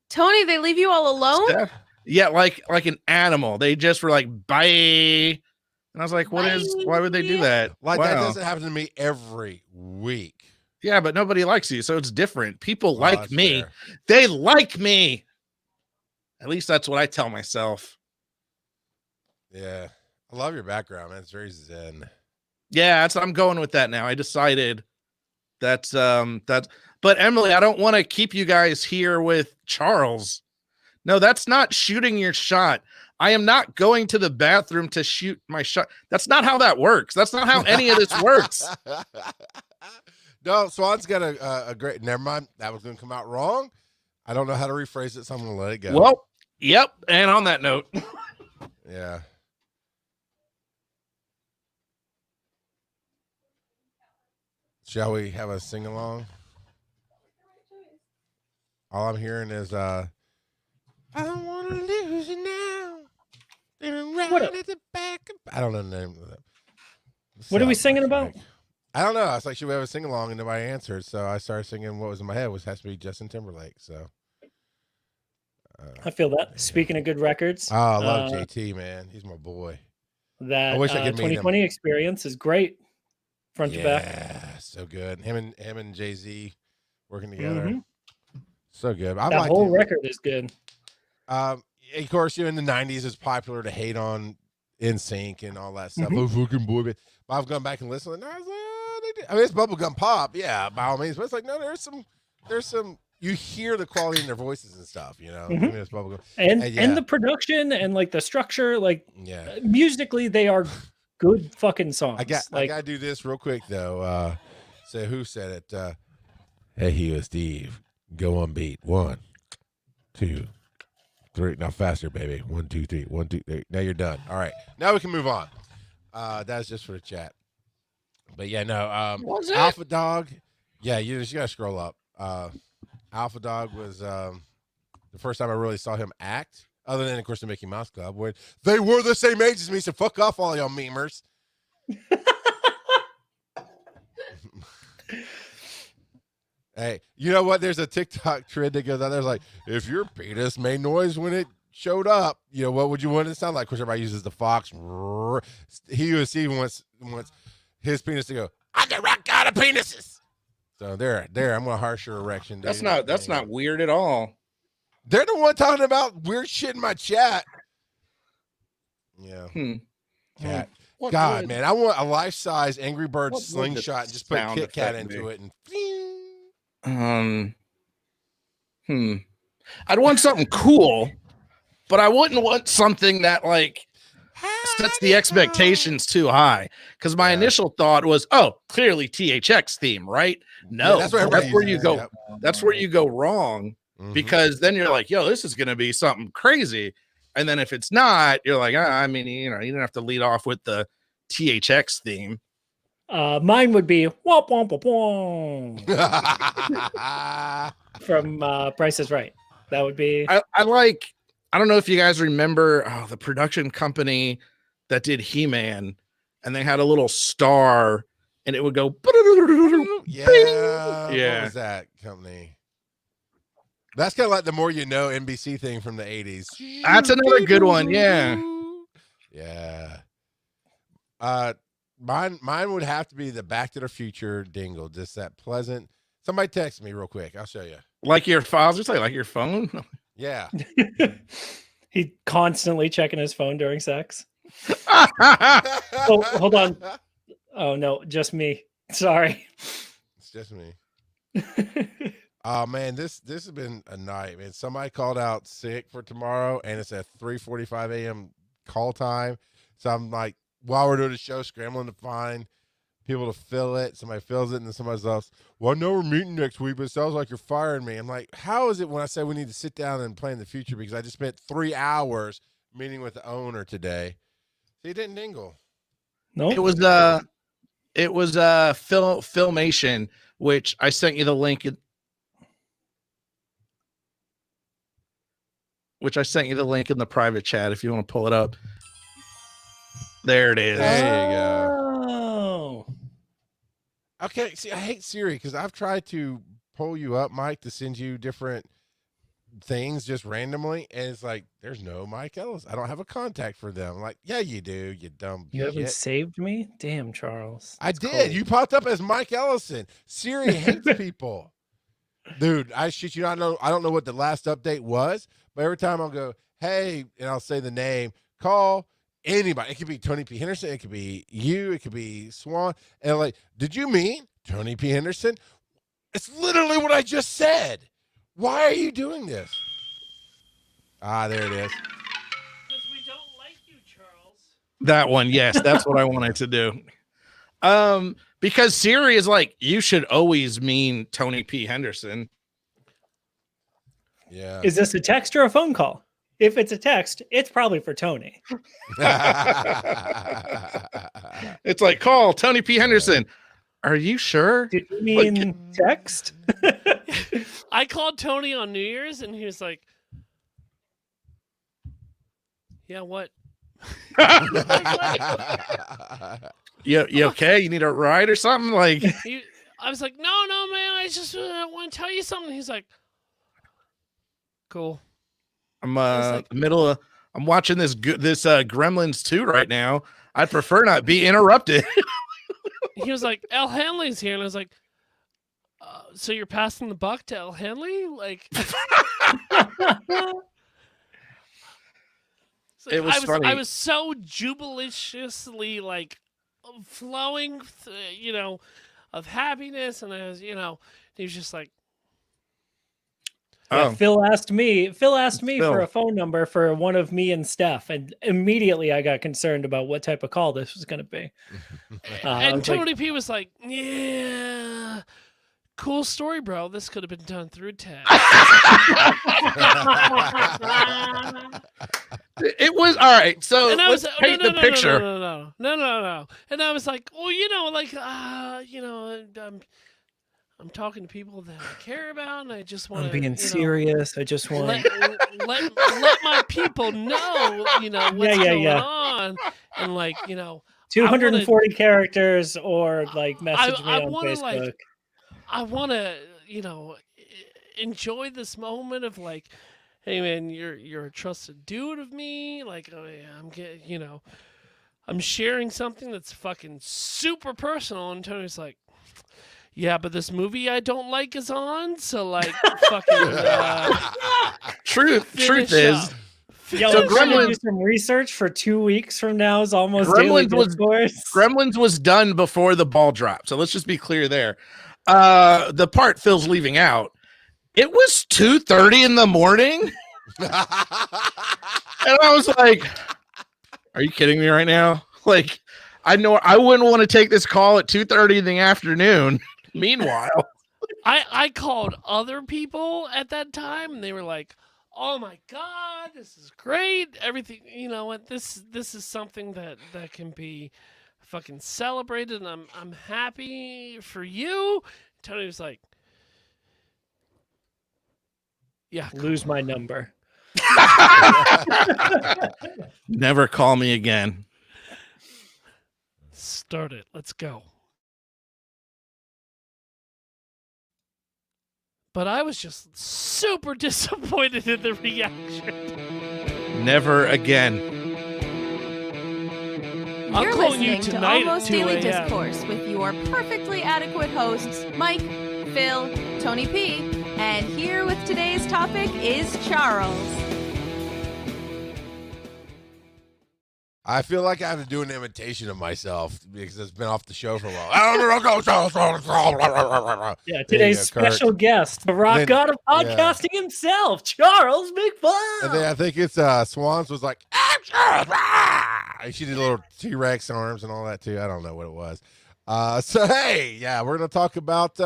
Tony, they leave you all alone? Steph. Yeah, like an animal. They just were like, bye. And I was like, why would they do that? Like Wow. that doesn't happen to me every week. Yeah, but nobody likes you, so it's different. People like me. Fair. They like me. At least that's what I tell myself. Yeah. I love your background, man. It's very zen. Yeah, I'm going with that now. I decided that's. But Emily, I don't want to keep you guys here with Charles. No, that's not shooting your shot. I am not going to the bathroom to shoot my shot. That's not how that works. That's not how any of this works. No, Swan's got a great. Never mind. That was going to come out wrong. I don't know how to rephrase it, so I'm going to let it go. Well, yep. And on that note, yeah. Shall we have a sing along? All I'm hearing is I don't want to lose you now. What At the back of, I don't know the name of it. What are we singing about? I don't know. I was like, should we have a sing along? And nobody answered. So I started singing what was in my head, which has to be Justin Timberlake. So I feel that. Speaking of good records, oh, I love JT, man. He's my boy. that I wish I could meet him. 2020 experience is great, front to back. Yeah, so good. Him and Jay-Z working together. Mhm. So good. I That like whole him. record is good. Of course, in the 90s, it's popular to hate on NSYNC and all that stuff. Mhm. Oh, fucking boy. But I've gone back and listened, and I was like, oh, they did. I mean, it's bubblegum pop, yeah, by all means. But it's like, no, there's some. You hear the quality in their voices and stuff, you know. Mhm. I mean, it's bubblegum. And yeah. the production and like the structure, like Yeah. musically, they are good fucking songs. I like gotta do this real quick though. So who said it? Hey, Hugh, Steve, go on beat. 1, 2, 3. Now faster, baby. 1, 2, 3. 1, 2, 3. Now you're done. All right. Now we can move on. That's just for the chat. But yeah, no. Was it? Alpha Dog. Yeah, you just gotta scroll up. Alpha Dog was the first time I really saw him act, other than of course the Mickey Mouse Club, where they were the same age as me. So fuck off, all y'all memers. Hey, you know what? There's a TikTok trend that goes out there like, if your penis made noise when it showed up, you know, what would you want it to sound like? Of course, everybody uses the fox. He Steven wants his penis to go, I can rock out of penises. So there, I'm gonna harsh your erection. that's dude. not weird at all. They're the one talking about weird shit in my chat. Yeah. Cat. What God, would- man, I want a life-size Angry Bird What would slingshot the and just put sound Kit Kat effect into be? it and I'd want something cool, but I wouldn't want something that like sets the expectations too high. Because my Yeah. initial thought was, oh, clearly THX theme, right? No, that's what everybody that's where you uses. go. Yep. That's where you go wrong, Mhm. because then you're like, yo, this is gonna be something crazy. And then if it's not, you're like, I mean, you know, you don't have to lead off with the THX theme. mine would be womp womp womp womp from Price is Right. That would be I don't know if you guys remember the production company that did He-Man, and they had a little star and it would go yeah. Yeah. What was that company? That's kind of like the More You Know NBC thing from the 80s. That's another good one. Yeah. Yeah. Mine would have to be the Back to the Future dingle. Just that pleasant. Somebody text me real quick. I'll show you. Like your files, just like your phone. Yeah. He constantly checking his phone during sex. Oh, hold on. Oh no, just me. Sorry. It's just me. Oh man, this has been a night, man. Somebody called out sick for tomorrow, and it's at 3:45 a.m. call time. So I'm like, while we're doing the show, scrambling to find people to fill it. Somebody fills it, and then somebody else, well, I know we're meeting next week, but it sounds like you're firing me. I'm like, how is it when I say we need to sit down and plan the future? Because I just spent 3 hours meeting with the owner today. He didn't dingle. No, It was Filmation, which I sent you the link. Which I sent you the link in the private chat if you want to pull it up. There it is. There you go. Oh. Okay, see, I hate Siri because I've tried to pull you up, Mike, to send you different things just randomly, and it's like, there's no Mike Ellis. I don't have a contact for them. I'm like, yeah, you do, you dumb You haven't shit. saved me? Damn, Charles. I That's did. cold. You popped up as Mike Ellison. Siri hates people. Dude, I shit you not know. I don't know what the last update was, but every time I'll go, hey, and I'll say the name, call anybody. It could be Tony P. Henderson. It could be you. It could be Swan. And I'm like, did you mean Tony P. Henderson? It's literally what I just said. Why are you doing this? Ah, there it is. Because we don't like you, Charles. That one, yes, that's what I wanted to do. Because Siri is like, you should always mean Tony P. Henderson. Yeah. Is this a text or a phone call? If it's a text, it's probably for Tony. It's like, call Tony P. Henderson. Are you sure? Did you mean text? I called Tony on New Year's, and he was like, yeah, what? You okay? You need a ride or something? Like, I was like, no, man, I just want to tell you something. He's like, cool. I'm like- I'm watching this Gremlins 2 right now. I'd prefer not be interrupted. He was like, Al Hanley's here, and I was like, so you're passing the buck to Al Hanley? Like, It was funny. I was so jubilaciously like flowing, of happiness, and I was, he was just like, Yeah, Oh, Phil asked me Phil. for a phone number for one of me and Steph, and immediately I got concerned about what type of call this was going to be. I and was like, Tony P was like, yeah, cool story, bro. This could have been done through text. it was all right. So And I was let's paint the picture. No. And I was like, well, I'm talking to people that I care about, and I just want I'm to being serious. I just want. let my people know, what's going on, and 240 characters, or like message me on wanna, Facebook. I want to, enjoy this moment of like, hey man, you're a trusted dude of me. Like, I'm getting, I'm sharing something that's fucking super personal. And Tony's like, yeah, but this movie I don't like is on. So like, fucking. Truth is, up. Yo, So I'm gonna do Gremlins- some research for 2 weeks from now. Is almost daily discourse. Gremlins was done before the ball dropped. So let's just be clear there. The part Phil's leaving out, it was 2:30 in the morning. And I was like, are you kidding me right now? Like, I know I wouldn't want to take this call at 2:30 in the afternoon. Meanwhile, I called other people at that time, and they were like, "Oh my god, this is great! Everything, what this is something that can be fucking celebrated, and I'm happy for you." Tony was like, "Yeah, Lose my number. never call me again. start it. Let's go." but I was just super disappointed in the reaction. Never again. I'm You're calling you listening to tonight at Almost 2 Daily a.m. Discourse with your perfectly adequate hosts, Mike, Phil, Tony P, and here with today's topic is Charles. I feel like I have to do an imitation of myself because it's been off the show for a while. Yeah, today's special guest, the rock god of podcasting himself, Charles McFly. And then I think it's Swans was like, she did little T-Rex arms and all that too. I don't know what it was. So hey, yeah, we're gonna talk about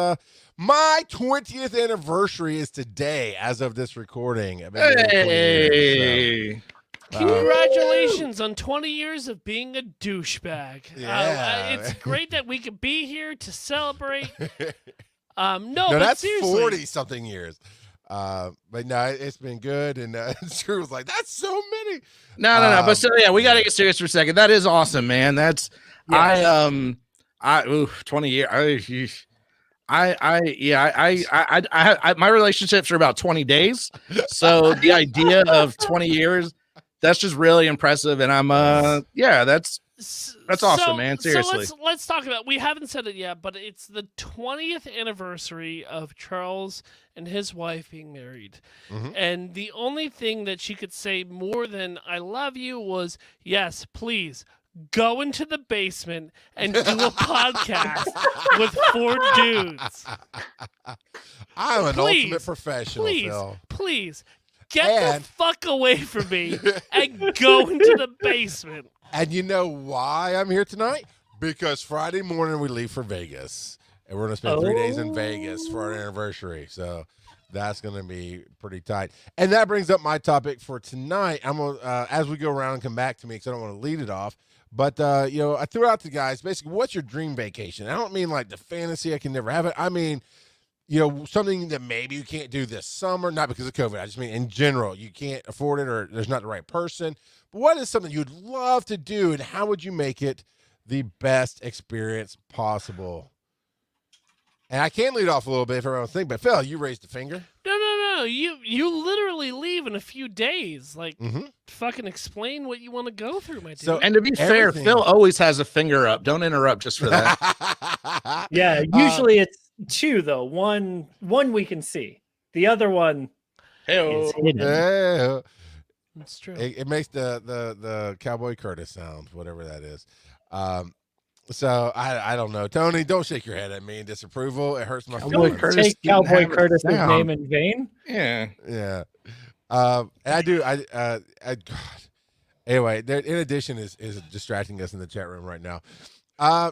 my 20th anniversary is today as of this recording. I've been married 20 years, so. Congratulations on 20 years of being a douchebag. Yeah. It's great that we could be here to celebrate. No, no, but that's seriously. 40 something years. But no, it's been good. And Drew was like, that's so many. No. But still, yeah, we got to get serious for a second. That is awesome, man. That's, Yeah. 20 years. My relationships are about 20 days. So the idea of 20 years, that's just really impressive. And I'm, that's awesome, man. Seriously. So let's talk about, we haven't said it yet, but it's the 20th anniversary of Charles and his wife being married. Mhm. And the only thing that she could say more than I love you was, yes, please go into the basement and do a podcast with 4 dudes. I'm an Please, ultimate professional, Phil. Please, get the fuck away from me and go into the basement. And you know why I'm here tonight? Because Friday morning we leave for Vegas. And we're going to spend 3 days in Vegas for our anniversary. So that's going to be pretty tight. And that brings up my topic for tonight. I'm going to, as we go around and come back to me, because I don't want to lead it off. But, I threw out to guys, basically, what's your dream vacation? I don't mean like the fantasy, I can never have it. I mean, something that maybe you can't do this summer, not because of COVID. I just mean in general, you can't afford it or there's not the right person. But what is something you'd love to do, and how would you make it the best experience possible? And I can lead off a little bit if everyone thinks, but Phil, you raised the finger. No. You literally leave in a few days. Like, fucking explain what you want to go through, my dude. So- And to be fair, Phil always has a finger up. Don't interrupt just for that. Yeah, usually it's 2 though. One we can see. The other one is hidden. Yeah. That's true. It makes the Cowboy Curtis sound, whatever that is. So I don't know. Tony, don't shake your head at me in disapproval. It hurts my Cowboy feelings. Curtis Take didn't Cowboy have it Curtis's down. name in vain. Yeah. Yeah. And I do. God. Anyway, in addition is distracting us in the chat room right now.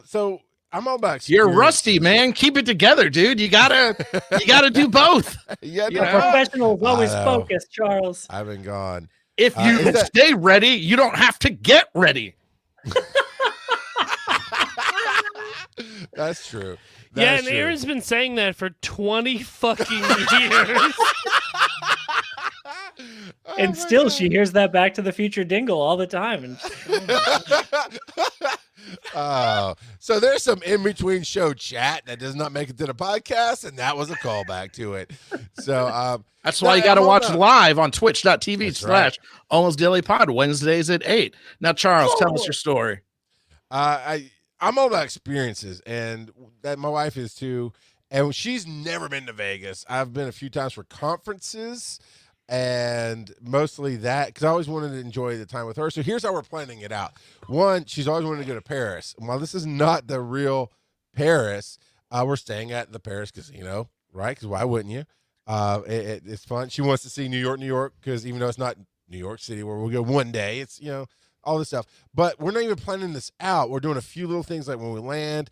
So I'm all about. You're rusty, man. Keep it together, dude. You gotta do both. Yeah, A professional is always I know. focused, Charles. I've been gone. If you stay ready, you don't have to get ready. That's true. Yeah, and Aaron's been saying that for 20 fucking years. And still, she hears that Back to the Future dingle all the time. And Oh, so there's some in between show chat that does not make it to the podcast, and that was a callback to it. So That's why you got to watch live on twitch.tv/Almost Daily Pod Wednesdays at 8. Now, Charles, tell us your story. I'm all about experiences, and that my wife is too. And she's never been to Vegas. I've been a few times for conferences, and mostly that because I always wanted to enjoy the time with her. So here's how we're planning it out. One, she's always wanted to go to Paris. While this is not the real Paris, we're staying at the Paris Casino, right? Because why wouldn't you? It's fun. She wants to see New York, because even though it's not New York City where we'll go one day, it's all this stuff. But we're not even planning this out. We're doing a few little things like when we land.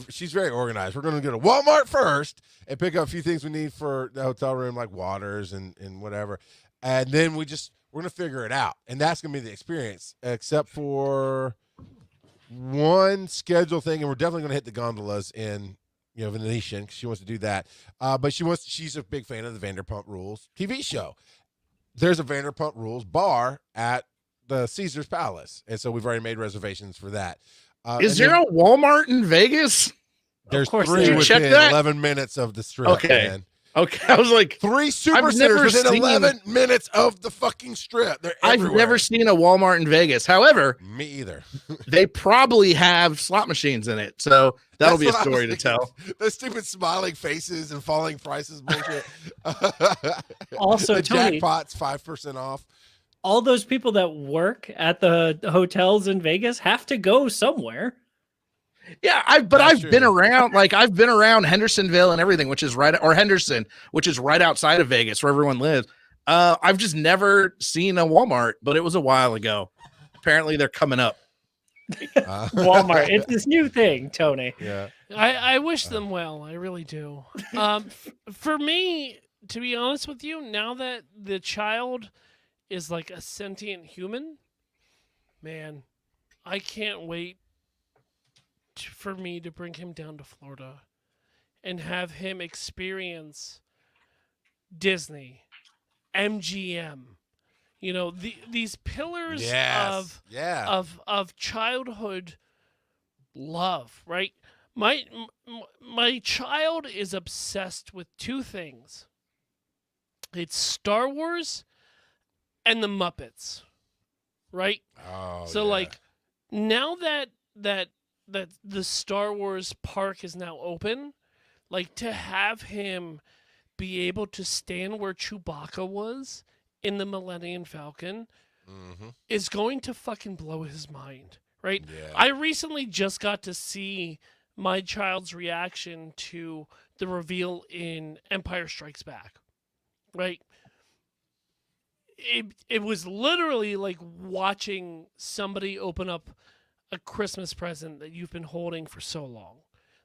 She's very organized. We're going to go to Walmart first and pick up a few things we need for the hotel room, like waters and whatever. And then we're going to figure it out. And that's going to be the experience, except for one schedule thing. And we're definitely going to hit the gondolas in, Venetian, because she wants to do that. But she's a big fan of the Vanderpump Rules TV show. There's a Vanderpump Rules bar at the Caesar's Palace. And so we've already made reservations for that. Is there a Walmart in Vegas? There's course 3 there is. within Check that? 11 minutes of the strip. Okay. Man. Okay, I was like, 3 super I've centers never within seen- 11 minutes of the fucking strip. They're I've everywhere. never seen a Walmart in Vegas. However, Me either. they probably have slot machines in it, so that'll That's be a what I was story to thinking. tell. Those stupid smiling faces and falling prices bullshit. Also, the Tony, jackpot's 5% off. all those people that work at the hotels in Vegas have to go somewhere. Yeah, I've That's been true. around, like I've been around Hendersonville and everything, which is right, or Henderson, which is right outside of Vegas where everyone lives. I've just never seen a Walmart, but it was a while ago. Apparently they're coming up. Walmart. It's this new thing, Tony. Yeah. I wish them well. I really do. For me, to be honest with you, now that the child is like a sentient human, man, I can't wait for me to bring him down to Florida and have him experience Disney, MGM. You know, these pillars Yes. of childhood love, right? My child is obsessed with 2 things. It's Star Wars and the Muppets, right? Oh, So yeah. like now that the Star Wars park is now open, like to have him be able to stand where Chewbacca was in the Millennium Falcon Mhm. is going to fucking blow his mind, right? Yeah. I recently just got to see my child's reaction to the reveal in Empire Strikes Back, right? It was literally like watching somebody open up a Christmas present that you've been holding for so long.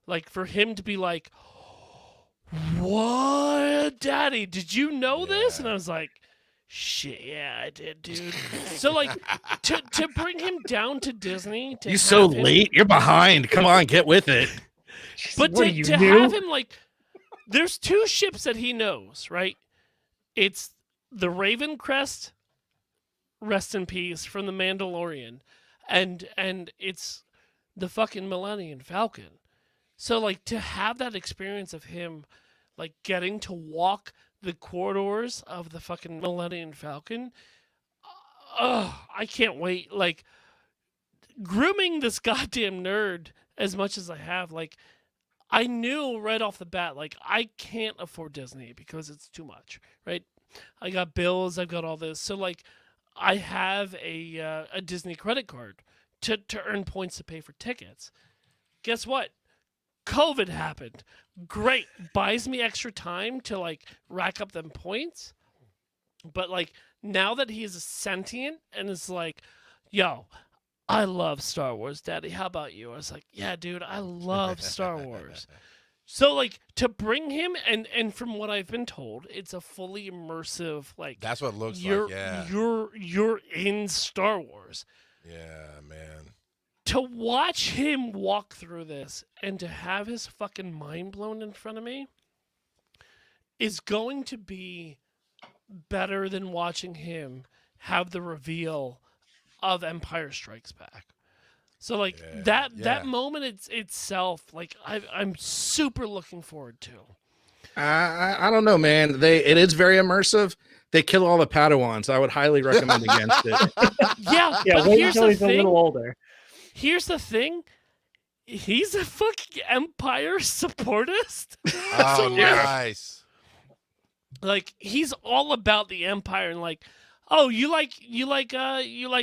Like for him to be like, "What, Daddy? Did you know this?" And I was like, "Shit, yeah, I did, dude." So like to bring him down to Disney, to You so have him- late. You're behind. Come on, get with it. but What to, are you to new? have him like, there's 2 ships that he knows, right? It's the Raven Crest, rest in peace, from the Mandalorian, and it's the fucking Millennium Falcon. So like to have that experience of him like getting to walk the corridors of the fucking Millennium Falcon, I can't wait. Like grooming this goddamn nerd as much as I have, like I knew right off the bat, like I can't afford Disney because it's too much, right? I got bills, I've got all this, so like I have a Disney credit card to earn points to pay for tickets. Guess what? COVID happened. Great, buys me extra time to like rack up them points. But like now that he's sentient and is like, yo, I love Star Wars, Daddy. How about you? I was like, yeah, dude, I love Star Wars. So like to bring him and from what I've been told, it's a fully immersive like That's what it looks you're like. Yeah. you're in Star Wars. Yeah, man. To watch him walk through this and to have his fucking mind blown in front of me is going to be better than watching him have the reveal of Empire Strikes Back. So like Yeah. that moment itself, like I'm super looking forward to. I don't know, man. It is very immersive. They kill all the Padawans. I would highly recommend against it. Yeah, Yeah, but wait here's until the he's a thing. little older. Here's the thing. He's a fucking Empire supportist. Oh, like, nice. like he's all about the Empire and like, oh, you like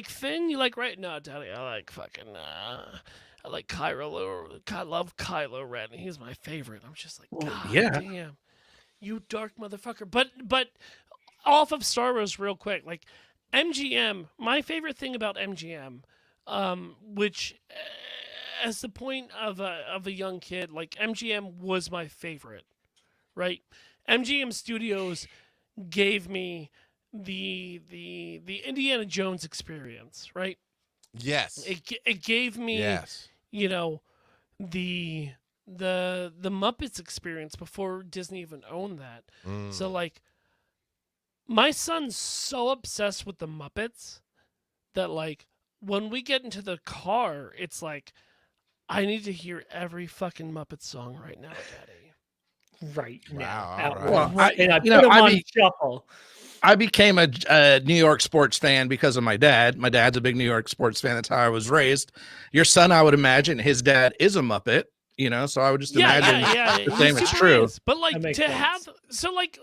Finn? You like right? No, Daddy, I like fucking I like Kylo. I love Kylo Ren. He's my favorite. I'm just like, God yeah. damn, you dark motherfucker. But off of Star Wars real quick, like MGM. My favorite thing about MGM, which as the point of a young kid, like MGM was my favorite, right? MGM Studios gave me the Indiana Jones experience, right? Yes. It gave me Yes. you know the Muppets experience before Disney even owned that. So like my son's so obsessed with the Muppets that like when we get into the car, it's like I need to hear every fucking Muppet song right now, Daddy. right now. Wow, all outright. right. Well, And I you put know, them I on mean- shuffle. I became a New York sports fan because of my dad. My dad's a big New York sports fan. That's how I was raised. Your son, I would imagine, his dad is a Muppet, you know, so I would just imagine the he same is super true. is. But like That makes to sense. have like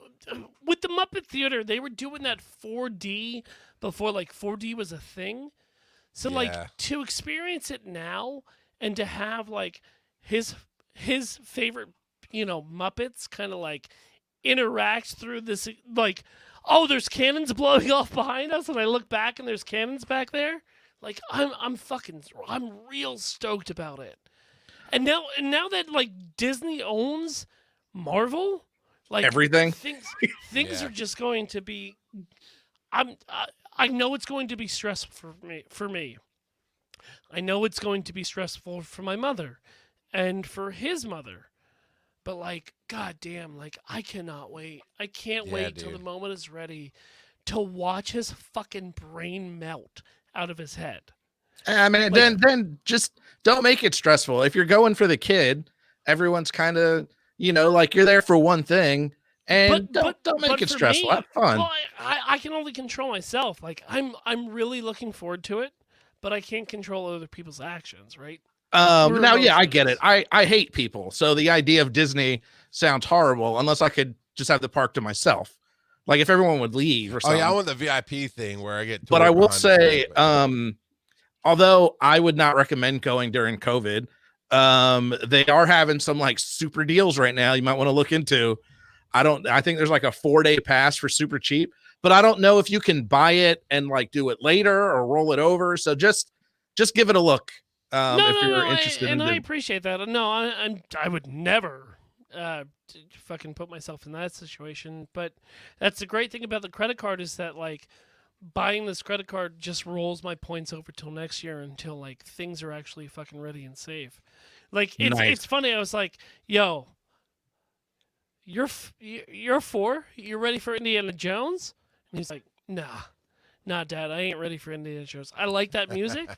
with the Muppet Theater, they were doing that 4D before like 4D was a thing. So Yeah. like to experience it now and to have like his favorite, you know, Muppets kind of like interact through this like, oh, there's cannons blowing off behind us, and I look back and there's cannons back there. Like I'm real stoked about it. And now that like Disney owns Marvel, like Everything. things Yeah. are just going to be. I know it's going to be stressful for me. I know it's going to be stressful for my mother, and for his mother. But like, goddamn, like I cannot wait. I can't Yeah, wait till the dude. moment is ready to watch his fucking brain melt out of his head. I mean, Like- then just don't make it stressful. If you're going for the kid, everyone's kind of, you know, like you're there for one thing, and don't make but it for stressful. me- Have fun. Well, I can only control myself. Like I'm really looking forward to it, but I can't control other people's actions, right? We're Now, yeah, I get it. emotions. I hate people, so the idea of Disney sounds horrible unless I could just have the park to myself. Like if everyone would leave or Oh something. yeah, I want the VIP thing where I get. But I toured will behind the say, scenes, but- although I would not recommend going during COVID, they are having some like super deals right now. You might want to look into. I think there's like a 4-day pass for super cheap, but I don't know if you can buy it and like do it later or roll it over. So just give it a look. If you're interested in I doing- appreciate that. No, I would never fucking put myself in that situation. But that's the great thing about the credit card is that like buying this credit card just rolls my points over till next year until like things are actually fucking ready and safe. Like Nice. it's funny. I was like, yo, you're 4. You're ready for Indiana Jones? And he's like, nah, Dad, I ain't ready for Indiana Jones. I like that music,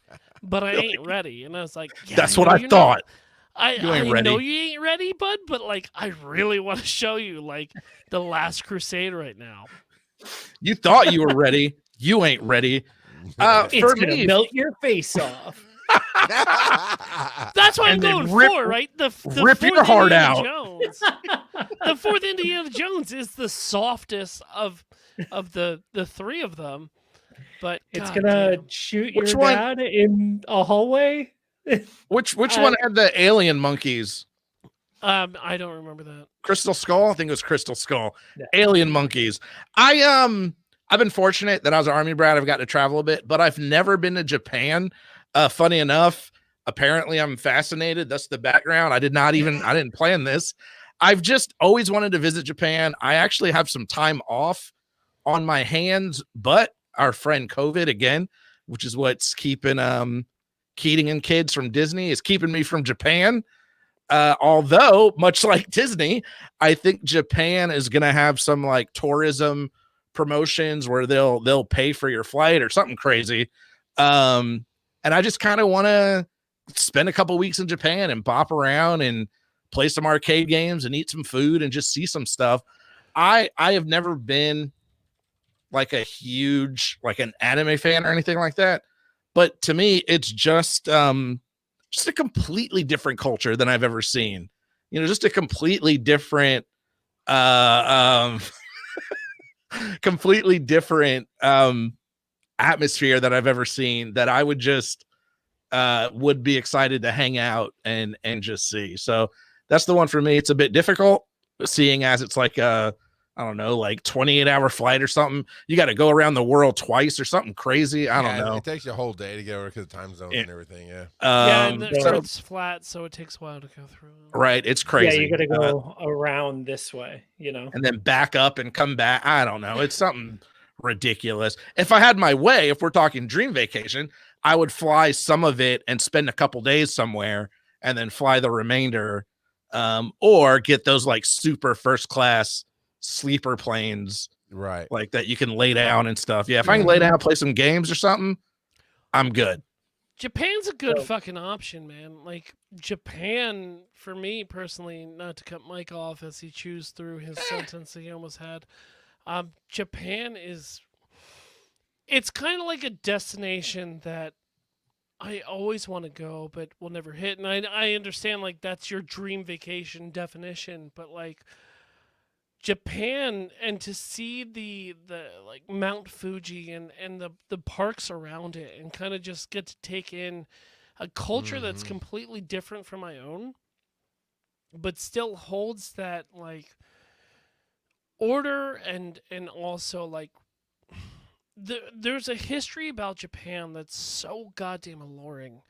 but I ain't ready. And I was like, yeah, That's I what know I you're thought. not- I You ain't know ready. you ain't ready, bud, but like I really want to show you like the Last Crusade right now. You thought you were ready. You ain't ready. It's For gonna me, melt your face off. That's what I'm And then going rip- for, right? The rip your fourth heart Indiana out. Jones. The fourth Indiana Jones is the softest of the 3 of them, but It's God gonna damn. shoot Which your one? dad in a hallway. which one had the alien monkeys? I don't remember that. Crystal Skull? I think it was Crystal Skull. Yeah. Alien monkeys. I've been fortunate that I was an Army brat. I've got to travel a bit, but I've never been to Japan. Funny enough, apparently I'm fascinated. That's the background. I didn't plan this. I've just always wanted to visit Japan. I actually have some time off on my hands, but our friend COVID again, which is what's keeping Keating and kids from Disney, is keeping me from Japan. Although, much like Disney, I think Japan is going to have some like tourism promotions where they'll pay for your flight or something crazy. And I just kind of want to spend a couple weeks in Japan and bop around and play some arcade games and eat some food and just see some stuff. I have never been like a huge like an anime fan or anything like that, but to me it's just a completely different culture than I've ever seen. You know, just a completely different completely different atmosphere that I've ever seen, that I would just would be excited to hang out and just see. So that's the one for me. It's a bit difficult, seeing as it's like I don't know, like 28-hour flight or something. You got to go around the world twice or something crazy. I don't know. It takes you a whole day to get over because of time zones Yeah. and everything. Yeah. Yeah, and the So- Earth's flat, so it takes a while to go through. right. It's crazy. Yeah, you gotta go around this way. You know. And then back up and come back. I don't know. It's something ridiculous. If I had my way, if we're talking dream vacation, I would fly some of it and spend a couple days somewhere and then fly the remainder, or get those like super first class sleeper planes Right. like that you can lay down and stuff. Yeah, if I can lay down, play some games or something, I'm good. Japan's a good So- fucking option, man. Like Japan, for me personally, not to cut Mike off as he chews through his sentence that he almost had. Japan it's kind of like a destination that I always want to go, but will never hit. And I understand like that's your dream vacation definition, but like Japan and to see the like Mount Fuji and the parks around it and kind of just get to take in a culture that's completely different from my own, but still holds that like order and also like there's a history about Japan that's so goddamn alluring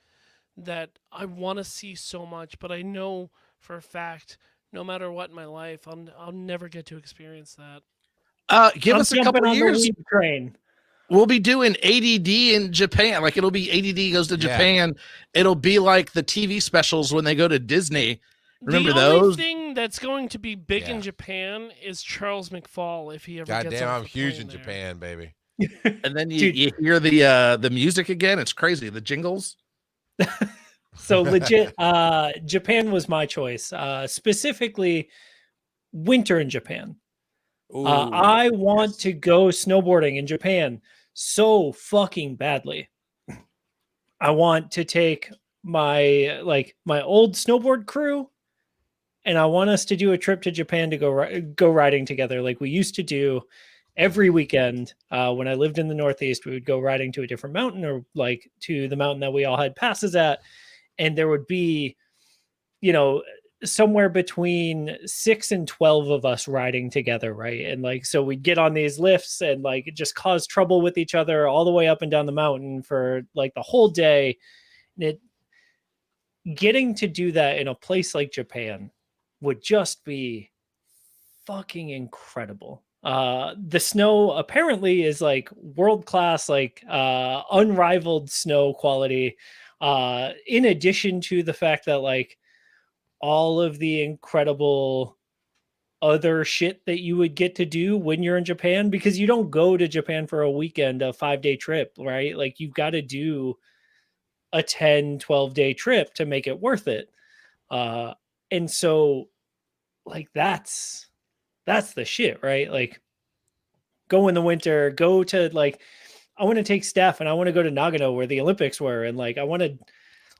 that I want to see so much, but I know for a fact no matter what in my life, I'll never get to experience that. Give I'm us a jumping couple on years. the weed train. We'll be doing ADD in Japan. Like it'll be ADD goes to Japan. It'll be like the TV specials when they go to Disney. Remember the only those? thing that's going to be big Yeah. in Japan is Charles McFall if he ever gets Goddamn, off I'm the huge plane in there. Japan, baby. And then Dude. you hear the music again. It's crazy. The jingles. So legit, Japan was my choice. Specifically, winter in Japan. I want to go snowboarding in Japan so fucking badly. I want to take my old snowboard crew, and I want us to do a trip to Japan to go riding together like we used to do every weekend. When I lived in the Northeast, we would go riding to a different mountain or like to the mountain that we all had passes at, and there would be, somewhere between 6 and 12 of us riding together, right? And like, so we'd get on these lifts and like just cause trouble with each other all the way up and down the mountain for like the whole day. And getting to do that in a place like Japan would just be fucking incredible. The snow apparently is like world-class, like unrivaled snow quality. In addition to the fact that like all of the incredible other shit that you would get to do when you're in Japan, because you don't go to Japan for a weekend, a 5-day trip, right? Like you've got to do a 10, 12-day trip to make it worth it. And so like that's the shit, right? Like go in the winter, go to like, I want to take Steph and I want to go to Nagano where the Olympics were. And like, I want to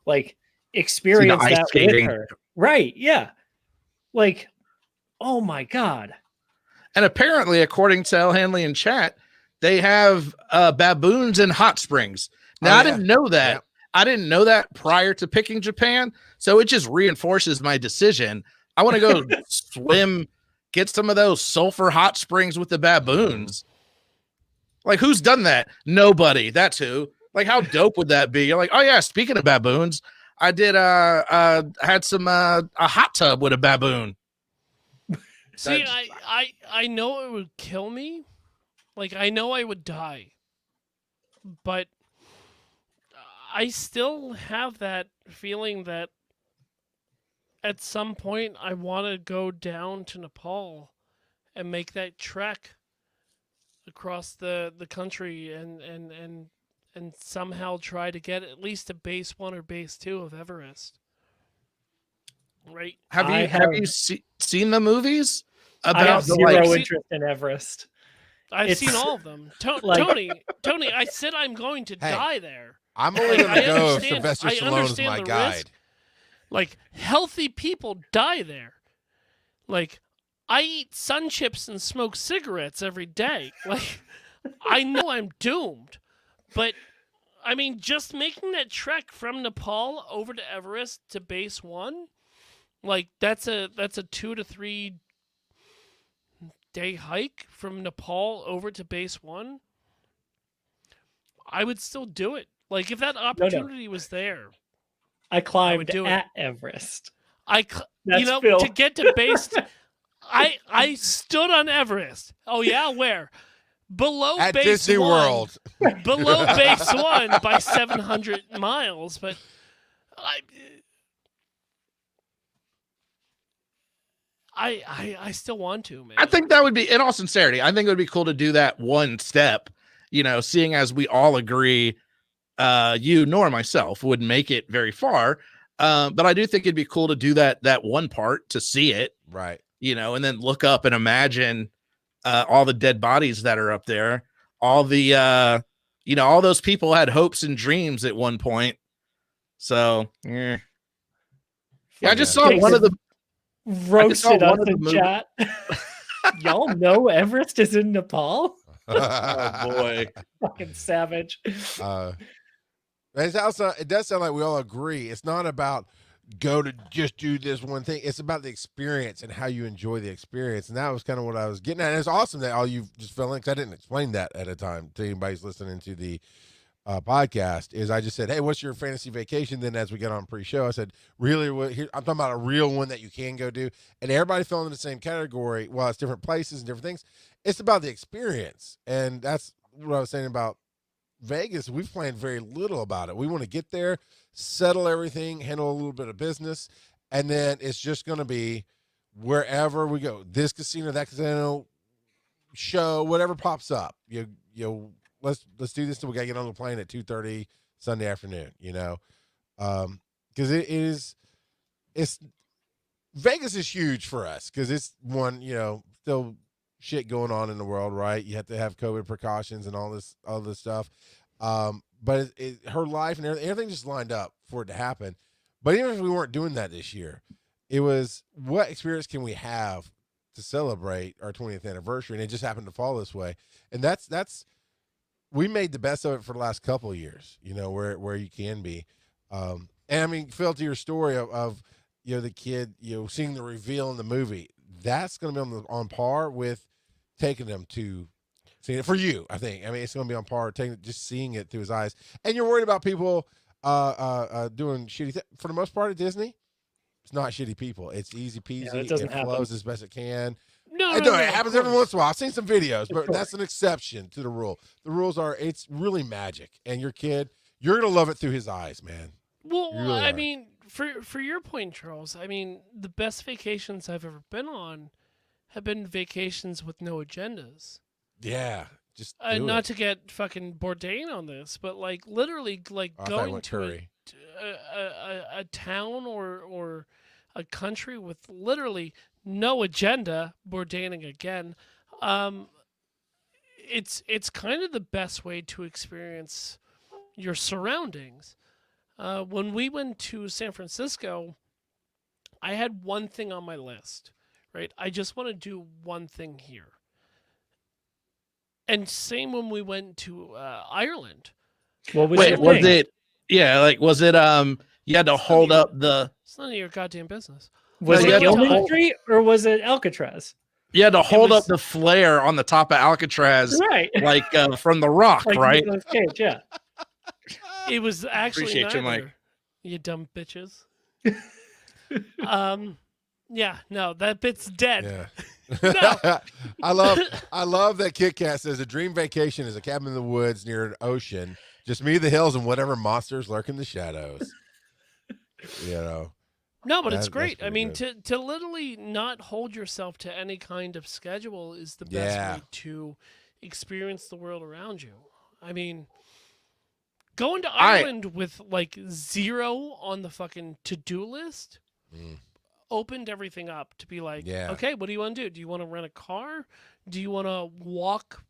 like experience ice that skating. with her. Right. Yeah. Like, oh my God. And apparently, according to El Hanley in chat, they have baboons in hot springs. Now, I didn't know that. Yeah. I didn't know that prior to picking Japan. So it just reinforces my decision. I want to go swim, get some of those sulfur hot springs with the baboons. Like, who's done that? Nobody. That's who. Like, how dope would that be? You're like, oh, yeah, speaking of baboons, I did had some a hot tub with a baboon. See, I know it would kill me. Like, I know I would die. But I still have that feeling that at some point I want to go down to Nepal and make that trek across the country and somehow try to get at least a base 1 or base 2 of Everest. Right? Have you seen the movies I have about the zero like? interest in Everest. I've It's seen all of them. like- Tony, I said I'm going to die there. I'm only going I to go if understand- Sylvester I Stallone is understand my the guide. risk. Like, healthy people die there. Like, I eat sun chips and smoke cigarettes every day. Like, I know I'm doomed. But, I mean, just making that trek from Nepal over to Everest to base 1, like, that's a 2 to 3 day hike from Nepal over to base 1. I would still do it. Like, if that opportunity was there. I climbed do it. at Everest. That's That's Phil. to get to base, I stood on Everest. Oh yeah, where? Below At base Disney 1. World. Below base 1 by 700 miles, but I still want to, man. I think that would be, in all sincerity, I think it would be cool to do that one step. Seeing as we all agree, you nor myself would make it very far. But I do think it'd be cool to do that one part to see it, Right. and then look up and imagine all the dead bodies that are up there, all the all those people had hopes and dreams at one point. So yeah, I just saw one of the roasted us in chat. Y'all know Everest is in Nepal? Oh boy. Fucking savage. It does sound like we all agree. It's not about go to just do this one thing. It's about the experience and how you enjoy the experience. And that was kind of what I was getting at. And it's awesome that all you just fell in, because I didn't explain that at a time to anybody who's listening to the podcast, is I just said, hey, what's your fantasy vacation? Then as we get on pre-show, I said, really, I'm talking about a real one that you can go do. And everybody fell in the same category. Well, it's different places and different things. It's about the experience. And that's what I was saying about Vegas. We've planned very little about it. We want to get there, settle everything, handle a little bit of business, and then it's just going to be wherever we go. This casino, that casino, show, whatever pops up. Let's do this till we got to get on the plane at 2:30 Sunday afternoon. Because it's Vegas is huge for us because it's one, still shit going on in the world, right? You have to have COVID precautions and all this stuff. But her life and everything just lined up for it to happen. But even if we weren't doing that this year, it was, what experience can we have to celebrate our 20th anniversary? And it just happened to fall this way. And that's we made the best of it for the last couple of years, where you can be. And I mean, Phil, to your story of the kid, seeing the reveal in the movie, that's going to be on par with taking them to seeing it for you, I think. I mean, it's going to be on par just seeing it through his eyes. And you're worried about people doing shitty things. For the most part at Disney, it's not shitty people. It's easy peasy. It flows as best it can. No, it happens every once in a while. I've seen some videos, but that's an exception to the rule. The rules are, it's really magic. And your kid, you're going to love it through his eyes, man. Well, really I mean, for your point, Charles, I mean, the best vacations I've ever been on have been vacations with no agendas. Yeah, just not to get fucking Bourdain on this, but literally going to a town or a country with literally no agenda. Bourdaining again. It's kind of the best way to experience your surroundings. When we went to San Francisco, I had one thing on my list, right? I just want to do one thing here. And same when we went to Ireland. What was was it? Yeah, was it? You had to hold up the. It's none of your goddamn business. Was it Gilman Street or was it Alcatraz? You had to hold up the flare on the top of Alcatraz, right? From The Rock, right? Cage, yeah. It was actually Appreciate neither, you, Mike. You dumb bitches. Yeah, no, that bit's dead. Yeah. No. I love that Kit Kat says a dream vacation is a cabin in the woods near an ocean, just me, the hills, and whatever monsters lurk in the shadows. No, but it's great. I mean, to literally not hold yourself to any kind of schedule is the best way to experience the world around you. I mean, going to Ireland with 0 on the fucking to-do list opened everything up to be okay, what do you want to do? Do you want to rent a car? Do you want to walk,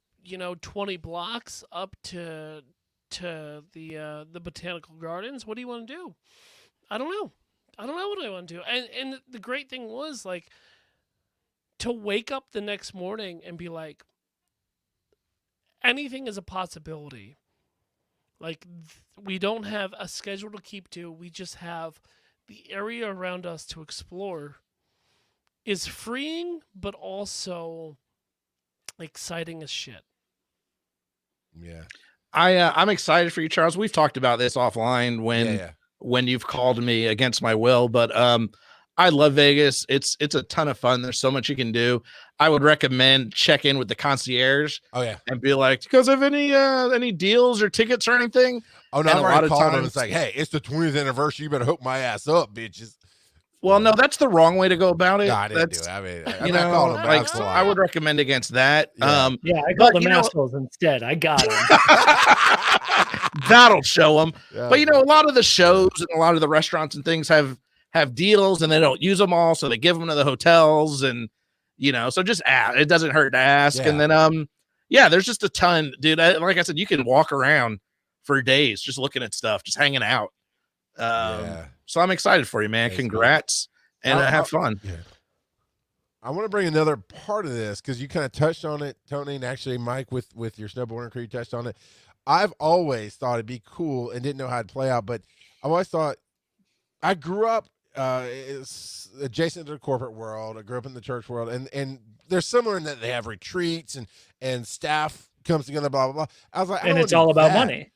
20 blocks up to the botanical gardens? What do you want to do? I don't know what I want to do. And the great thing was to wake up the next morning and be anything is a possibility. We don't have a schedule to keep to. We just have the area around us to explore. Is freeing, but also exciting as shit. Yeah. I'm excited for you, Charles. We've talked about this offline when you've called me against my will, but I love Vegas. It's a ton of fun. There's so much you can do. I would recommend check in with the concierge. Oh yeah, and be like, because of any deals or tickets or anything. Oh no, I've already called him. It's hey, it's the 20th anniversary. You better hook my ass up, bitches. Well, no, that's the wrong way to go about it. No, I didn't That's, do it. I mean, you I'm not know, calling them like assholes. I would recommend against that. Yeah. Yeah, I But, called them you know- assholes instead. I got them. That'll show them. Yeah. But you know, a lot of the shows and a lot of the restaurants and things have deals, and they don't use them all, so they give them to the hotels, and you know, so just ask. It doesn't hurt to ask. Yeah. And then yeah, there's just a ton, dude. Like I said, you can walk around for days just looking at stuff, just hanging out. Yeah. So I'm excited for you, man. Thanks, Congrats, and have fun. Yeah. I want to bring another part of this because you kind of touched on it, Tony, and actually Mike with your snowboarding crew, you touched on it. I've always thought it'd be cool and didn't know how it'd play out, but I always thought I grew up adjacent to the corporate world. I grew up in the church world, and they're similar in that they have retreats and staff comes together, blah blah blah. I was like, I And don't it's wanna all do about that. money.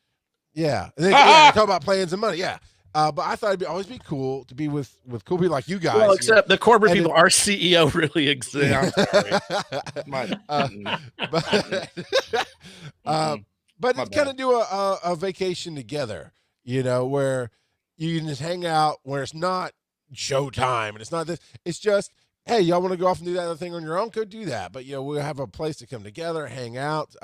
Yeah, and they talk about plans and money. Yeah, but I thought it'd always be cool to be with cool people like you guys. Well, except the corporate And people, our CEO really exists. But My it's kind bad. of do a vacation together, you know, where you can just hang out, where it's not showtime and it's not this. It's just, hey, y'all want to go off and do that other thing on your own? Go do that. But, you know, we'll have a place to come together, hang out.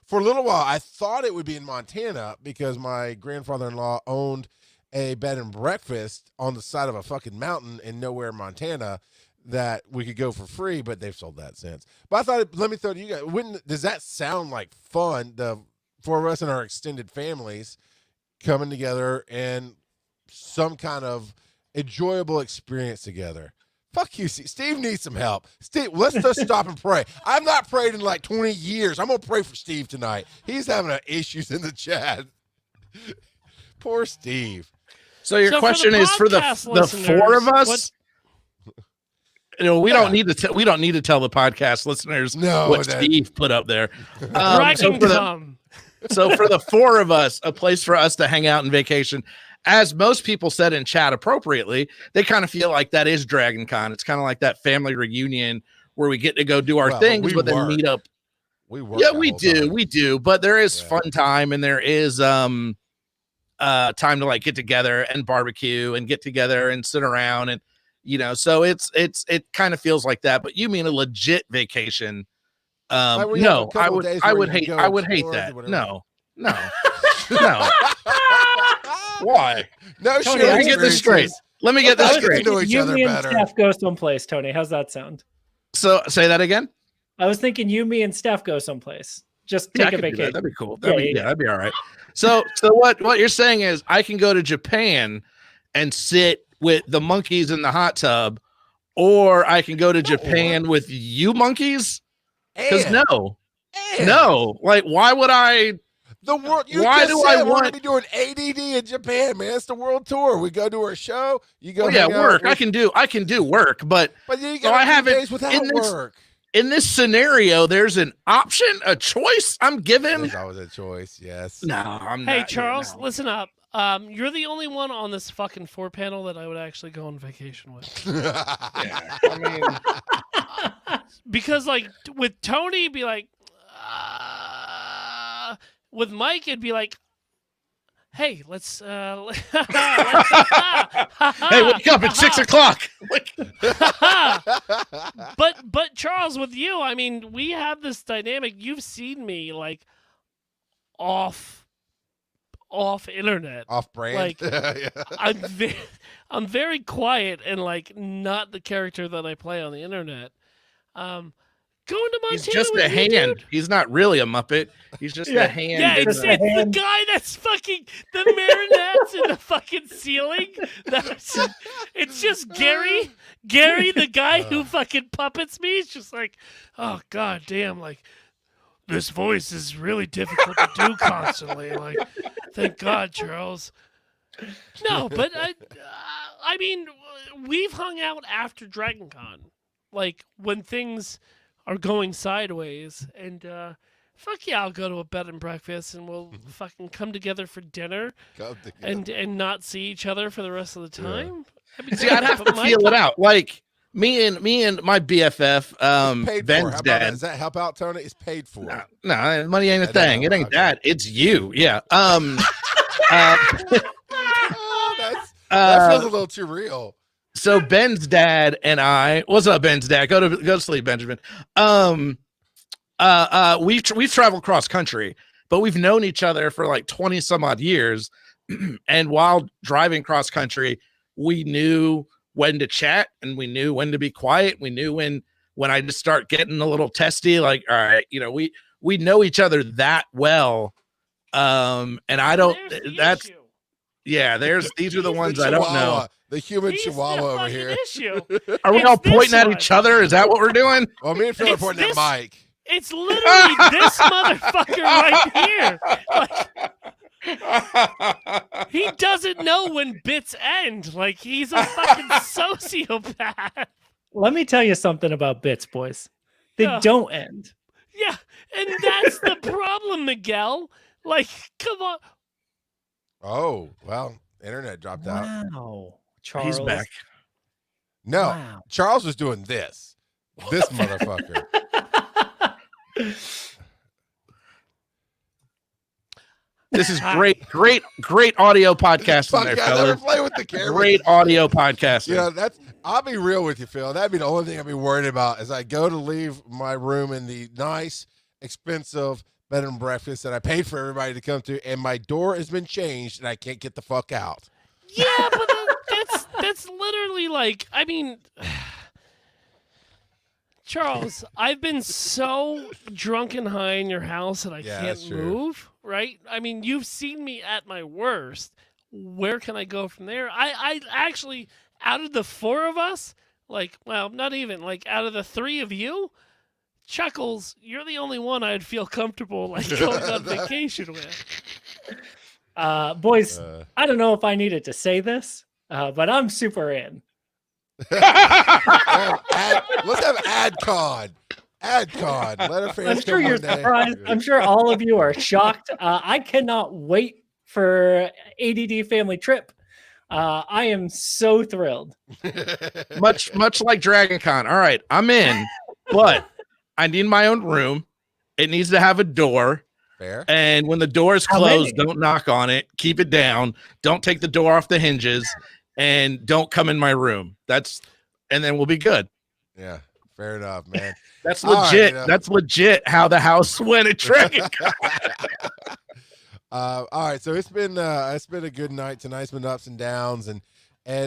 For a little while, I thought it would be in Montana because my grandfather-in-law owned a bed and breakfast on the side of a fucking mountain in nowhere, Montana, that we could go for free, but they've sold that since. But I thought, let me throw it to you guys. Does that sound like fun? The four of us and our extended families coming together and some kind of enjoyable experience together. Fuck you, Steve needs some help. Steve, let's just stop and pray. I've not prayed in like 20 years. I'm going to pray for Steve tonight. He's having issues in the chat. Poor Steve. So your So for question the is for the podcast four of listeners, us. You know, we Yeah. don't need to tell the podcast listeners No, what that- Steve put up there. Dragging come. So for the four of us, a place for us to hang out and vacation. As most people said in chat appropriately, they kind of feel like that is Dragon Con. It's kind of like that family reunion where we get to go do our Well, things, we but then work. meet up. We work. Yeah, that we whole do. time. We do. But there is Yeah. fun time, and there is time to like get together and barbecue and get together and sit around, and you know, so it kind of feels like that. But you mean a legit vacation? Like where you have a No, couple days where you can go I would hate explore or that. whatever. No. No. Why? No Tony, shit. Let me get this straight. Let me get I this was straight. thinking- know each you, other me, and better. Steph go someplace, Tony. How's that sound? So say that again. I was thinking you, me, and Steph go someplace. Just Yeah, I take a could do that. vacation. That'd be cool. Yeah, That'd be all right. So what you're saying is I can go to Japan and sit with the monkeys in the hot tub, or I can go to Japan with you monkeys? Because And- no, like why would I? The world. You Why just do said I we're gonna want- be doing ADD in Japan, man? It's the world tour. We go to our show. You go. Oh, yeah, hang out work. with- I can do work, but But you So got I haven't- days without in this- work. in this scenario, there's an option, a choice I'm given. There's always a choice. Yes. No, I'm not. Hey, yeah, Charles, no. listen up. You're the only one on this fucking 4 panel that I would actually go on vacation with. Yeah, I mean, Because, like, with Tony, it'd be like, with Mike, it'd be like, hey, let's hey, wake up at 6:00. but Charles, with you, I mean, we have this dynamic. You've seen me like off internet. Off brand. Like, Yeah. I'm very quiet and like not the character that I play on the internet. Going to Montana He's just with a you, hand. dude? He's not really a Muppet. He's just Yeah. a hand. Yeah, in it's the- the guy that's fucking the marionettes in the fucking ceiling. It's just Gary, the guy who fucking puppets me. It's just like, oh god damn, like this voice is really difficult to do constantly. Like, thank God, Charles. No, but I mean, we've hung out after Dragon Con, like when things are going sideways, and fuck yeah, I'll go to a bed and breakfast, and we'll fucking come together for dinner, Come together. and not see each other for the rest of the time. That'd be See, great. I'd have But to feel it out. Like me and my BFF, Paid for. How Ben's about that? dad. Does that help out, Tony? It's paid for. No, money ain't a I know, thing. It ain't okay. that. It's you. Yeah. Oh, that feels a little too real. So Ben's dad and I, what's up, Ben's dad? Go to sleep, Benjamin. We've traveled cross country, but we've known each other for like 20 some odd years. And while driving cross country, we knew when to chat and we knew when to be quiet. We knew when I just start getting a little testy, like, all right, we know each other that well. And I don't, that's, issue. yeah, these are the ones I don't know. The human He's chihuahua the over fucking here. issue. Are we It's all this pointing at one. each other? Is that what we're doing? Well, me and Phil are It's pointing at this- Mike. It's literally this motherfucker right here. Like, he doesn't know when bits end. Like, he's a fucking sociopath. Let me tell you something about bits, boys. They Yeah. don't end. Yeah, and that's the problem, Miguel. Like, come on. Oh, well, internet dropped out. Wow, Charles. He's back. No, Wow. Charles was doing this. This motherfucker. This is great audio podcasting Fuck there, yeah, I never fellas. play with the camera. Great audio podcasting. Yeah, I'll be real with you, Phil. That'd be the only thing I'd be worried about as I go to leave my room in the nice, expensive bed and breakfast that I paid for everybody to come to, and my door has been changed and I can't get the fuck out. Yeah, but that's literally like, I mean, Charles, I've been so drunk and high in your house that I Yeah, can't that's true. move, right? I mean, you've seen me at my worst. Where can I go from there? I actually, out of the four of us, like, well, not even, like, out of the three of you, Chuckles, you're the only one I'd feel comfortable, like, going on vacation with. Boys, I don't know if I needed to say this, but I'm super in. Let's have AdCon. AdCon. Let our fans I'm sure come you're one day. surprised. I'm sure all of you are shocked. I cannot wait for ADD family trip. I am so thrilled. much like Dragon Con. All right, I'm in, but I need my own room. It needs to have a door. Fair. And when the door is How closed, many? don't knock on it. Keep it down. Don't take the door off the hinges, and don't come in my room. And then we'll be good. Yeah, fair enough, man. That's All right, legit. you know. That's legit how the house went at Dragon Con. All right, so it's been a good night tonight. It's been ups and downs, and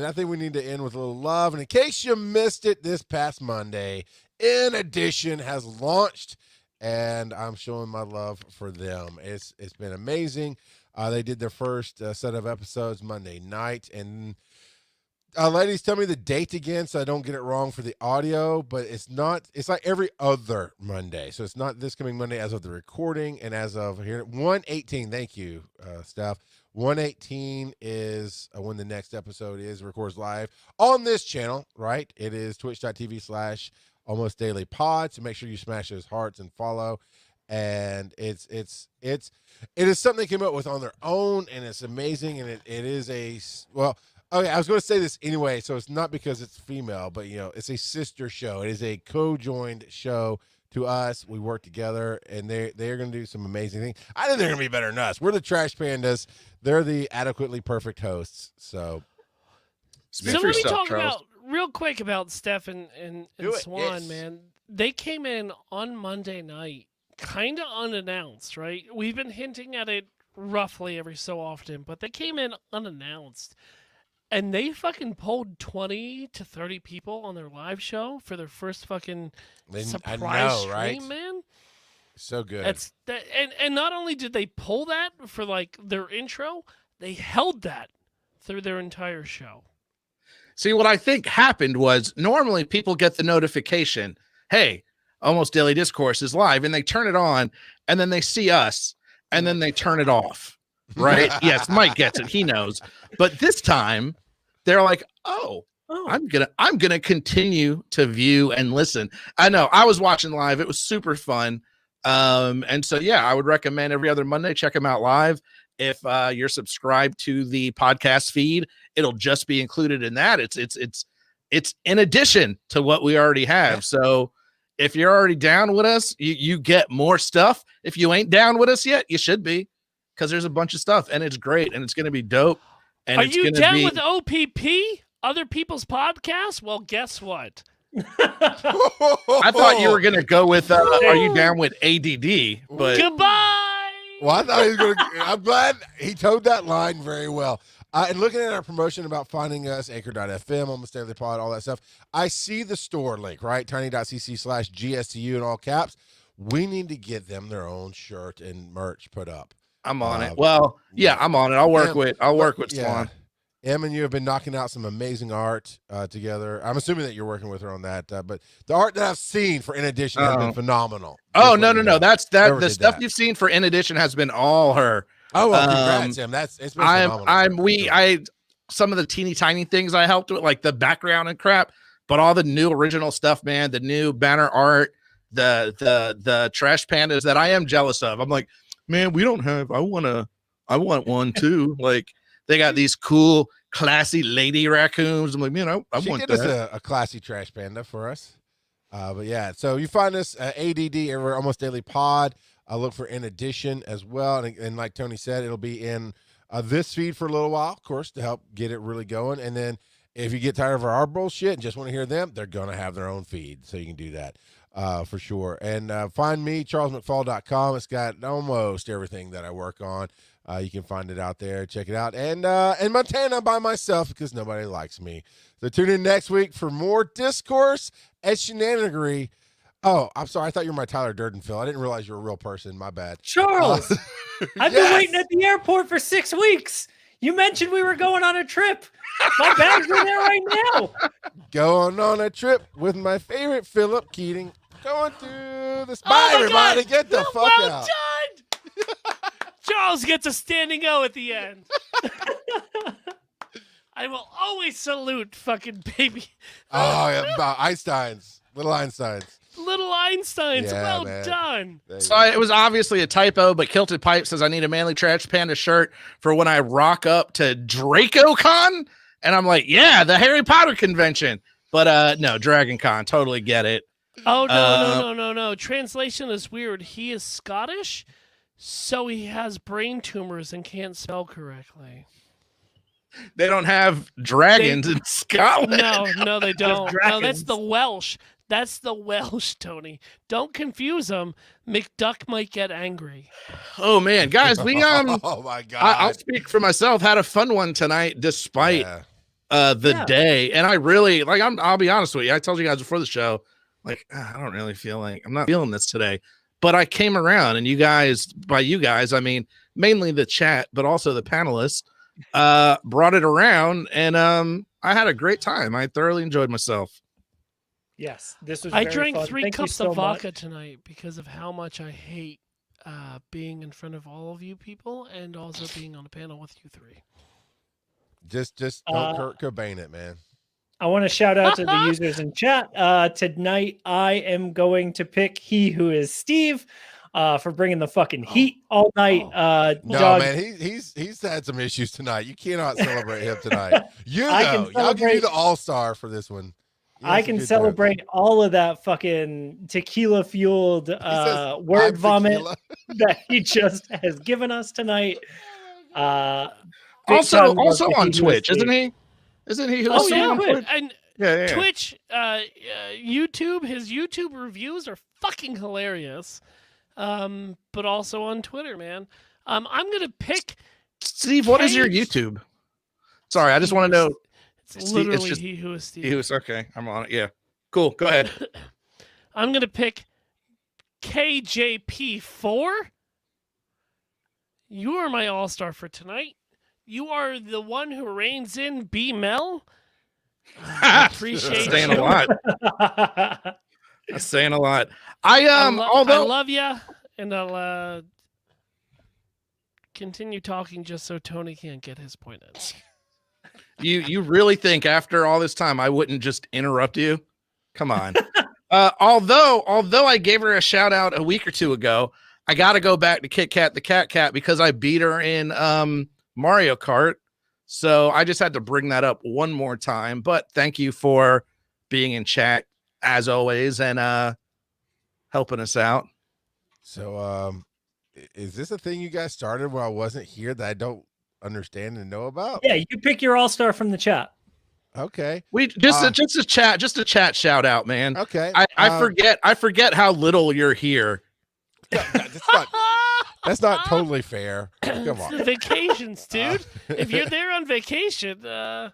I think we need to end with a little love. And in case you missed it, this past Monday, In Addition has launched, and I'm showing my love for them. It's been amazing. They did their first set of episodes Monday night, and ladies, tell me the date again so I don't get it wrong for the audio, but it's like every other Monday. So it's not this coming Monday as of the recording, and as of here, 1/18. Thank you, Steph. 1/18 is when the next episode records live on this channel, right? It is twitch.tv/Almost Daily Pod. So make sure you smash those hearts and follow. And it is something they came up with on their own, and it's amazing. And it is okay, I was going to say this anyway, so it's not because it's female, but it's a sister show. It is a co-joined show to us. We work together, and they're going to do some amazing things. I think they're going to be better than us. We're the Trash Pandas. They're the adequately perfect hosts. So Speak So for let me yourself, talk Charles. about real quick about Steph and Do it, Swan, yes. man. They came in on Monday night, kind of unannounced, right? We've been hinting at it roughly every so often, but they came in unannounced. And they fucking pulled 20 to 30 people on their live show for their first fucking surprise know, right? stream, man. So good. That's that, and not only did they pull that for like their intro, they held that through their entire show. See, what I think happened was normally people get the notification, hey, Almost Daily Discourse is live, and they turn it on, and then they see us, and then they turn it off. Right? Yes, Mike gets it. He knows. But this time they're like, oh, I'm gonna continue to view and listen. I know I was watching live. It was super fun. And so yeah, I would recommend every other Monday, check them out live. If you're subscribed to the podcast feed, it'll just be included in that. It's in addition to what we already have. So if you're already down with us, you get more stuff. If you ain't down with us yet, you should be, because there's a bunch of stuff, and it's great, and it's going to be dope. And Are it's you gonna down be... with OPP? other people's podcasts? Well, guess what? I thought you were gonna go with "Are you down with ADD?" But Goodbye. Well, I thought he was going to. I'm glad he towed that line very well. And looking at our promotion about finding us, Anchor.fm, Almost Daily Pod, all that stuff, I see the store link, right? Tiny.cc/GSTU in all caps. We need to get them their own shirt and merch put up. I'm on it. Well, yeah, I'm on it. I'll work with Swan. Em and you have been knocking out some amazing art together. I'm assuming that you're working with her on that, but the art that I've seen for In Addition has been phenomenal. Oh, no. That's Whoever the did stuff that. you've seen for In Addition has been all her. Oh, well, congrats, Em. It's been phenomenal. Some of the teeny tiny things I helped with, like the background and crap, but all the new original stuff, man, the new banner art, the trash pandas that I am jealous of. I'm like, man, we don't have, I want one too. Like, they got these cool, classy lady raccoons. I'm like, man, I want did that. us a classy trash panda for us. But yeah, so you find us ADD everywhere, Almost Daily Pod. Look for In Addition as well. And like Tony said, it'll be in this feed for a little while, of course, to help get it really going. And then if you get tired of our bullshit and just want to hear them, they're going to have their own feed. So you can do that for sure. And find me, charlesmcfall.com. It's got almost everything that I work on. You can find it out there. Check it out. And Montana by myself because nobody likes me. So tune in next week for more discourse and shenanigery. Oh, I'm sorry. I thought you were my Tyler Durden, Phil. I didn't realize you were a real person. My bad. Charles, I've been waiting at the airport for 6 weeks. You mentioned we were going on a trip. My bags are there right now. Going on a trip with my favorite Philip Keating. Going to the Bye, everybody. God. Get the fuck well out. Done. Charles gets a standing O at the end. I will always salute fucking baby. Oh, yeah, Einstein's. Little Einstein's. Little Einsteins. Yeah, Well man. done. So it was obviously a typo, but Kilted Pipe says I need a Manly Trash Panda shirt for when I rock up to DracoCon. And I'm like, yeah, the Harry Potter convention. But no, Dragon Con. Totally get it. Oh, no. Translation is weird. He is Scottish, so he has brain tumors and can't spell correctly. They don't have dragons in Scotland. No, they don't. No, dragons. that's the Welsh. That's the Welsh, Tony. Don't confuse them. McDuck might get angry. Oh man, guys, we Oh my god. I'll speak for myself. Had a fun one tonight, despite the day. And I really I'll be honest with you. I told you guys before the show, like I don't really feel like I'm not feeling this today. But I came around, and you guys, by you guys, I mean mainly the chat, but also the panelists, brought it around, and I had a great time. I thoroughly enjoyed myself. Yes, this was. I very drank fun. 3 Thank you cups so of vodka much. tonight because of how much I hate being in front of all of you people and also being on a panel with you three. Just don't Kurt Cobain it, man. I want to shout out to the users in chat. Tonight, I am going to pick He Who Is Steve for bringing the fucking heat all night. No, Doug, man, he's had some issues tonight. You cannot celebrate him tonight. I can I'll give you celebrate- the all-star for this one. I can celebrate all of that fucking tequila-fueled word vomit that he just has given us tonight. Also on Twitch, isn't he? Isn't he? Oh, yeah, on Twitch? And Yeah. Twitch, YouTube, his YouTube reviews are fucking hilarious. But also on Twitter, man. I'm gonna pick Steve, what is your Cage. YouTube? Sorry, I just want to know. It's Steve, literally it's just- He Who Is Steve. He was okay. I'm on it. Yeah, cool. Go ahead. I'm gonna pick KJP4. You are my all-star for tonight. You are the one who reigns in B Mel. I appreciate saying you. a lot. That's saying a lot. I I love you, and I'll continue talking just so Tony can't get his point in. you really think after all this time I wouldn't just interrupt you? Come on. Although I gave her a shout out a week or two ago, I got to go back to Kit Kat the Cat because I beat her in Mario Kart. So I just had to bring that up one more time. But thank you for being in chat as always and helping us out. So, is this a thing you guys started while I wasn't here that I don't understand and know about? Yeah, you pick your all-star from the chat. Okay. We just a chat shout out, man. Okay. I forget how little you're here. That's not totally fair. Come It's on. the vacations, dude. If you're there on vacation, I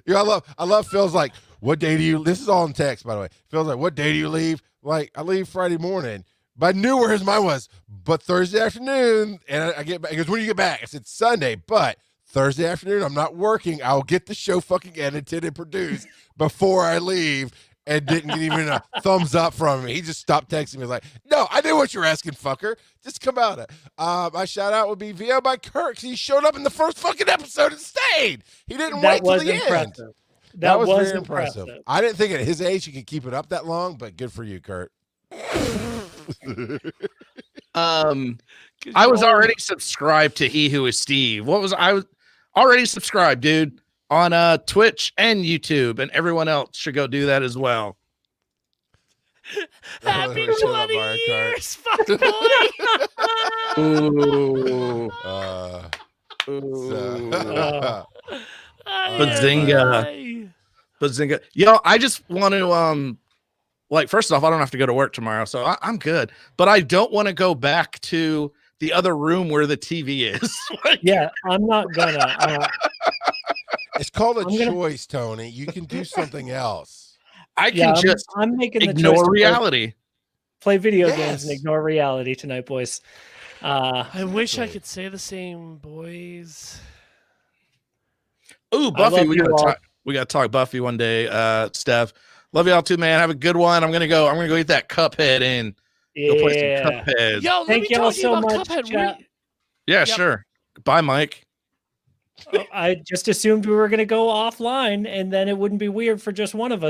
love Phil's like, what day do you, this is all in text, by the way. Phil's like, what day do you leave? Like, I leave Friday morning. But I knew where his mind was. But Thursday afternoon, and I get back. He goes, when do you get back? I said, Sunday. But Thursday afternoon, I'm not working. I'll get the show fucking edited and produced before I leave. And didn't get even a thumbs up from me. He just stopped texting me. Like, no, I knew what you're asking, fucker. Just come out. My shout out would be VO by Kirk. He showed up in the first fucking episode and stayed. He didn't wait till the end. That was very impressive. I didn't think at his age he could keep it up that long, but good for you, Kurt. I was already subscribed to He Who Is Steve. I was already subscribed, dude, on Twitch and YouTube, and everyone else should go do that as well. happy Shut up, 20 Mario Kart. years, fuck boy. Ooh. Bazinga. Bazinga. Yo, I just want to first off, I don't have to go to work tomorrow, so I'm good. But I don't want to go back to the other room where the TV is. Yeah, I'm not gonna. It's called a choice, Tony. You can do something else. I can I'm making the choice ignore to reality. play video games and ignore reality tonight, boys. I wish I could say the same, boys. Ooh, Buffy, we gotta talk Buffy one day. Steph, love y'all too, man. Have a good one. I'm gonna go eat that Cuphead and go play some Cuphead. Yo, let me talk to you about Cuphead. Yeah, sure. Bye, Mike. I just assumed we were going to go offline, and then it wouldn't be weird for just one of us